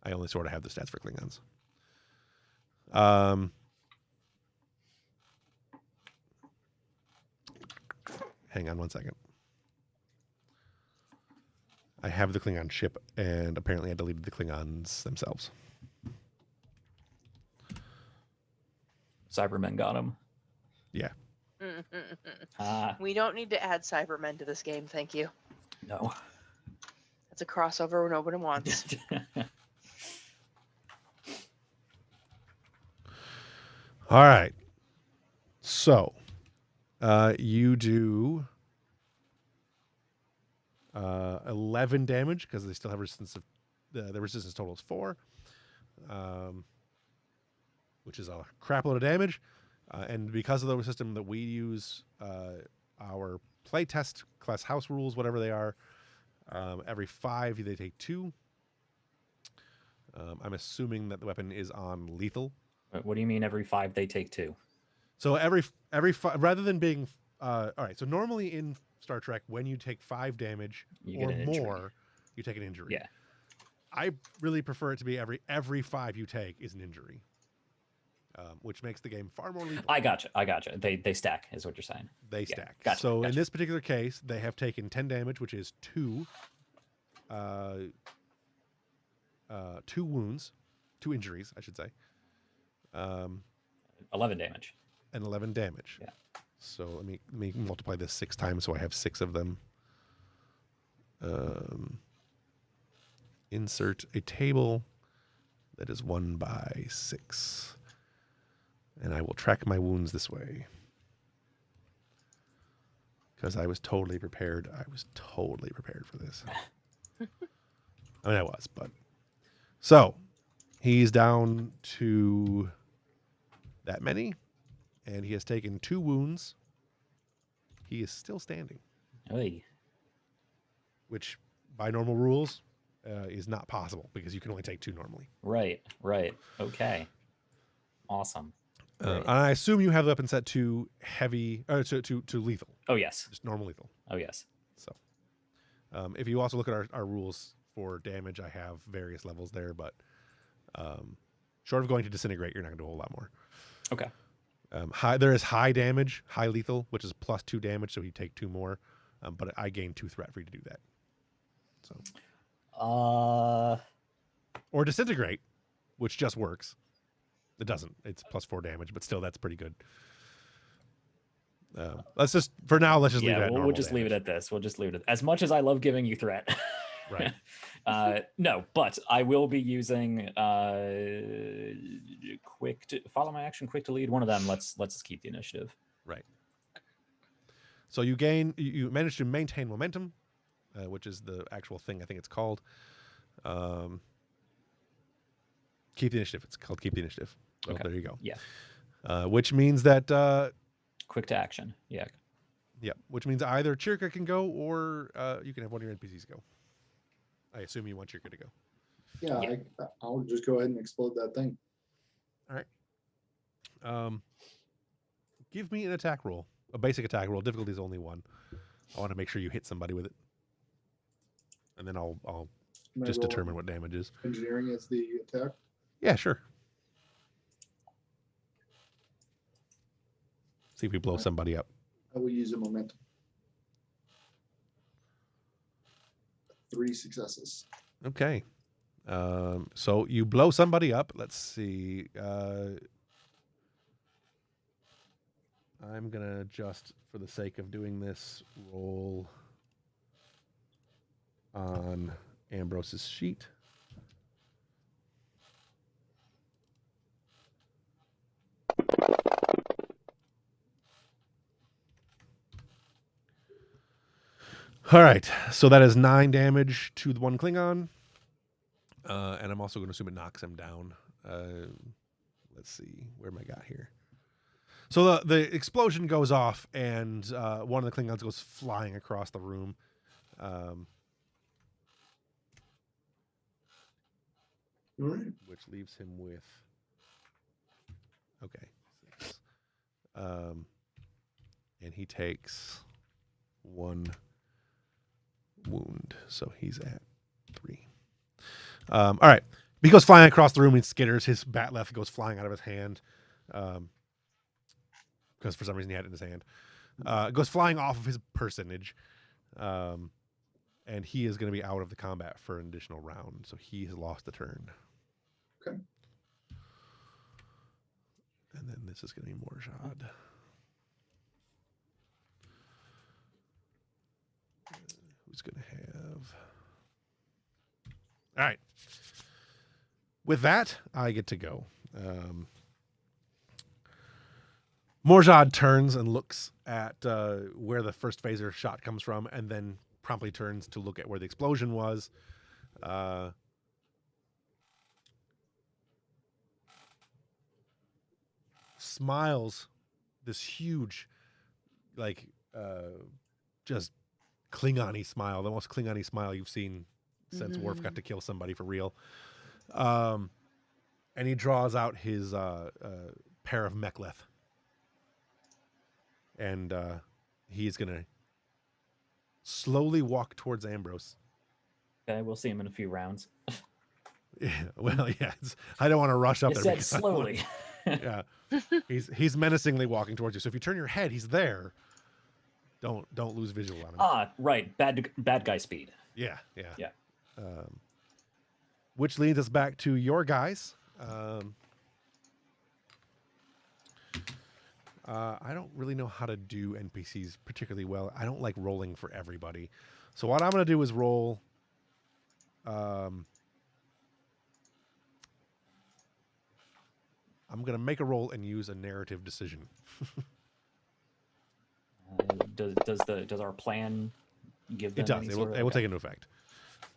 I only sort of have the stats for Klingons. Hang on one second. I have the Klingon ship, and apparently I deleted the Klingons themselves. Cybermen got him. Yeah. We don't need to add Cybermen to this game, thank you. No. It's a crossover nobody wants. All right. So, you do 11 damage because they still have resistance of the resistance total is 4, which is a crap load of damage. And because of the system that we use, our playtest class house rules, whatever they are, every 5 they take 2. I'm assuming that the weapon is on lethal. What do you mean every 5 they take 2? So every 5, rather than being all right. So normally in Star Trek, when you take 5 damage or more, you take an injury. Yeah. I really prefer it to be every 5 you take is an injury, which makes the game far more lethal. I gotcha. They stack, is what you're saying. They stack. Gotcha. So in this particular case, they have taken 10 damage, which is 2 wounds, 2 injuries, I should say. 11 damage. And 11 damage. Yeah. So let me multiply this 6 times so I have 6 of them. Insert a table that is 1 by 6. And I will track my wounds this way. Because I was totally prepared. I was totally prepared for this. I mean, I was, but. So, he's down to that many. And he has taken 2 wounds. He is still standing. Oy. Which, by normal rules, is not possible because you can only take 2 normally. Right. Okay. Awesome. And I assume you have the weapon set to heavy, to lethal. Oh, yes. Just normal lethal. Oh, yes. So, if you also look at our rules for damage, I have various levels there, but short of going to disintegrate, you're not going to do a whole lot more. Okay. There is high damage, high lethal, which is +2 damage, so you take 2 more. But I gain 2 threat for you to do that. So, or disintegrate, which just works. It doesn't. It's +4 damage, but still, that's pretty good. Let's just leave it at normal we'll just leave it at this. We'll just leave it at as much as I love giving you threat. Right. No, but I will be using quick to follow my action, quick to lead. One of them. Let's just keep the initiative. Right. So you manage to maintain momentum, which is the actual thing I think it's called. Keep the initiative. It's called keep the initiative. So Okay. there you go. Yeah. Which means that Quick to action. Yeah. yeah, which means either Chirka can go or you can have one of your NPCs go. I assume you want Chirka to go. Yeah, Yeah. I'll just go ahead and explode that thing. All right. Give me an attack roll, a basic attack roll. Difficulty is only 1. I want to make sure you hit somebody with it, and then I'll Can I just roll determine what damage is. engineering as the attack. Yeah, sure. See if we blow somebody up. I will use a momentum. 3 successes. Okay. So you blow somebody up. Let's see. I'm gonna just, for the sake of doing this, roll on Ambrose's sheet. All right, so that is 9 damage to the one Klingon, and I'm also going to assume it knocks him down. Let's see, where am I got here? So the explosion goes off, and one of the Klingons goes flying across the room. All right. Which leaves him with, okay, 6. And he takes 1 wound, so he's at 3. All right, he goes flying across the room and skitters. His bat left goes flying out of his hand, because for some reason he had it in his hand. It goes flying off of his personage, and he is going to be out of the combat for an additional round, so he has lost a turn. Okay. And then this is going to be Morjad. Who's going to have... All right. With that, I get to go. Morjad turns and looks at where the first phaser shot comes from, and then promptly turns to look at where the explosion was. Smiles this huge, like, just Klingon-y smile, the most Klingon-y smile you've seen since Worf got to kill somebody for real. And he draws out his pair of mek'leth. And he is going to slowly walk towards Ambrose. Okay, we'll see him in a few rounds. Yeah, well, yeah. I don't want to rush up You there. said slowly. Yeah, he's menacingly walking towards you. So if you turn your head, he's there. Don't lose visual on him. Ah, right. Bad guy speed. Yeah. Yeah. Which leads us back to your guys. I don't really know how to do NPCs particularly well. I don't like rolling for everybody. So what I'm going to do is roll. I'm going to make a roll and use a narrative decision. Does our plan give them It does. any It sort will, of- it will okay. take into effect.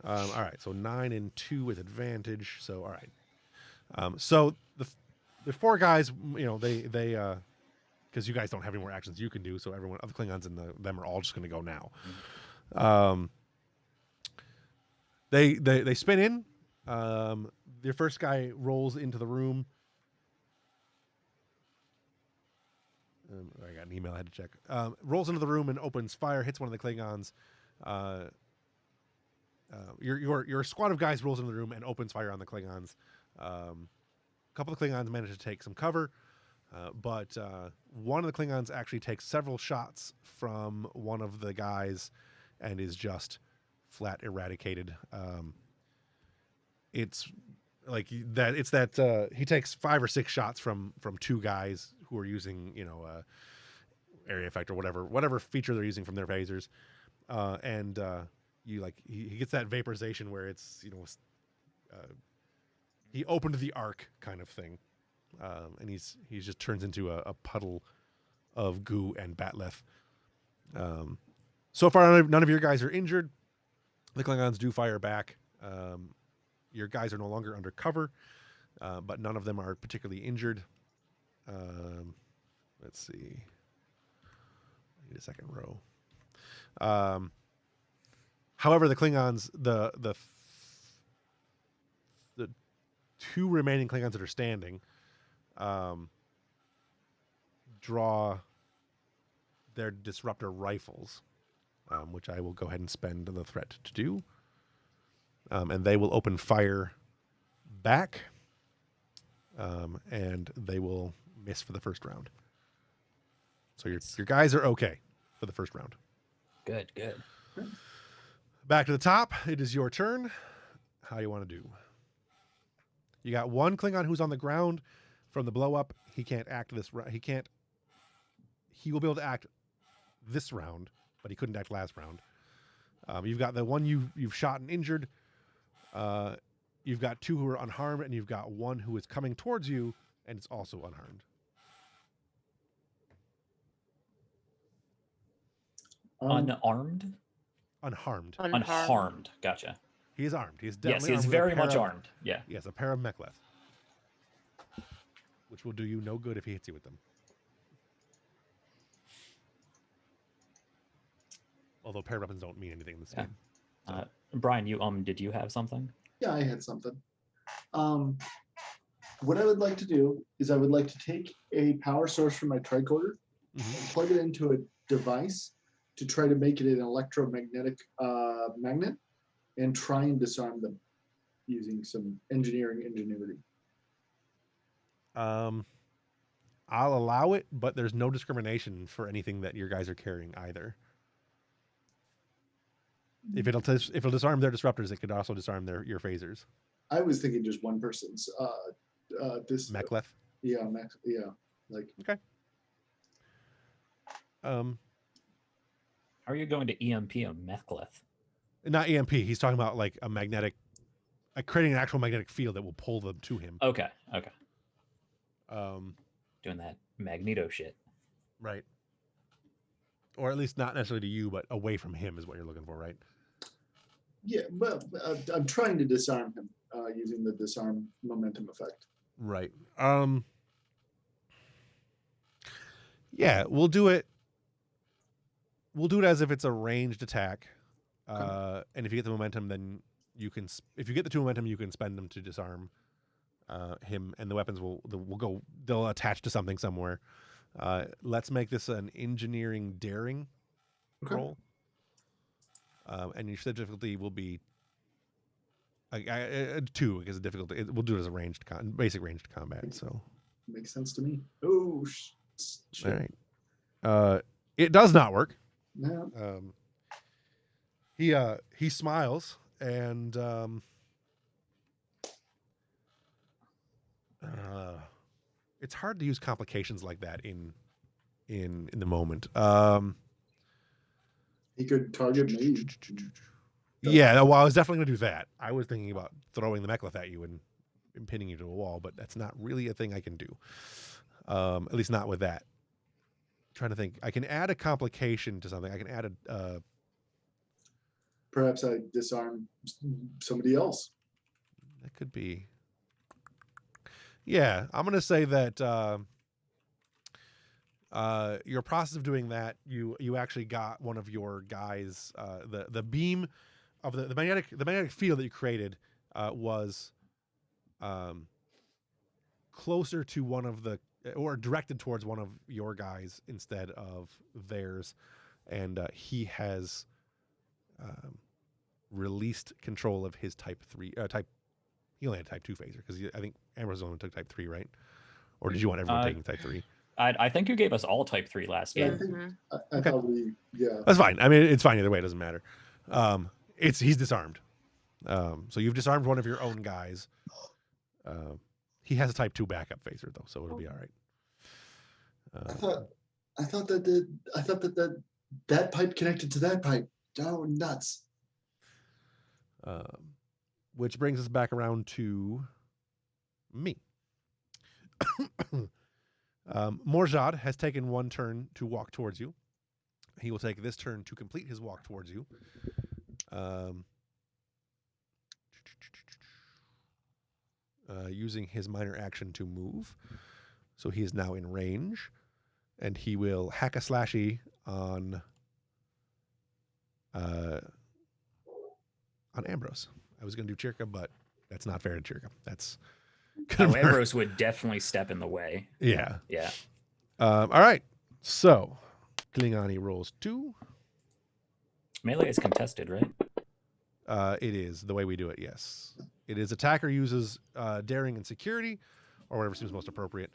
All right. So 9 and 2 with advantage. So all right. So the 4 guys, you know, they because you guys don't have any more actions you can do, so everyone, other Klingons and them are all just going to go now. They spin in. Their first guy rolls into the room. I got an email I had to check. Rolls into the room and opens fire, hits one of the Klingons. Your squad of guys rolls into the room and opens fire on the Klingons. A couple of Klingons manage to take some cover, but one of the Klingons actually takes several shots from one of the guys and is just flat eradicated. It's like that. It's that he takes 5 or 6 shots from 2 guys who are using, you know, area effect or whatever feature they're using from their phasers, and you like he gets that vaporization where it's he opened the ark kind of thing, and he just turns into a puddle of goo and batleth. So far, none of your guys are injured. The Klingons do fire back. Your guys are no longer under cover, but none of them are particularly injured. Let's see. I need a second row. However, the Klingons, the two remaining Klingons that are standing, draw their disruptor rifles, which I will go ahead and spend the threat to do. And they will open fire back, and they will miss for the first round. So your guys are okay for the first round. Good. Back to the top. It is your turn. How you want to do? You got one Klingon who's on the ground from the blow up. He can't act this. He will be able to act this round, but he couldn't act last round. You've got the one you've shot and injured. You've got two who are unharmed, and you've got one who is coming towards you, and it's also unharmed. Unarmed? Unharmed. Unharmed. Gotcha. He is armed. He is Yes, definitely he is armed with very much armed. Yeah. He has a pair of mek'leth, which will do you no good if he hits you with them. Although pair weapons don't mean anything in this game. So. Brian, did you have something? Yeah, I had something. What I would like to do is I would like to take a power source from my tricorder, and plug it into a device to try to make it an electromagnetic magnet, and try and disarm them using some engineering ingenuity. I'll allow it, but there's no discrimination for anything that your guys are carrying either. If it'll disarm their disruptors, it could also disarm your phasers. I was thinking just one person's this mek'leth. Yeah, like okay. How are you going to EMP a mek'leth? Not EMP. He's talking about like a magnetic, creating an actual magnetic field that will pull them to him. Okay. Doing that Magneto shit. Right. Or at least not necessarily to you, but away from him is what you're looking for, right? Yeah, well, I'm trying to disarm him using the disarm momentum effect. Right. Yeah, we'll do it. We'll do it as if it's a ranged attack. And if you get the momentum, then you can. If you get the two momentum, you can spend them to disarm him, and the weapons will go. They'll attach to something somewhere. Let's make this an engineering daring roll, and your difficulty will be 2 because the difficulty. We'll do it as a basic ranged combat. So makes sense to me. Oh, all right. It does not work. No. He smiles and it's hard to use complications like that in the moment. He could target me. Yeah, well, I was definitely going to do that. I was thinking about throwing the mek'leth at you and pinning you to a wall, but that's not really a thing I can do. At least not with that. Trying to think. I can add a complication to something. I can add a perhaps I disarm somebody else. That could be. Yeah, I'm going to say that your process of doing that, you actually got one of your guys. The beam of the magnetic field that you created was closer to one of the, or directed towards one of your guys instead of theirs, and he has released control of his type 3 type. He only had type 2 phaser because I think Ambrose only took type 3, right? Or did you want everyone taking type 3? I think you gave us all type 3 last game. I thought that's fine. I mean, it's fine either way. It doesn't matter. He's disarmed. So you've disarmed one of your own guys. He has a type 2 backup phaser though, so it'll be all right. I thought that pipe connected to that pipe. Oh, nuts! Which brings us back around to me. Morjad has taken one turn to walk towards you. He will take this turn to complete his walk towards you. Using his minor action to move. So he is now in range. And he will hack a slashy on Ambrose. I was going to do Chirka, but that's not fair to Chirka. That's Ambrose would definitely step in the way. Yeah. Yeah. All right. So Klingani rolls 2. Melee is contested, right? It is the way we do it. Yes, it is. Attacker uses daring and security, or whatever seems most appropriate.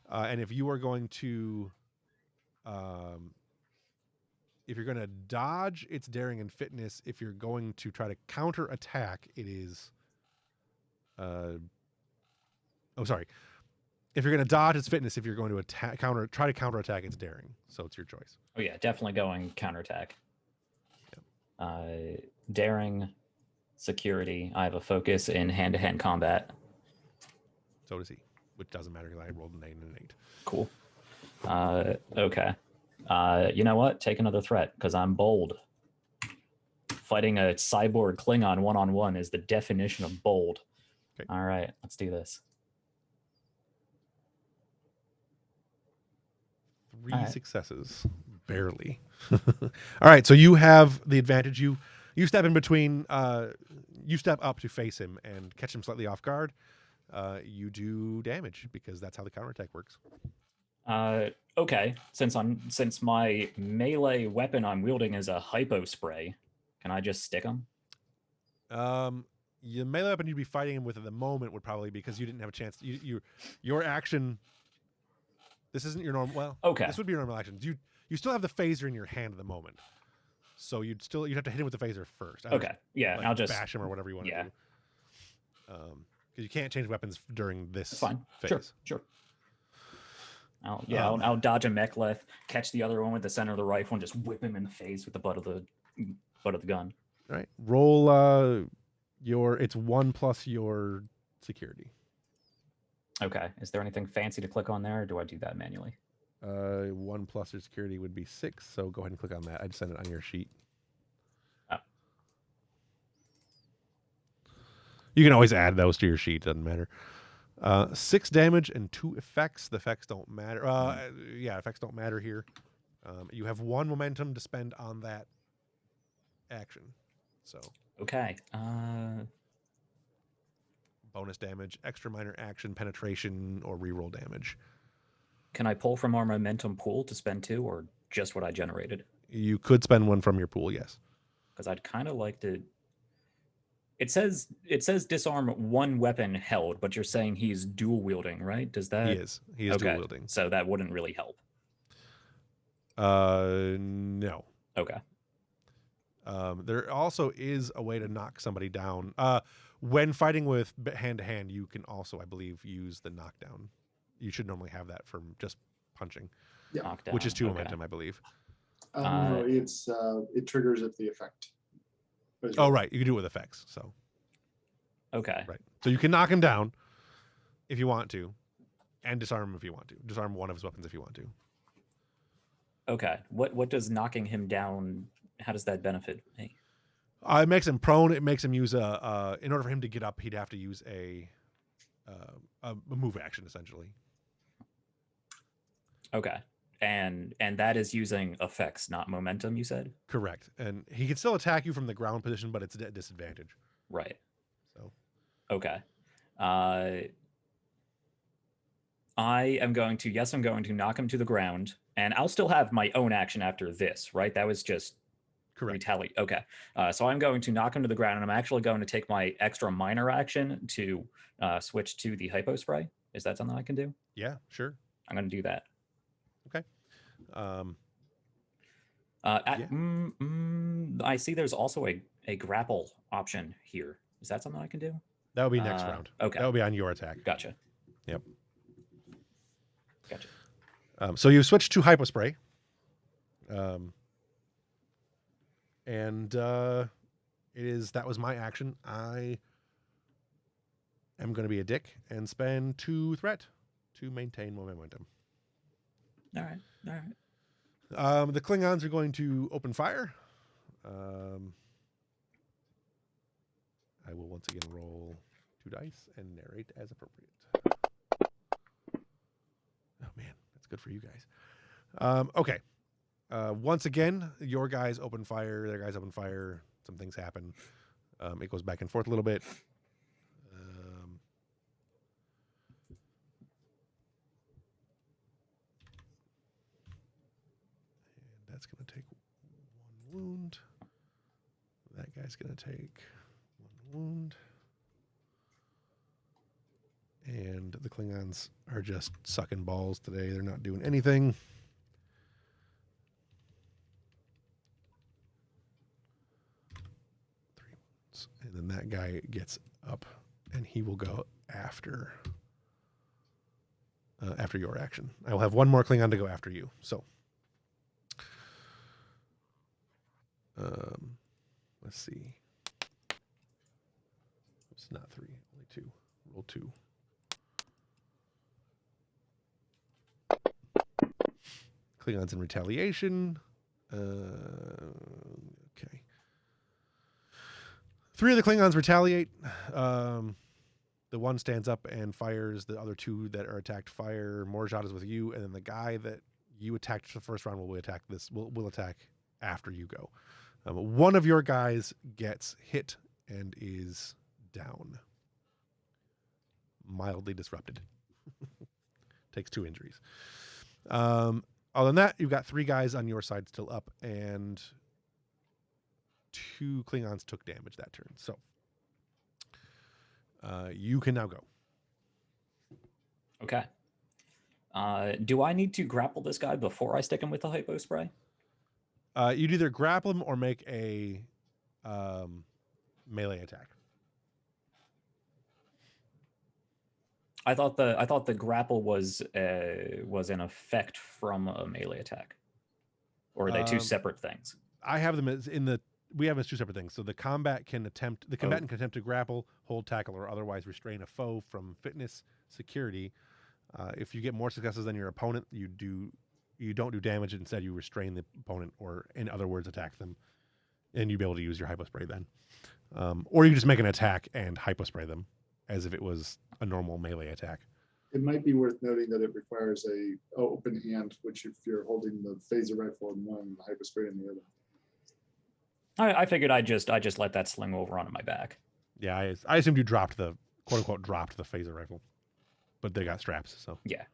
And if you are going to, if you're going to dodge, it's daring and fitness. If you're going to try to counter attack, it is. Sorry. If you're going to dodge, it's fitness. If you're going to try to counter attack, it's daring. So it's your choice. Oh yeah, definitely going counterattack. Yep. Daring, security. I have a focus in hand-to-hand combat. So does he, which doesn't matter because I rolled an 8 and an 8. Cool. Okay. You know what? Take another threat because I'm bold. Fighting a cyborg Klingon one-on-one is the definition of bold. Okay. All right, let's do this. 3 successes, barely. All right, so you have the advantage. You step in between. You step up to face him and catch him slightly off guard. You do damage because that's how the counterattack works. Okay. Since my melee weapon I'm wielding is a hypo spray, can I just stick him? Your melee weapon you'd be fighting him with at the moment would probably, because you didn't have a chance. Your action. This isn't your normal. Well, okay. This would be your normal action. You still have the phaser in your hand at the moment, so you'd have to hit him with the phaser first. Okay, yeah, like I'll just bash him or whatever you want to do. Because you can't change weapons during this fine. phase. Sure. I'll dodge a mechleth, catch the other one with the center of the rifle, and just whip him in the face with the butt of the gun. All right, roll it's 1 plus your security. Okay. Is there anything fancy to click on there, or do I do that manually? 1 plus your security would be 6, so go ahead and click on that. I'd send it on your sheet. Oh. You can always add those to your sheet, doesn't matter. 6 damage and 2 effects. The effects don't matter. Effects don't matter here. You have 1 momentum to spend on that action. So. Okay. Bonus damage, extra minor action, penetration, or reroll damage. Can I pull from our momentum pool to spend 2, or just what I generated? You could spend 1 from your pool, yes. Because I'd kind of like to. It says disarm 1 weapon held, but you're saying he's dual wielding, right? Does that? He is dual wielding. So that wouldn't really help. No. Okay. There also is a way to knock somebody down. When fighting with hand-to-hand, you can also, I believe, use the knockdown. You should normally have that from just punching, Knockdown, which is 2 momentum, I believe. No, it triggers if the effect. Oh, right. You can do it with effects. So. Okay. Right. So you can knock him down if you want to, and disarm him if you want to. Disarm 1 of his weapons if you want to. Okay. What does knocking him down? How does that benefit me? It makes him prone. It makes him use in order for him to get up, he'd have to use a move action, essentially. Okay. And that is using effects, not momentum, you said? Correct. And he can still attack you from the ground position, but it's at disadvantage. Right. So. Okay. I'm going to knock him to the ground, and I'll still have my own action after this, right? That was just correct. Retaliate. Okay. So I'm going to knock him to the ground, and I'm actually going to take my extra minor action to switch to the hypo spray. Is that something I can do? Yeah, sure. I'm going to do that. Okay. I see there's also a grapple option here. Is that something I can do? That would be next round. Okay. That would be on your attack. Gotcha. Yep. Gotcha. So you switch to hypospray. That was my action. I am going to be a dick and spend 2 threat to maintain my momentum. All right. The Klingons are going to open fire. I will once again roll 2 dice and narrate as appropriate. Oh man, that's good for you guys. Okay. Once again, your guys open fire, their guys open fire. Some things happen. It goes back and forth a little bit. And that's going to take 1 wound. That guy's going to take 1 wound. And the Klingons are just sucking balls today. They're not doing anything. And then that guy gets up, and he will go after your action. I will have 1 more Klingon to go after you. So, let's see. It's not 3, only 2. Roll 2. Klingons in retaliation. Okay. 3 of the Klingons retaliate. The one stands up and fires. The other 2 that are attacked fire. Morjot is with you, and then the guy that you attacked the first round will attack this. Will attack after you go. One of your guys gets hit and is down. Mildly disrupted. Takes 2 injuries. Other than that, you've got 3 guys on your side still up, and 2 Klingons took damage that turn. So you can now go. Okay. Do I need to grapple this guy before I stick him with the hypo spray? You'd either grapple him or make a melee attack. I thought the grapple was an effect from a melee attack, or are they 2 separate things? I have them as we have as 2 separate things. So the combatant can attempt to grapple, hold, tackle, or otherwise restrain a foe from fitness, security. If you get more successes than your opponent, you don't do damage. Instead, you restrain the opponent, or in other words, attack them, and you'll be able to use your hypospray then. Or you just make an attack and hypospray them as if it was a normal melee attack. It might be worth noting that it requires a open hand, which if you're holding the phaser rifle in one and the hypospray in the other. I figured I just let that sling over onto my back. Yeah, I assumed you dropped the quote unquote dropped the phaser rifle, but they got straps. So yeah.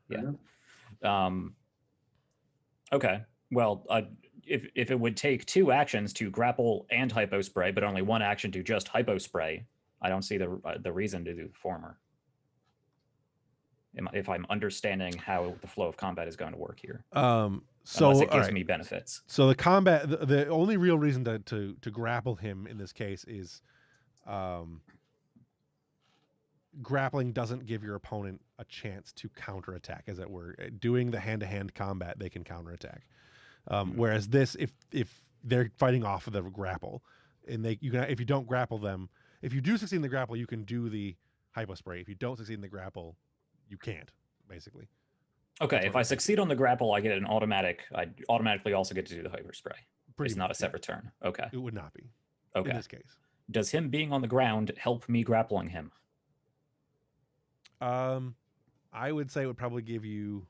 Okay. Well, if it would take 2 actions to grapple and hypospray, but only 1 action to just hypospray, I don't see the reason to do the former. If I'm understanding how the flow of combat is going to work here. So unless it gives me benefits. So the combat, the only real reason to grapple him in this case is, grappling doesn't give your opponent a chance to counterattack, as it were. Doing the hand-to-hand combat, they can counterattack. Whereas this, if they're fighting off of the grapple, and if you don't grapple them, if you do succeed in the grapple, you can do the hypospray. If you don't succeed in the grapple, you can't, basically. Okay, if I succeed on the grapple, I get an automatic. I automatically also get to do the hyperspray. It's not a separate turn. Okay. It would not be. Okay. In this case. Does him being on the ground help me grappling him? I would say it would probably give you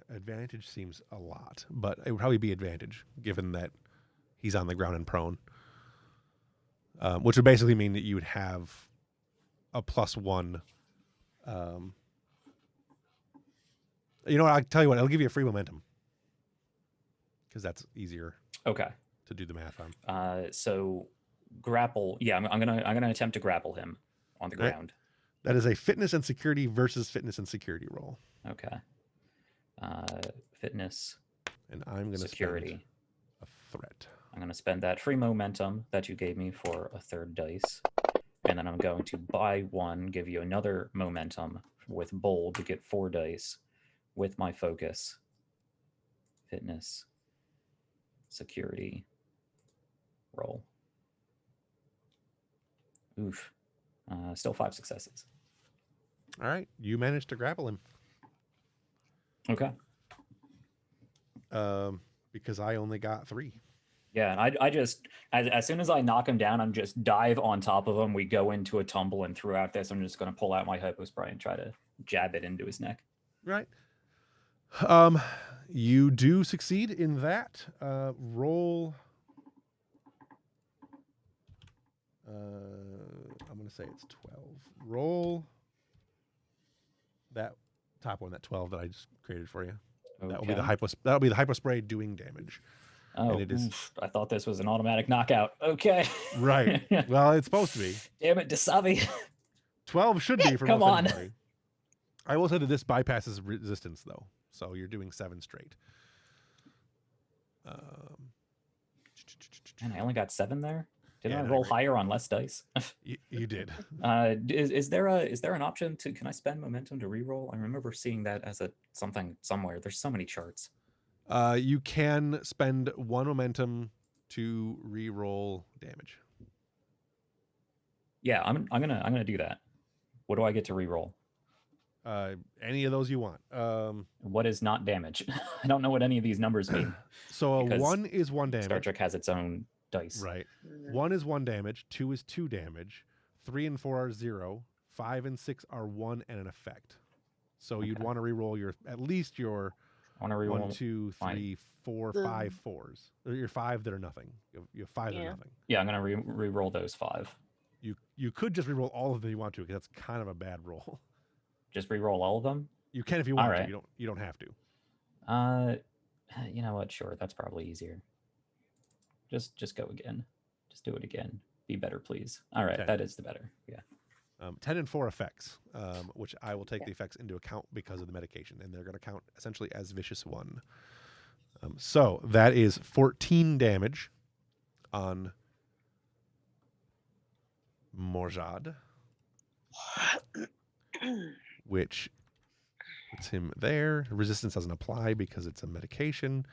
advantage. Seems a lot, but it would probably be advantage given that he's on the ground and prone, which would basically mean that you would have a +1. You know what? I'll tell you what. I'll give you a free momentum because that's easier. Okay. To do the math on. So grapple. Yeah, I'm gonna attempt to grapple him on the ground. That is a fitness and security versus fitness and security roll. Okay. Fitness. And I'm gonna security. Spend a threat. I'm gonna spend that free momentum that you gave me for a 3rd dice. And then I'm going to buy 1, give you another momentum with bold to get 4 dice with my focus. Fitness. security roll. Oof. Still 5 successes. All right, you managed to grapple him. Okay. Because I only got 3. Yeah, and I just, as soon as I knock him down, I'm just dive on top of him. We go into a tumble, and throughout this, I'm just going to pull out my hypo spray and try to jab it into his neck. Right. You do succeed in that. Roll. I'm going to say it's 12. Roll that top one, that 12 that I just created for you. Okay. That will be the hypo. That'll be the hypo spray doing damage. Oh, and it is. I thought this was an automatic knockout. Okay. Right. Well, it's supposed to be. Damn it, Dasabi. 12 should be for Come most on. anybody. I will say that this bypasses resistance, though. So you're doing 7 straight. And I only got 7 there. Didn't Yeah, I not roll great. higher on less dice? You did. Is there an option to? Can I spend momentum to reroll? I remember seeing that as a something somewhere. There's so many charts. You can spend 1 momentum to re-roll damage. Yeah, I'm gonna do that. What do I get to reroll? Any of those you want. What is not damage? I don't know what any of these numbers mean. So Because 1 is 1 damage. Star Trek has its own dice. Right. 1 is 1 damage. 2 is 2 damage. 3 and 4 are 0. 5 and 6 are 1 and an effect. So you'd want to re-roll at least your I want to reroll 1, 2, 3, 4, 5 fours. Or your 5 that are nothing. You have 5 that are nothing. Yeah, I'm gonna re-roll those 5. You could just re-roll all of them if you want to, because that's kind of a bad roll. Just re-roll all of them. You can if you want All right. to. You don't have to. You know what? Sure, that's probably easier. Just go again. Just do it again. Be better, please. All right, 10. that is the better. Yeah. 10 and 4 effects, which I will take the effects into account because of the medication, and they're going to count essentially as vicious 1. So that is 14 damage on Morjad, which puts him there. Resistance doesn't apply because it's a medication.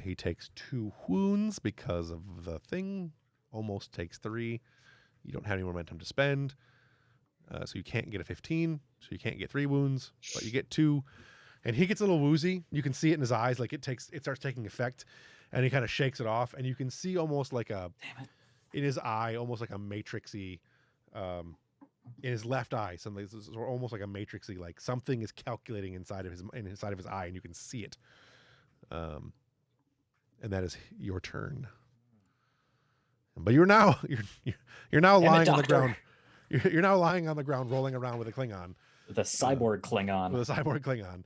He takes 2 wounds because of the thing. Almost takes 3. You don't have any momentum to spend. So you can't get a 15. So you can't get 3 wounds, but you get 2. And he gets a little woozy. You can see it in his eyes. Like it starts taking effect, and he kind of shakes it off. And you can see almost like in his eye, almost like a matrixy, in his left eye, something almost like a matrixy, like something is calculating inside of his eye, and you can see it. And that is your turn. But you're now lying on the ground. You're now lying on the ground, rolling around with a Klingon. The cyborg Klingon. With a cyborg Klingon.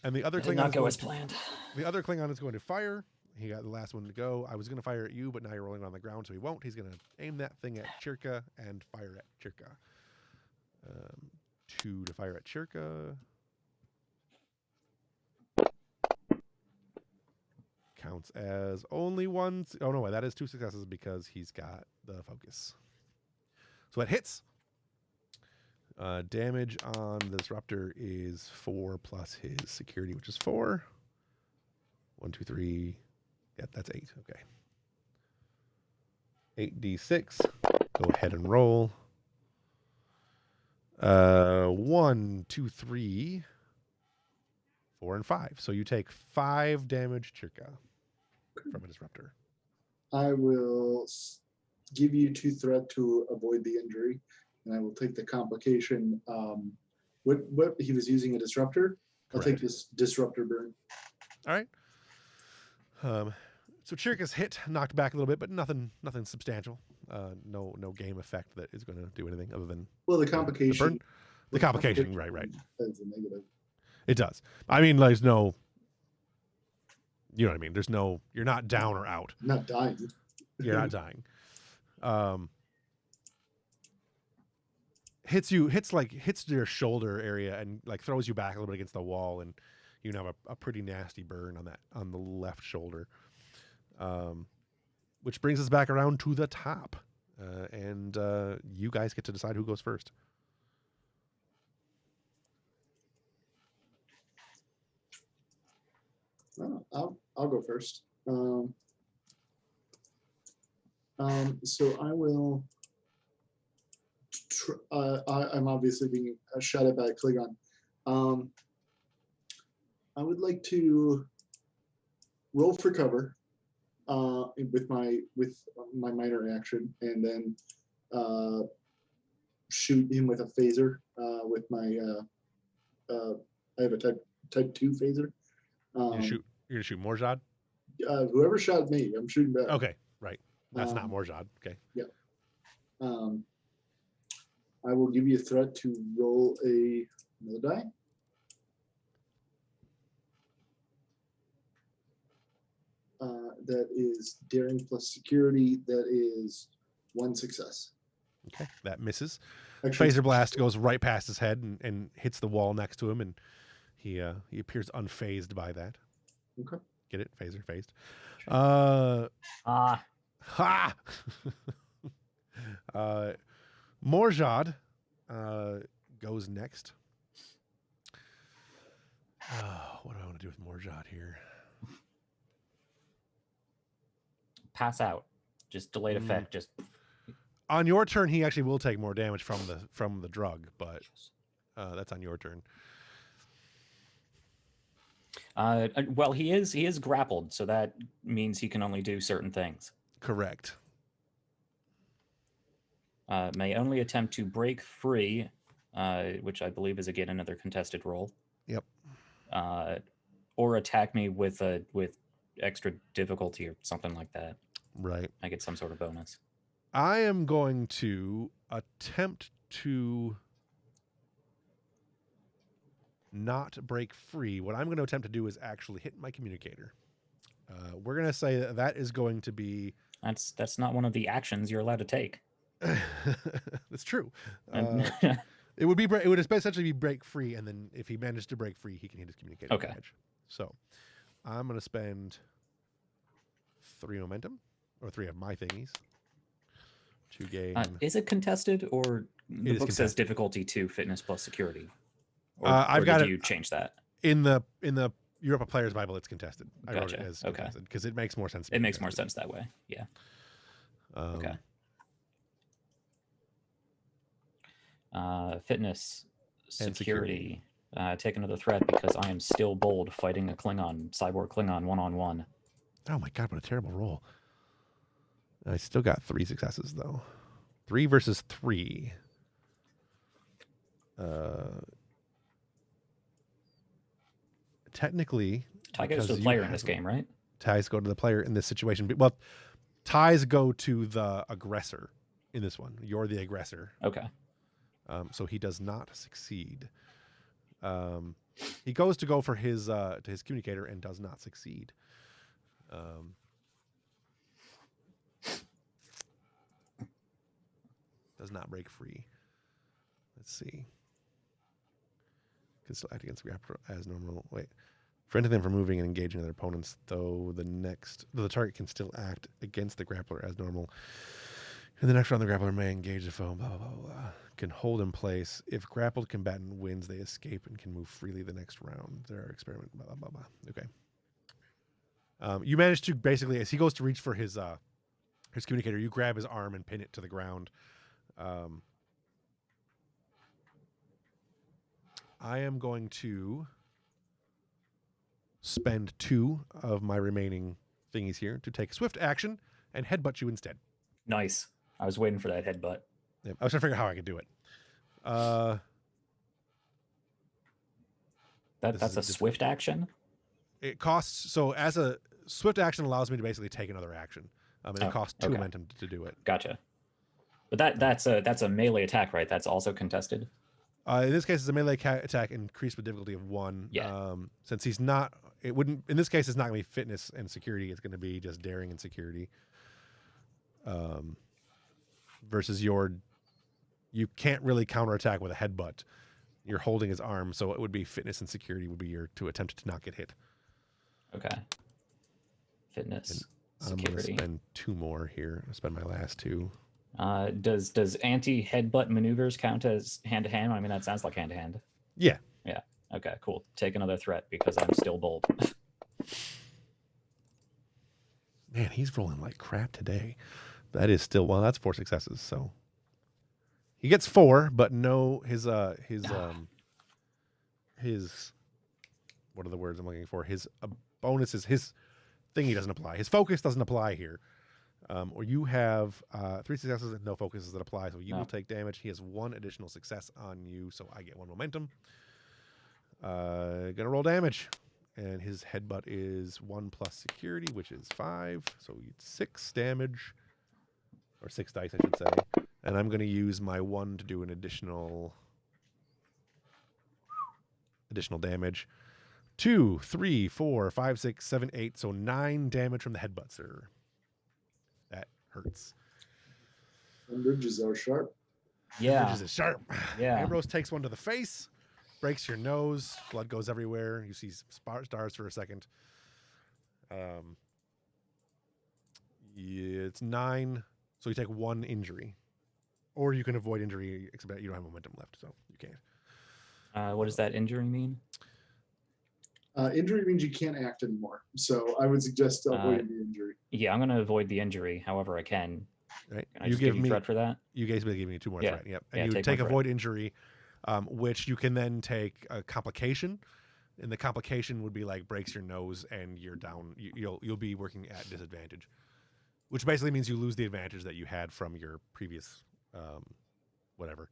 And the other Did Klingon not go as planned. The other Klingon is going to fire. He got the last one to go. I was going to fire at you, but now you're rolling on the ground, so he won't. He's going to aim that thing at Chirka and fire at Chirka. 2 to fire at Chirka. Counts as only 1. Oh, no, that is 2 successes because he's got the focus. So it hits. Damage on the disruptor is 4 plus his security, which is 4. 1, 2, 3. Yep, that's 8. Okay. 8d6. Go ahead and roll. 1, 2, 3, 4, and 5. So you take 5 damage, Chirka, from a disruptor. I will give you 2 threat to avoid the injury, and I will take the complication. What he was using a disruptor? I'll take this disruptor burn. All right. So Chirka's hit, knocked back a little bit, but nothing substantial. No game effect that is going to do anything other than the complication. The complication, right. That's a negative. It does. I mean, there's no. You know what I mean? There's no. You're not down or out. Not dying. You're not dying. Hits your shoulder area and like throws you back a little bit against the wall, and you have a pretty nasty burn on the left shoulder. Which brings us back around to the top, and you guys get to decide who goes first. I'll go first. So I will. I'm obviously being shot at by a Klingon. I would like to roll for cover with my minor action, and then shoot him with a phaser with my. I have a type 2 phaser. You're gonna shoot Morjad? Whoever shot me, I'm shooting back. Okay, right. That's not Morjad. Okay. Yeah. I will give you a threat to roll another die. That is daring plus security. That is 1 success. Okay, that misses. Actually, Phaser blast goes right past his head and hits the wall next to him, and he appears unfazed by that. Okay. Get it? Phaser phased. Ah, Ha! Morjad goes next. What do I want to do with Morjad here? pass out. Just delayed effect. Just On your turn, he actually will take more damage from the drug, but that's on your turn. well, he is grappled, so that means he can only do certain things. Correct. May only attempt to break free, which I believe is again another contested roll. Yep. Or attack me with extra difficulty or something like that. Right. I get some sort of bonus. I am going to attempt to not break free. What I'm going to attempt to do is actually hit my communicator. We're going to say that is going to be... That's not one of the actions you're allowed to take. That's true. It would essentially be break free, and then if he managed to break free, he can hit his communicator. Okay. Badge. So I'm going to spend 3 momentum, or 3 of my thingies, to gain... is it contested, or the book says contested. difficulty 2, fitness plus security? Or, I've got did it. you change that? In the Europa Player's Bible, it's contested. I wrote it Gotcha. as Okay. contested because it makes more sense. It makes more sense that way. Yeah. Okay. Fitness, And security. Take another threat because I am still bold fighting a Klingon, cyborg Klingon, 1-on-1. Oh my god, what a terrible roll. I still got 3 successes though. 3 versus 3. Technically, Tie goes to the player in this game, right? Ties go to the player in this situation. Well, ties go to the aggressor in this one. You're the aggressor. Okay. So he does not succeed. He goes to go for his to his communicator and does not succeed. Does not break free. Let's see. Can still act against the grappler as normal. Wait. Preventing them from moving and engaging other opponents, though the target can still act against the grappler as normal. In the next round, the grappler may engage the foe, blah, blah, blah, blah. Can hold in place. If grappled combatant wins, they escape and can move freely the next round. There are experiment, blah, blah, blah, blah. Okay. You manage to basically, as he goes to reach for his communicator, you grab his arm and pin it to the ground. I am going to spend 2 of my remaining thingies here to take swift action and headbutt you instead. Nice. I was waiting for that headbutt. Yeah, I was trying to figure out how I could do it. That's a swift action? It costs, so as a swift action allows me to basically take another action. And it costs 2 momentum to do it. Gotcha. But that's a melee attack, right? That's also contested? In this case, it's a melee attack increased with difficulty of 1. Yeah. Since he's not, it wouldn't, in this case, it's not going to be fitness and security. It's going to be just daring and security. Versus you can't really counterattack with a headbutt. You're holding his arm, so it would be fitness and security would be your to attempt to not get hit. Okay. Fitness, and I'm security. going to spend 2 more here. I'll spend my last 2. Does anti-headbutt maneuvers count as hand-to-hand? I mean, that sounds like hand-to-hand. Yeah. Yeah. Okay, cool. Take another threat because I'm still bold. Man, he's rolling like crap today. That is still that's 4 successes. So he gets 4, but no, his what are the words I'm looking for? His bonuses, his thingy doesn't apply. His focus doesn't apply here. Or you have 3 successes and no focuses that apply, so you will take damage. He has 1 additional success on you, so I get 1 momentum. Gonna roll damage. And his headbutt is 1 plus security, which is 5. So 6 damage. Or 6 dice, I should say. And I'm going to use my 1 to do an additional damage. 2, 3, 4, 5, 6, 7, 8. So 9 damage from the headbutt, sir. That hurts. And ridges are sharp. Yeah. Ridges is sharp. Yeah. Ambrose takes 1 to the face. Breaks your nose. Blood goes everywhere. You see stars for a second. It's 9. So you take 1 injury. Or you can avoid injury, except that you don't have momentum left, so you can't. What does that injury mean? Injury means you can't act anymore. So I would suggest avoiding the injury. Yeah, I'm going to avoid the injury however I can. Right. Can I just give you threat for that? You basically give me 2 more threat. Yep. And you take avoid injury, which you can then take a complication. And the complication would be like breaks your nose and you're down. You'll be working at disadvantage, which basically means you lose the advantage that you had from your previous whatever.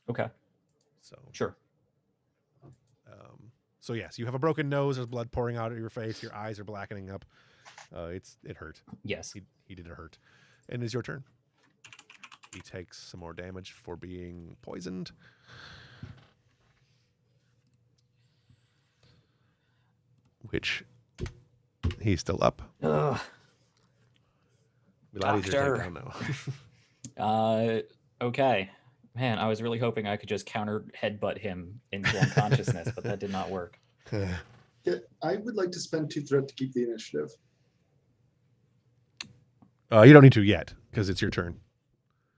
Okay. So sure. So yes, you have a broken nose. There's blood pouring out of your face. Your eyes are blackening up. It hurt. Yes. He did it hurt. And it's your turn. He takes some more damage for being poisoned. Which he's still up. Ugh. A lot easier to take down now. Okay. Man, I was really hoping I could just counter headbutt him into unconsciousness, but that did not work. Yeah, I would like to spend 2 threat to keep the initiative. You don't need to yet, because it's your turn.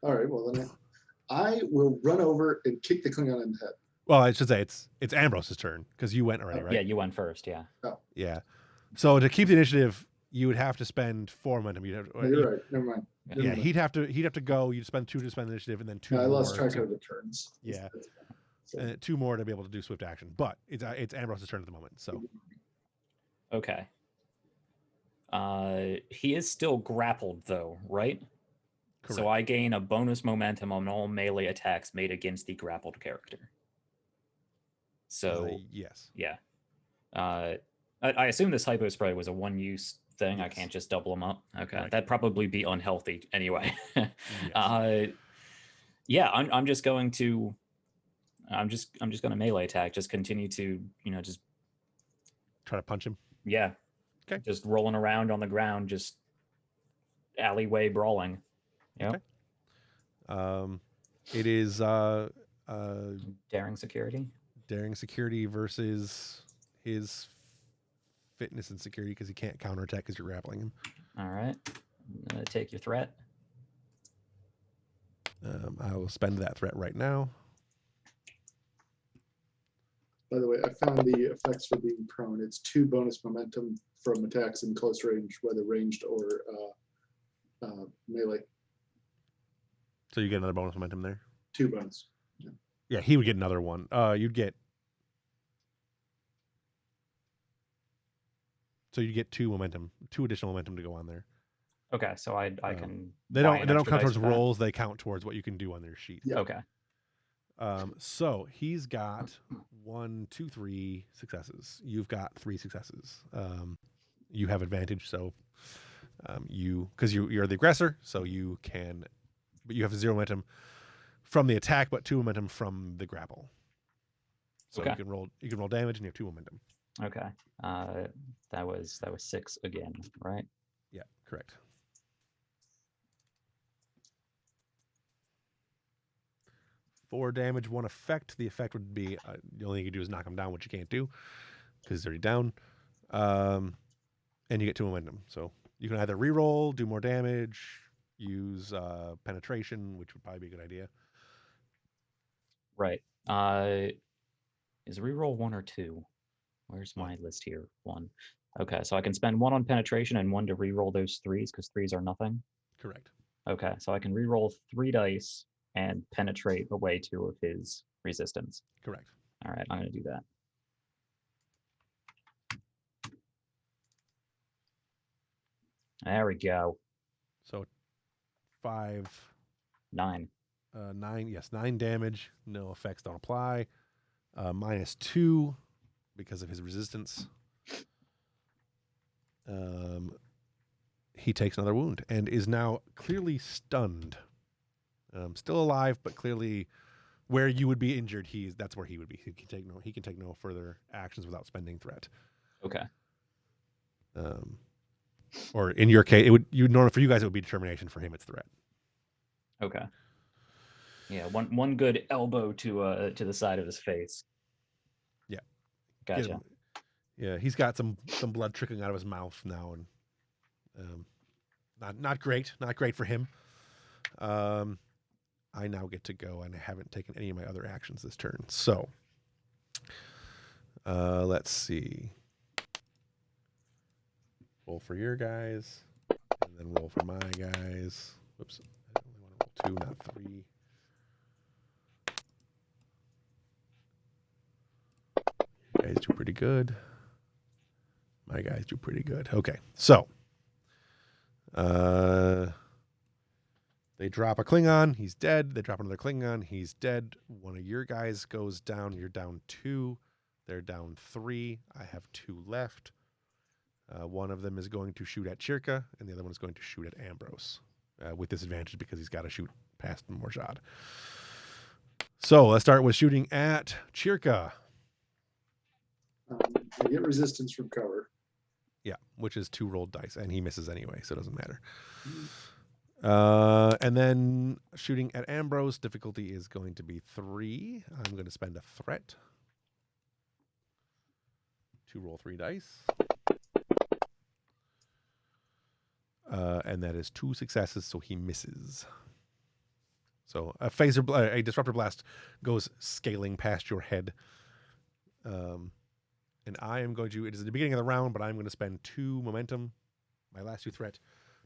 All right, well then I will run over and kick the Klingon in the head. Well, I should say it's Ambrose's turn, because you went already, right? Yeah, you went first, yeah. Oh. Yeah. So to keep the initiative, you would have to spend 4 momentum. You're right. Never mind. Yeah, he'd have to go. You'd spend 2 to spend the initiative, and then 2 more. I lost track of the turns. Yeah. And 2 more to be able to do swift action. But it's Ambrose's turn at the moment. So. Okay. He is still grappled though, right? Correct. So I gain a bonus momentum on all melee attacks made against the grappled character. So yes. Yeah. I assume this hypo spray was a 1-use thing. Yes. I can't just double them up. Okay. Right. That'd probably be unhealthy anyway. Yes. Yeah, I'm just going to melee attack. Just continue to, just try to punch him. Yeah. Okay. Just rolling around on the ground, just alleyway brawling. Yeah. Okay. It is daring security. Daring security versus his fitness and security because he can't counterattack because you're grappling him. All right. Take your threat. I will spend that threat right now. By the way, I found the effects for being prone. It's 2 bonus momentum from attacks in close range, whether ranged or melee. So you get another bonus momentum there? 2 bonus. Yeah, he would get another one. You'd get 2 momentum, 2 additional momentum to go on there. Okay, so I can. They don't count towards rolls. They count towards what you can do on their sheet. Yeah. Okay. So he's got 1, 2, 3 successes. You've got 3 successes. You have advantage, so because you're the aggressor, so you can, but you have 0 momentum from the attack, but 2 momentum from the grapple. So okay. you can roll damage, and you have 2 momentum. Okay. That was 6 again, right? Yeah, correct. Four damage, 1 effect. The effect would be the only thing you can do is knock him down, which you can't do because he's already down. And you get 2 momentum. So you can either reroll, do more damage, use penetration, which would probably be a good idea. Right. Is reroll 1 or 2? Where's my list here? 1. Okay, so I can spend 1 on penetration and 1 to re-roll those 3s because 3s are nothing. Correct. Okay, so I can re-roll 3 dice and penetrate away 2 of his resistance. Correct. All right, I'm going to do that. There we go. So 5, 9. 9. Yes, 9 damage. No effects don't apply. -2 because of his resistance. He takes another wound and is now clearly stunned. Still alive, but clearly where you would be injured, that's where he would be. He can take no further actions without spending threat. Okay. Or in your case, normally for you guys it would be determination. For him, it's threat. Okay. Yeah, one good elbow to the side of his face. Yeah. Gotcha. Yeah, he's got some blood trickling out of his mouth now, and not great for him. I now get to go, and I haven't taken any of my other actions this turn. So, let's see. Roll for your guys, and then roll for my guys. Whoops, I only want to roll 2, not 3. You guys do pretty good. My guys do pretty good. Okay, so they drop a Klingon. He's dead. They drop another Klingon. He's dead. One of your guys goes down. You're down 2. They're down 3. I have 2 left. One of them is going to shoot at Chirka, and the other one is going to shoot at Ambrose with disadvantage because he's got to shoot past Morjad. So let's start with shooting at Chirka. I get resistance from cover. Yeah, which is 2 rolled dice, and he misses anyway, so it doesn't matter. And then shooting at Ambrose, difficulty is going to be 3. I'm going to spend a threat to roll 3 dice. And that is 2 successes, so he misses. So a disruptor blast goes scaling past your head. And I am going to, it is at the beginning of the round, but I'm going to spend 2 momentum, my last 2 threat,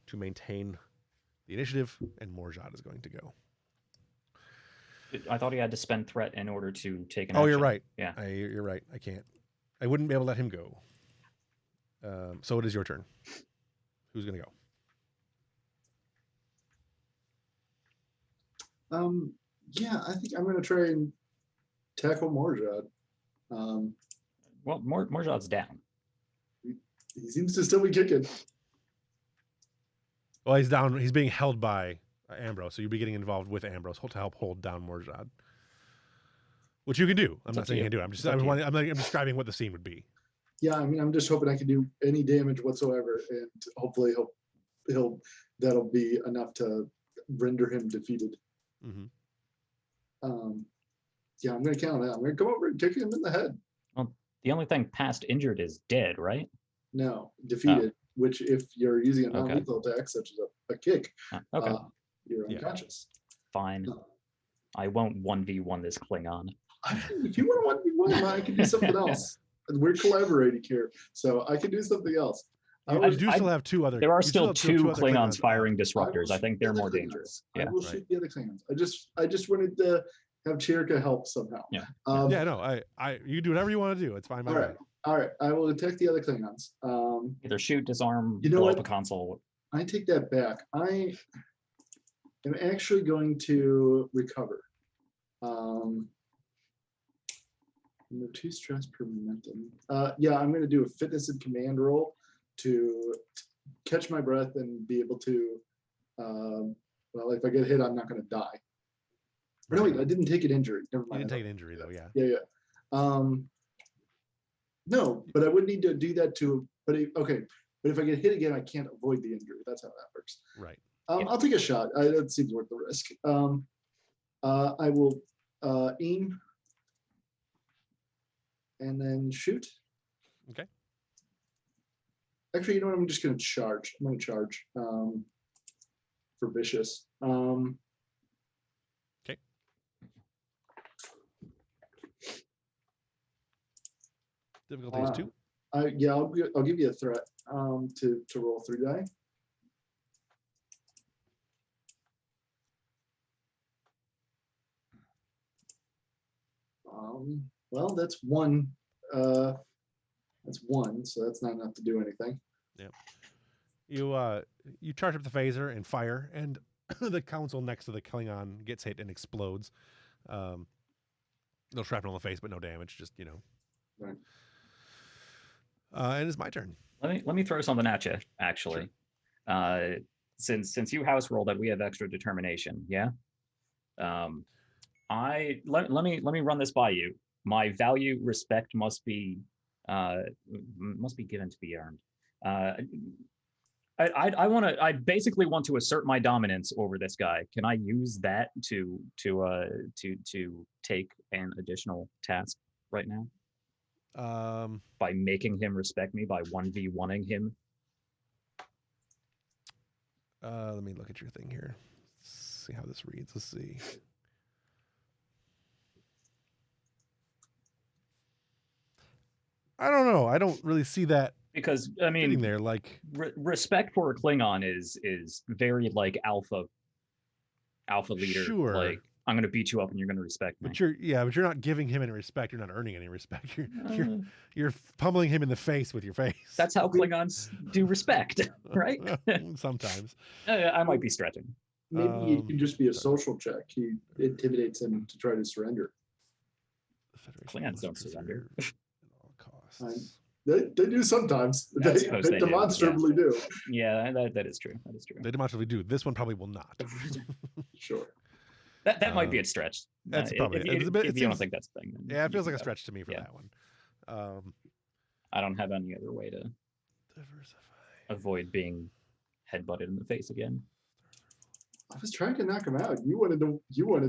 to maintain the initiative, and Morjad is going to go. I thought he had to spend threat in order to take an Oh, action. you're right. Yeah. You're right. I can't. I wouldn't be able to let him go. So it is your turn. Who's going to go? Yeah, I think I'm going to try and tackle Morjad. Well, Morjad's down. He seems to still be kicking. Well, he's down. He's being held by Ambrose, so you'll be getting involved with Ambrose to help hold down Morjad, which you can do. I'm not saying you can do it. I'm describing what the scene would be. Yeah, I mean, I'm just hoping I can do any damage whatsoever, and hopefully that'll be enough to render him defeated. Mm-hmm. Yeah, I'm going to count it out. I'm going to come over and kick him in the head. Well, the only thing past injured is dead, right? No, defeated. Which, if you're using a non-lethal attack, such as a kick, okay, you're unconscious. Fine. I won't 1v1 this Klingon. If you want to 1v1, I can do something else. We're collaborating here, so I can do something else. I do still have 2 other. There are still 2 other Klingons firing disruptors. I think they're more dangerous. I will shoot the other Klingons. I just wanted to have Chirka help somehow. Yeah. No, you do whatever you want to do. It's fine by me. All right. I will attack the other Klingons. Either shoot, disarm, you know blow what? up a console. I take that back. I am actually going to recover. 2 stress per momentum. Yeah, I'm going to do a fitness and command roll to catch my breath and be able to. Well, if I get hit, I'm not going to die. No, wait, I didn't take an injury. Never mind. You didn't take an injury though, yeah. Yeah. No, but I would need to do that to. But if I get hit again, I can't avoid the injury. That's how that works. Right. I'll take a shot. That seems worth the risk. I will aim and then shoot. Okay. Actually, you know what? I'm just going to charge. I'm going to charge for vicious. Okay. Difficulty is 2. Yeah, I'll give you a threat to roll 3 die. Well, that's one. That's one, so that's not enough to do anything. Yep. You charge up the phaser and fire, and the council next to the Klingon gets hit and explodes. No shrapnel in the face, but no damage. Just Right. And it's my turn. Let me throw something at you. Actually, since you house rolled that, we have extra determination. Yeah. Let me run this by you. My value respect must be given to be earned. I basically want to assert my dominance over this guy. Can I use that to take an additional task right now? By making him respect me, by 1v1ing him. Let me look at your thing here. See how this reads. Let's see. I don't know. I don't really see that because I mean, fitting there. Like respect for a Klingon is very like alpha leader. Sure. Like I'm gonna beat you up and you're gonna respect me. But you're not giving him any respect. You're not earning any respect. You're pummeling him in the face with your face. That's how Klingons do respect, right? Sometimes. I might be stretching. Maybe it can just be a social check. He intimidates him to try to surrender. Klingons don't surrender. At all costs. They do sometimes. They demonstrably do. Yeah, that is true. That is true. They demonstrably do. This one probably will not. Sure. That might be a stretch. That's probably if you don't think that's the thing. Then yeah, it feels like a stretch to me for that one. I don't have any other way to avoid being headbutted in the face again. I was trying to knock him out. You wanted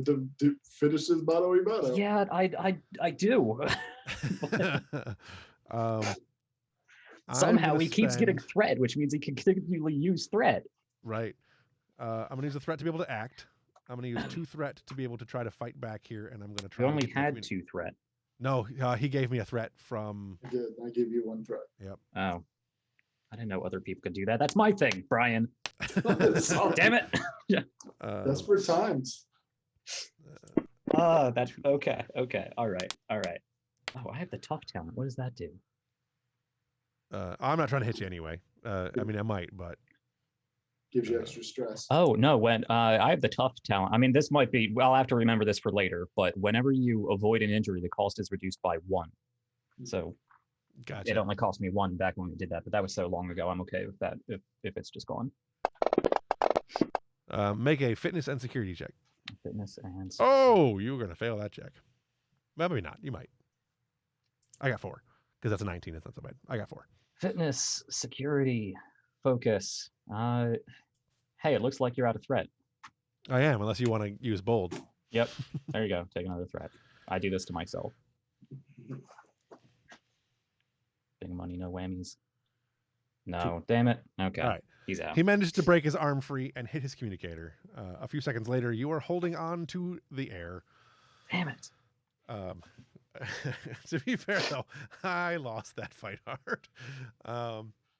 to finish his bottle. Yeah, I do. Somehow he keeps getting threat, which means he can continually use threat. Right. I'm gonna use a threat to be able to act. I'm gonna use 2 threat to be able to try to fight back here, and I'm gonna try. You only had 2 threat. No, he gave me a threat from. I did. I gave you 1 threat. Yep. Oh, I didn't know other people could do that. That's my thing, Brian. Damn it. Desperate times. That's okay. Okay. All right. Oh, I have the tough talent. What does that do? I'm not trying to hit you anyway. I mean, I might, but gives you extra stress. Oh no, when I have the tough talent. I mean, this might be. Well, I'll have to remember this for later. But whenever you avoid an injury, the cost is reduced by 1. So gotcha. It only cost me 1 back when we did that, but that was so long ago. I'm okay with that if it's just gone. Make a fitness and security check. Fitness and security. Oh, you were gonna fail that check. Well, maybe not. You might. I got 4 because that's a 19. That's not so bad. I got 4. Fitness, security, focus. Hey, it looks like you're out of threat. I am, unless you want to use bold. Yep. There you go. Take another threat. I do this to myself. Big money, no whammies. No, damn it. Okay. All right. He's out. He managed to break his arm free and hit his communicator. A few seconds later, you are holding on to the air. Damn it. To be fair, though, I lost that fight hard.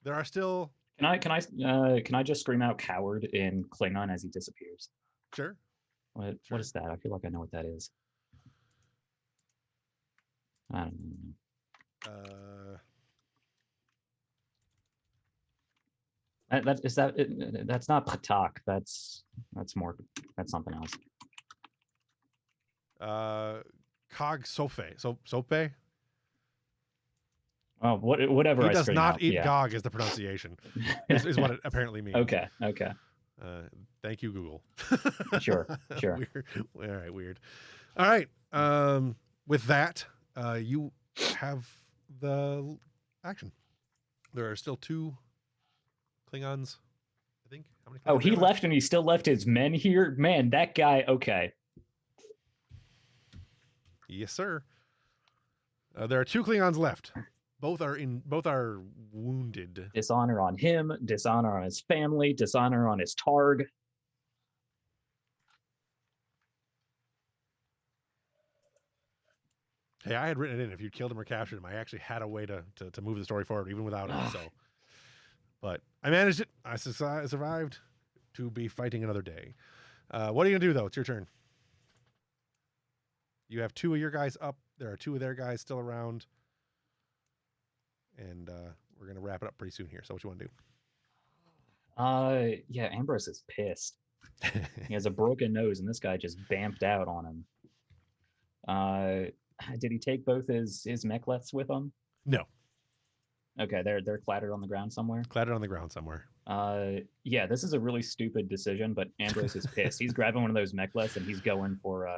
There are still. Can I just scream out "coward" in Klingon as he disappears? Sure. What is that? I feel like I know what that is. I don't know. That's not Patak. That's something else. Cog Sofe. Sope? Oh, whatever. He I does not out. eat Yeah. Gog is the pronunciation. is what it apparently means. Okay. Thank you, Google. Sure. Weird. All right, weird. All right. With that, you have the action. There are still 2 Klingons, I think. How many? Oh, he left and he still left his men here? Man, that guy, okay. Yes, sir. There are 2 Klingons left. Both are wounded. Dishonor on him, dishonor on his family, dishonor on his targ. Hey, I had written it in. If you killed him or captured him, I actually had a way to move the story forward even without him. So, but I managed it. I survived to be fighting another day. What are you gonna do though? It's your turn. You have 2 of your guys up. There are 2 of their guys still around, and we're gonna wrap it up pretty soon here. So, what you want to do? Yeah, Ambrose is pissed. He has a broken nose, and this guy just bamped out on him. Did he take both his mechleths with him? No. Okay, they're clattered on the ground somewhere. Clattered on the ground somewhere. Yeah, this is a really stupid decision, but Ambrose is pissed. He's grabbing one of those mechleths and he's going for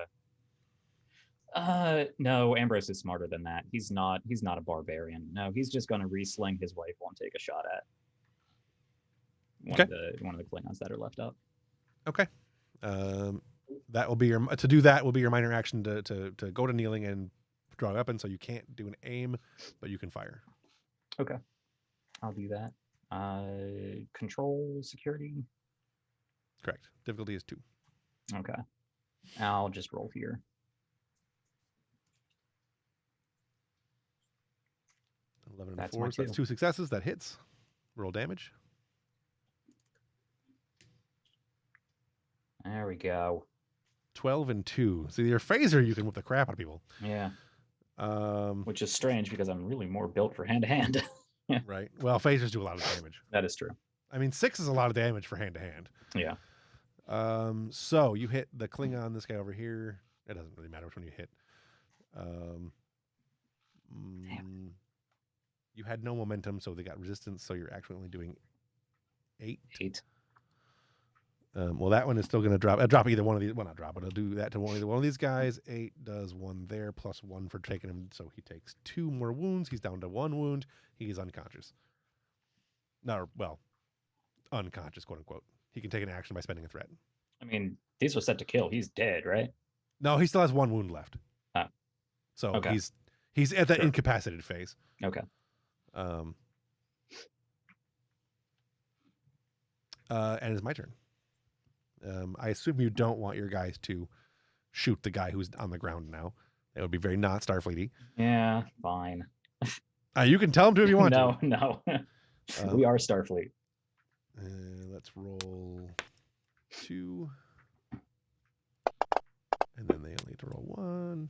no, Ambrose is smarter than that. He's not a barbarian. No, he's just gonna re-sling his rifle and take a shot at one of the Klingons that are left up. Okay. That will be your to do that will be your minor action to go to kneeling and draw a weapon, so you can't do an aim, but you can fire. Okay. I'll do that. Control security. Correct. Difficulty is 2. Okay. I'll just roll here. 11 and That's 4. my So that's 2. 2 successes. That hits. Roll damage. There we go. 12 and 2. So your phaser, you can whip the crap out of people. Yeah. Which is strange because I'm really more built for hand to hand. Right. Well, phasers do a lot of damage. That is true. I mean, 6 is a lot of damage for hand to hand. Yeah. So you hit the Klingon, this guy over here. It doesn't really matter which one you hit. You had no momentum, so they got resistance. So you're actually only doing 8. 8. Well, that one is still going to drop. Drop either one of these. Well, not drop, but I'll do that to either one of these guys. 8 does 1 there, plus 1 for taking him. So he takes 2 more wounds. He's down to 1 wound. He's unconscious. No, well, unconscious, quote unquote. He can take an action by spending a threat. I mean, these were set to kill. He's dead, right? No, he still has 1 wound left. So okay. he's at that incapacitated phase. Okay. And it's my turn. I assume you don't want your guys to shoot the guy who's on the ground now. That would be very not Starfleety. Yeah, fine. You can tell him to if you want to. No. We are Starfleet. Let's roll 2. And then they only have to roll 1.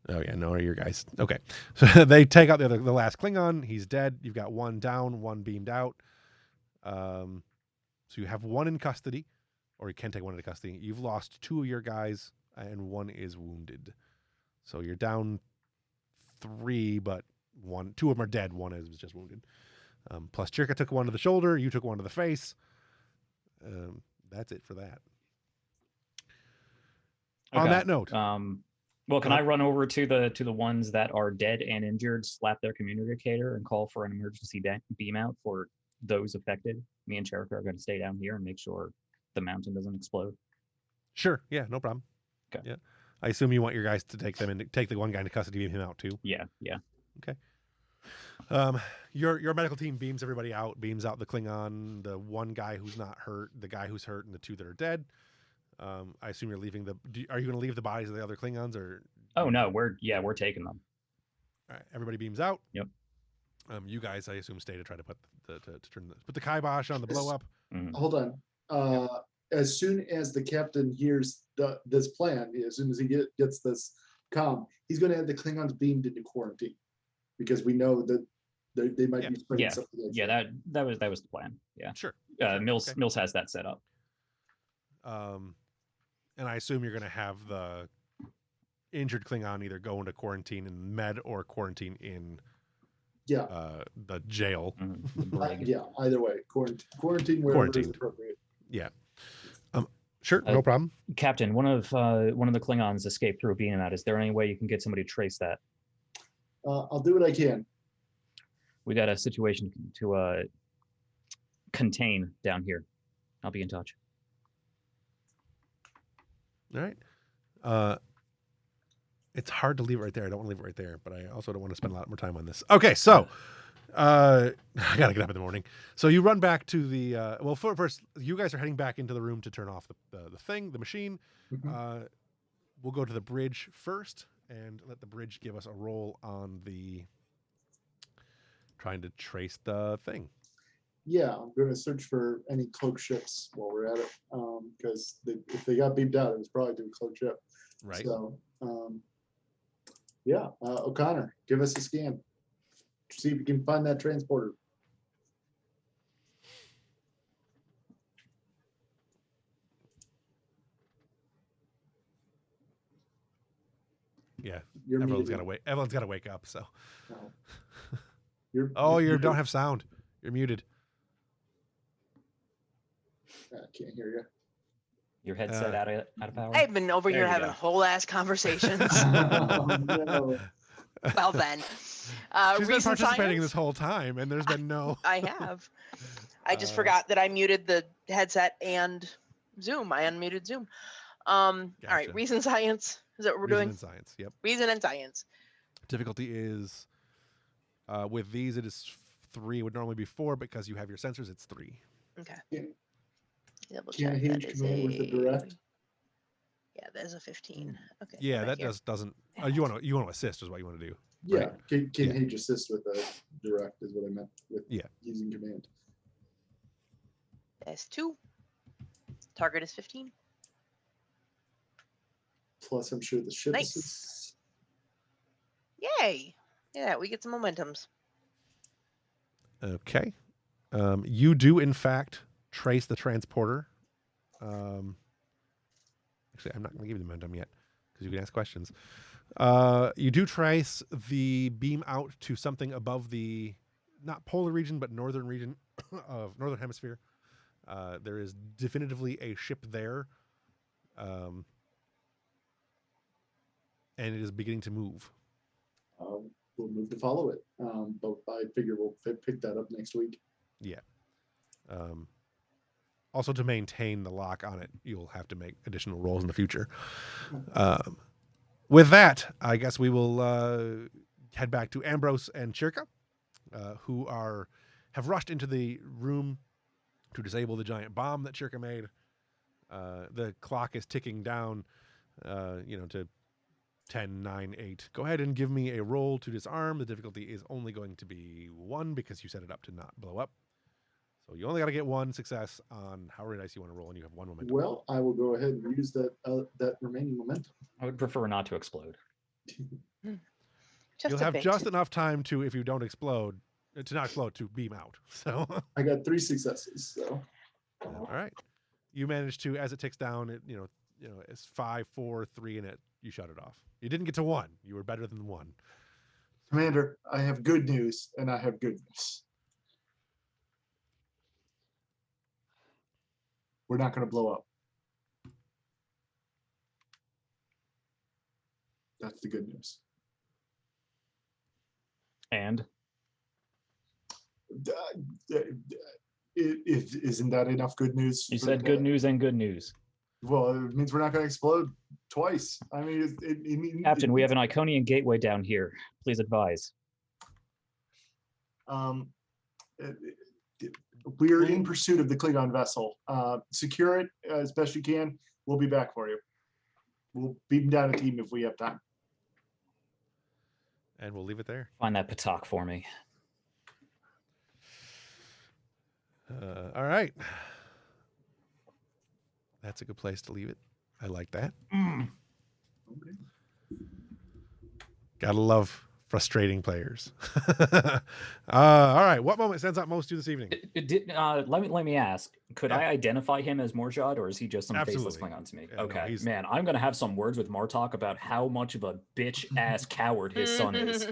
Oh, yeah, no, your guys. Okay. So they take out the last Klingon. He's dead. You've got 1 down, 1 beamed out. So you have 1 in custody, or you can take 1 into custody. You've lost 2 of your guys, and 1 is wounded. So you're down 3, but 2 of them are dead. 1 is just wounded. Plus Chirka took 1 to the shoulder. You took 1 to the face. That's it for that. Okay. On that note, well, can I run over to the ones that are dead and injured, slap their communicator, and call for an emergency beam out for those affected? Me and Chirka are going to stay down here and make sure the mountain doesn't explode. Sure. Yeah, no problem. Okay. Yeah. I assume you want your guys to take them and take the one guy into custody, beam him out too. Yeah. Okay. Your medical team beams everybody out, beams out the Klingon, the 1 guy who's not hurt, the guy who's hurt, and the 2 that are dead. I assume you're leaving are you going to leave the bodies of the other Klingons, or? Oh no, we're taking them. All right, everybody beams out. Yep. You guys, I assume, stay to try to put the kibosh on the blow up. Mm-hmm. Hold on. As soon as the captain hears this plan, as soon as he gets this comm, he's going to have the Klingons beamed into quarantine, because we know that they might be spreading something. Yeah, that was the plan. Yeah. Sure. Mills has that set up. And I assume you're going to have the injured Klingon either go into quarantine in med or quarantine in the jail. Mm-hmm. Either way, quarantine wherever is appropriate. Yeah. Sure, no problem. Captain, one of the Klingons escaped through a beam out. Is there any way you can get somebody to trace that? I'll do what I can. We got a situation to contain down here. I'll be in touch. All right. It's hard to leave it right there. I don't want to leave it right there, but I also don't want to spend a lot more time on this. Okay, so I gotta get up in the morning. So you run back to the first you guys are heading back into the room to turn off the machine. Mm-hmm. we'll go to the bridge first and let the bridge give us a roll on the trying to trace the thing. Yeah, I'm going to search for any cloak ships while we're at it, because if they got beamed out, it was probably to a cloak ship. Right. So, yeah, O'Connor, give us a scan. See if you can find that transporter. Yeah. You're Everyone's muted. got to wait. Everyone's got to wake up. So. No. You're You muted. don't have sound. You're muted. I can't hear you. Your headset out of power. I've been over There here you having go. whole ass conversations. Oh, no. Well then, She's been recent participating science? this whole time, and there's been no. I have. I just Uh, forgot that I muted the headset and Zoom. I unmuted Zoom. All right, Gotcha. reason science. Is that what we're Reason doing? and science. Yep. Reason and science. Difficulty is with these it is 3. It would normally be 4 because you have your sensors. It's 3. Okay. Yeah. Double Can a check. hinge That is come in with a direct? Yeah, that is a 15. Okay. Yeah, go back that here. doesn't. Damn You it. want to assist is what you want to do. Yeah, Right. can Yeah. he just assist with a direct is what I meant with Yeah. using command. That's 2. Target is 15. Plus, I'm sure the ships. Nice. Yay! Yeah, we get some momentums. Okay. You do in fact trace the transporter. Actually, I'm not going to give you the momentum yet because you can ask questions. You do trace the beam out to something above the not polar region but northern region of northern hemisphere. There is definitively a ship there, and it is beginning to move. We'll move to follow it. But I figure we'll pick that up next week. Also, to maintain the lock on it, you'll have to make additional rolls in the future. With that, I guess we will head back to Ambrose and Chirka, who have rushed into the room to disable the giant bomb that Chirka made. The clock is ticking down, to 10, 9, 8. Go ahead and give me a roll to disarm. The difficulty is only going to be 1 because you set it up to not blow up. So you only got to get 1 success on however dice you want to roll, and you have 1 momentum. Well, I will go ahead and use that remaining momentum. I would prefer not to explode. Just You'll a have bit. just enough time to, if you don't explode, to not explode, to beam out. So, I got 3 successes. So all right. You managed to, as it ticks down, it's 5, 4, 3, and you shut it off. You didn't get to 1. You were better than 1. Commander, I have good news, and I have good news. We're not going to blow up. That's the good news. And Isn't that enough good news? you for said the- good news and good news. Well, it means we're not going to explode twice. I mean, Captain, we have an Iconian gateway down here. Please advise. We're in pursuit of the Klingon vessel. Secure it as best you can. We'll be back for you. We'll beam down a team if we have time. And we'll leave it there. Find that Patak for me. All right. That's a good place to leave it. I like that. Okay. Gotta love frustrating players. All right. What moment stands out most to you this evening? Let me ask. Could Yeah. I identify him as Morjad, or is he just some faceless Absolutely. Klingon to me? Yeah, no, Okay, he's- man, I'm gonna have some words with Martok about how much of a bitch ass coward his son is.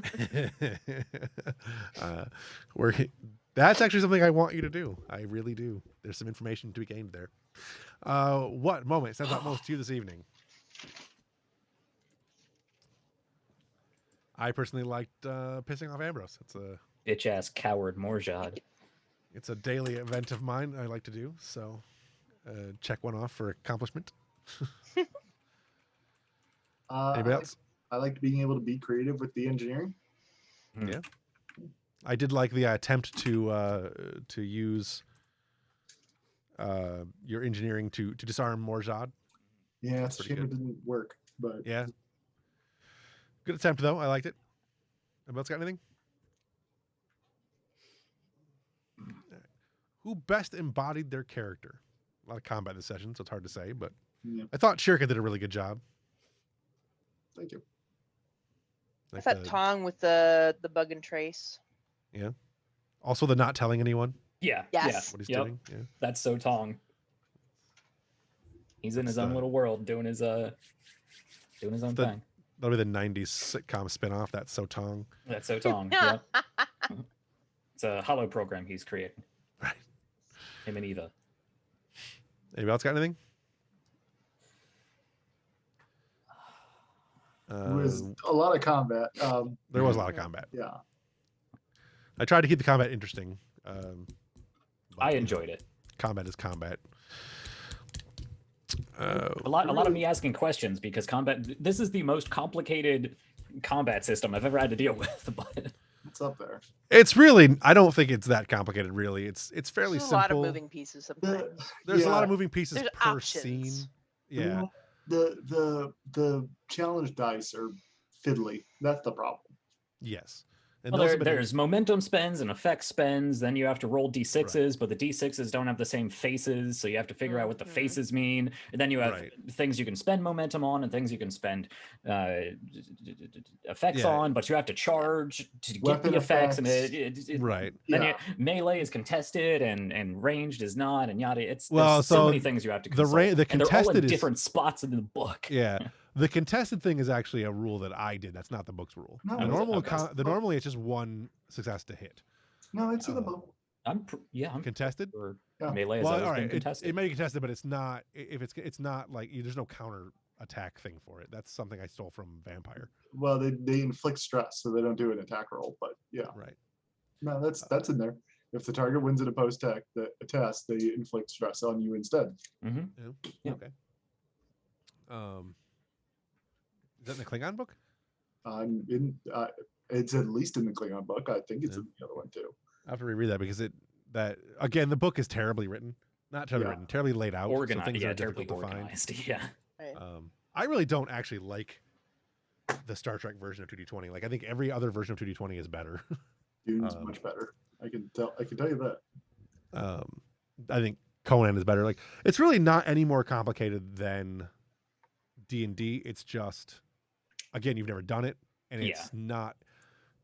That's actually something I want you to do. I really do. There's some information to be gained there. What moment stands out most to you this evening? I personally liked pissing off Ambrose. Bitch ass coward Morjad. It's a daily event of mine I like to do. So check one off for accomplishment. Anybody else? I liked being able to be creative with the engineering. Yeah. I did like the attempt to use your engineering to disarm Morjad. Yeah, it's a Pretty shame it good. didn't work. but Yeah. Good attempt though. I liked it. Anybody else got anything? Who best embodied their character? A lot of combat in this session, so it's hard to say, but yeah, I thought Shirka did a really good job. thank you. I thought Tong with the bug and trace. Also the not telling anyone Yeah. Yes. what he's Yep. doing. Yeah. That's so Tong. He's in That's his own the- little world doing his own the- thing. That'll be the 90s sitcom spinoff. That's so Tong. That's so Tong. Yep. It's a hollow program he's creating. Right. Him and Eva. Anybody else got anything? It was a lot of combat. There was a lot of combat. Yeah, I tried to keep the combat interesting. But, I you know, enjoyed it. combat is combat. A lot of me asking questions because combat. This is the most complicated combat system I've ever had to deal with. But it's up there. It's really. I don't think it's that complicated. Really, it's fairly There's a simple. lot of moving pieces sometimes. There's a lot Yeah. of moving pieces There's per options. scene. Yeah. The challenge dice are fiddly. That's the problem. Yes. And well, those have been- there's momentum spends and effect spends. Then you have to roll d6s, but the d6s don't have the same faces, so you have to figure out what the Mhm. faces mean. And then you have Right. things you can spend momentum on and things you can spend effects Yeah. on, but you have to charge to get Weapon the effects. And effects. right. then Yeah. melee is contested and ranged is not, and yada. Well, there's so so many things you have to the consult, the and they're all contested in is different spots in the book. yeah. The contested thing is actually a rule that I did. That's not the book's rule. No, The it's- normal, okay. normally it's just one success to hit. No, it's in the Uh, book. I'm Contested. sure Yeah. melee has Well, always all been right. contested. It may be contested, but it's not. If it's not like there's no counter attack thing for it. That's something I stole from Vampire. Well, they inflict stress, so they don't do an attack roll. But yeah, Right. no, that's in there. If the target wins an opposed test, they inflict stress on you instead. Mhm. Yeah. Okay. Is that in the Klingon book? It's at least in the Klingon book. I think it's in the other one too. I have to reread that because that again the book is terribly written. Not terribly Yeah. written, terribly laid out. Organized, so things yeah, are terribly difficult to find. organized. Yeah. Right. I really don't actually like the Star Trek version of 2D20. Like I think every other version of 2D20 is better. Dune's Um, much better. I can tell you that. I think Conan is better. Like it's really not any more complicated than D&D. It's just again you've never done it, and it's not.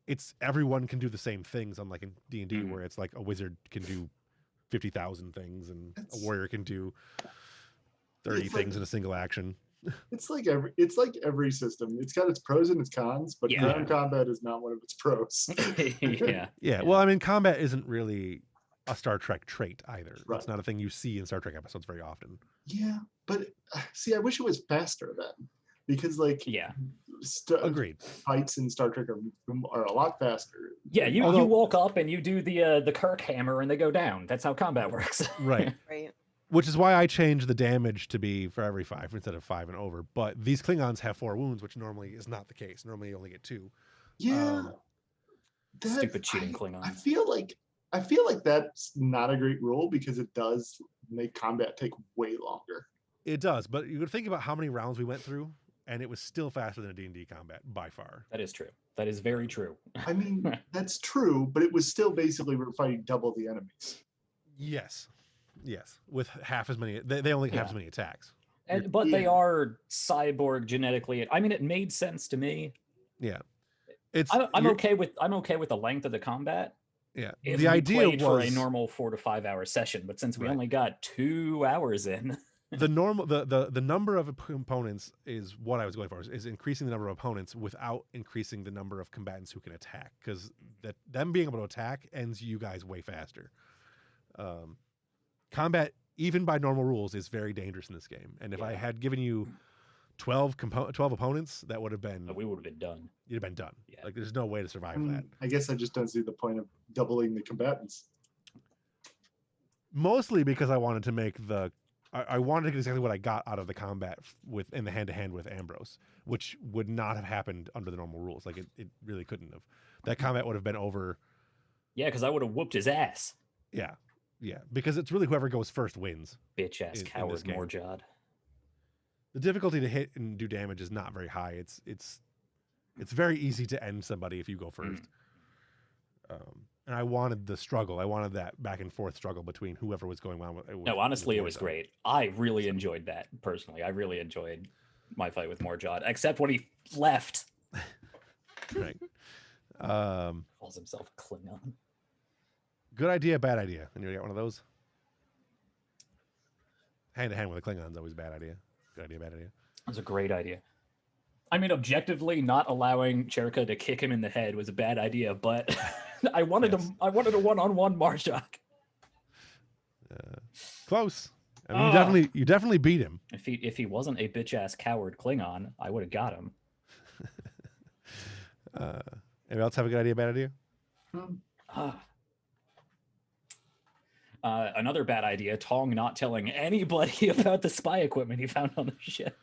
It's everyone can do the same things, unlike in D&D Mhm. where it's like a wizard can do 50,000 things and It's- a warrior can do 30 It's like- things in a single action. It's like every system. It's got its pros and its cons, but Yeah. ground combat is not one of its pros. Yeah. Yeah. Well, I mean, combat isn't really a Star Trek trait either. Right. It's not a thing you see in Star Trek episodes very often. Yeah, but see, I wish it was faster then, because like Yeah. Agreed. fights in Star Trek are a lot faster. Yeah, you Although- walk up and you do the Kirk hammer and they go down. That's how combat works. Right. Right. Which is why I changed the damage to be for every 5 instead of 5 and over. But these Klingons have 4 wounds, which normally is not the case. Normally you only get 2. Yeah, Stupid cheating I Klingons. feel like that's not a great rule because it does make combat take way longer. It does, but you could think about how many rounds we went through, and it was still faster than a D&D combat by far. That is true. That is very true. I mean, that's true, but it was still basically we're fighting double the enemies. Yes. Yes. With half as many. They only have Yeah. as many attacks. But they Yeah. are cyborg genetically. I mean, it made sense to me. Yeah. It's I'm you're- okay with the length of the combat. Yeah. If The we idea played for a was normal 4 to 5 hour session, but since we Right. only got 2 hours in, the normal the number of components is what I was going for is increasing the number of opponents without increasing the number of combatants who can attack, because that them being able to attack ends you guys way faster. Combat, even by normal rules, is very dangerous in this game, and if I Yeah. had given you 12 opponents, that would have been we would have been done. you'd have been done. Yeah. Like there's no way to survive I mean, that. I guess I just don't see the point of doubling the combatants. Mostly because I wanted to make I wanted to get exactly what I got out of the combat in the hand-to-hand with Ambrose, which would not have happened under the normal rules. Like it really couldn't have. That combat would have been over. Yeah, because I would have whooped his ass. Yeah, because it's really whoever goes first wins. Bitch ass In this coward game. Morjod. the difficulty to hit and do damage is not very high. It's very easy to end somebody if you go first. And I wanted the struggle. I wanted that back and forth struggle between whoever was going on with. No, honestly, it was great. I really enjoyed that personally. I really enjoyed my fight with Morjod, except when he left. Right. Calls himself Klingon. Good idea, bad idea. Anybody got one of those? Hand to hand with the Klingons, always a bad idea. Good idea, bad idea. That's a great idea. I mean, objectively, not allowing Cherka to kick him in the head was a bad idea, but I wanted him. I wanted a one-on-one Marjok. Close. I mean, you definitely beat him. If he wasn't a bitch-ass coward Klingon, I would have got him. Anybody else have a good idea, bad idea? Another bad idea, Tong not telling anybody about the spy equipment he found on the ship.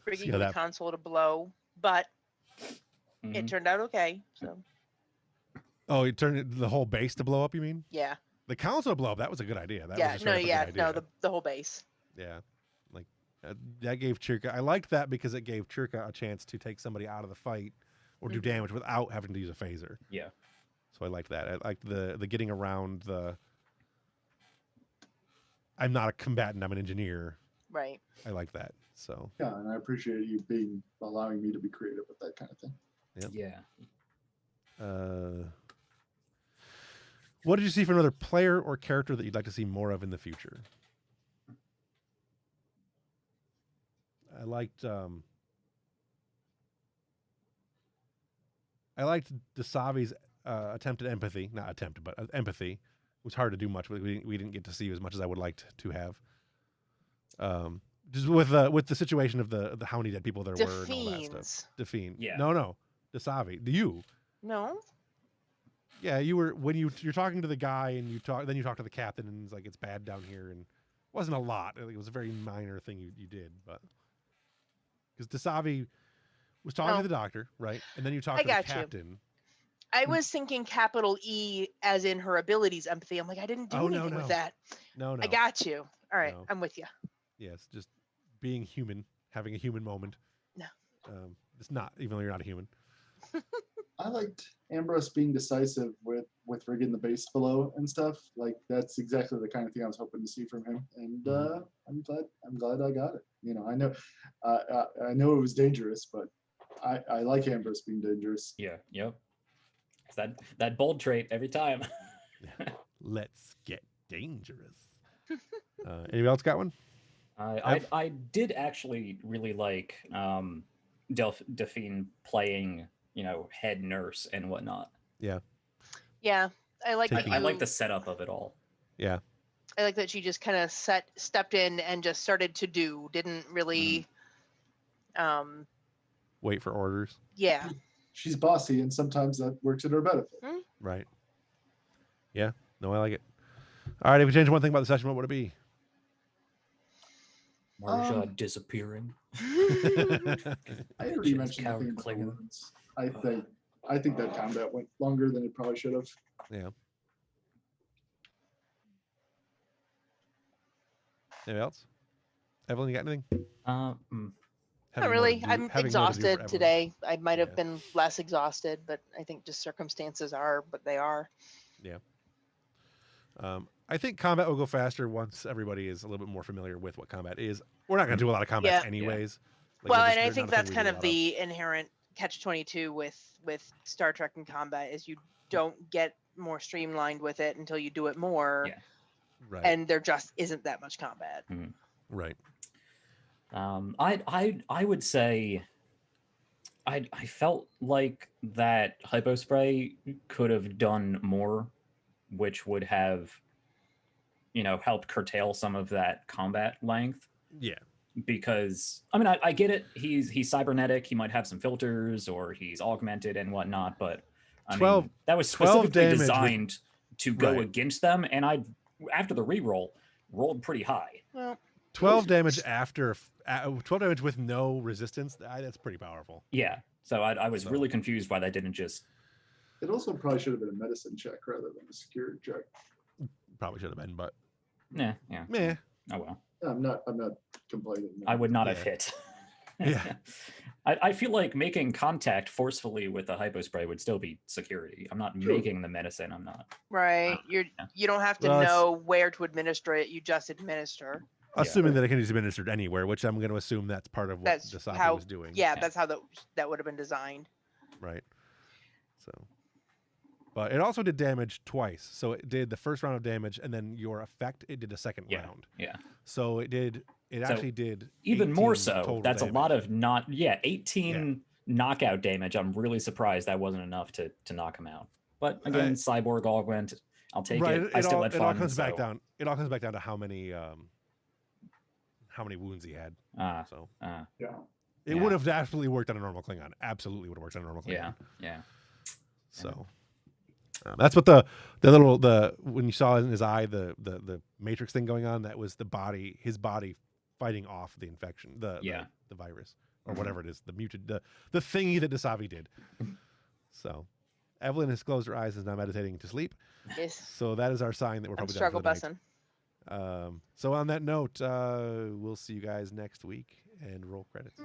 Rigging the console to blow, but it turned out okay. So. Oh, you turned the whole base to blow up, you mean? Yeah. The console to blow up, that was a good idea. That yeah, was the whole base. Yeah. Like, that gave Cherka, I liked that because it gave Cherka a chance to take somebody out of the fight or do damage without having to use a phaser. Yeah. So I liked that. I liked the getting around the, I'm not a combatant, I'm an engineer. Right. I like that. So yeah, and I appreciate you allowing me to be creative with that kind of thing. Yep. Yeah. What did you see from another player or character that you'd like to see more of in the future? I liked Dasavi's attempted empathy. Not attempt, but empathy. It was hard to do much, but we didn't get to see as much as I would like to have. Just with the situation of the how many dead people there were and all that stuff. Define. Yeah. No. Dasavi. Do you? No. Yeah, you were when you're talking to the guy and then you talk to the captain and he's like, it's bad down here, and it wasn't a lot. It was a very minor thing you did, but because Dasavi was talking to the doctor, right? And then you talk to the captain. I was thinking capital E as in her abilities empathy. I'm like, I didn't do anything with that. No. I got you. All right, I'm with you. Yes, just being human, having a human moment. No. It's not, even though you're not a human. I liked Ambrose being decisive with rigging the base below and stuff. Like that's exactly the kind of thing I was hoping to see from him. And I'm glad I got it. You know, I know it was dangerous, but I like Ambrose being dangerous. Yeah. Yep. It's that bold trait every time. Let's get dangerous. Anybody else got one? I did actually really like Delphine playing, head nurse and whatnot. Yeah. Yeah, I like. I like the setup of it all. Yeah. I like that she just kind of stepped in and just started to do. Didn't really. Wait for orders. Yeah. She's bossy, and sometimes that works in her benefit. Right. Yeah. No, I like it. All right. If we change one thing about the session, what would it be? Marjod disappearing. I already mentioned the thing about wounds. I think that combat went longer than it probably should have. Yeah. Anybody else? Evelyn, you got anything? Not really. I'm exhausted today. I might have been less exhausted, but I think just circumstances are what they are. Yeah. I think combat will go faster once everybody is a little bit more familiar with what combat is. We're not going to do a lot of combat anyways. Like, well, and I think that's kind of the inherent catch-22 with Star Trek and combat is you don't get more streamlined with it until you do it more. Yeah. Right. And there just isn't that much combat. Right. I would say I felt like that hypospray could have done more, which would have helped curtail some of that combat length. Yeah. Because I mean I get it, he's cybernetic, he might have some filters or he's augmented and whatnot, but I mean, that was specifically designed to go against them, and I after the reroll rolled pretty high. Well, 12 damage after 12 damage with no resistance. That's pretty powerful. Yeah. So I was really confused why that didn't just. It also probably should have been a medicine check rather than a security check. Probably should have been, but Yeah. meh. Oh well. I'm not complaining. I would not have Yeah. hit. Yeah. I feel like making contact forcefully with a hypo spray would still be security. I'm not Sure. making the medicine. I'm not. Right. Yeah. You don't have to Well, it's- know where to administer it. You just administer. Assuming that it can be administered anywhere, which I'm going to assume that's part of what That's Dasabi how. was doing. Yeah, Yeah. that's how that would have been designed. Right. So, but it also did damage twice. So it did the first round of damage, and then your effect, it did a second Yeah. round. Yeah. So it did. It So actually did Even more 18 so. total That's a lot damage. of 18 knockout damage. I'm really surprised that wasn't enough to knock him out. But again, Cyborg augment. I'll take right. it. I still had It fun. all comes back so- down. It all comes back down to how many wounds he had. Ah, So Yeah. it Yeah. would have absolutely worked on a normal Klingon. Absolutely would have worked on a normal Klingon. yeah. Yeah. So that's what the little when you saw in his eye the matrix thing going on, that was his body fighting off the infection, the virus or whatever it is, the muted the thingy that Dasavi did. So Evelyn has closed her eyes and is now meditating to sleep. Yes. So that is our sign that we're I'm probably done struggle for the night. bussing. So on that note, we'll see you guys next week and roll credits.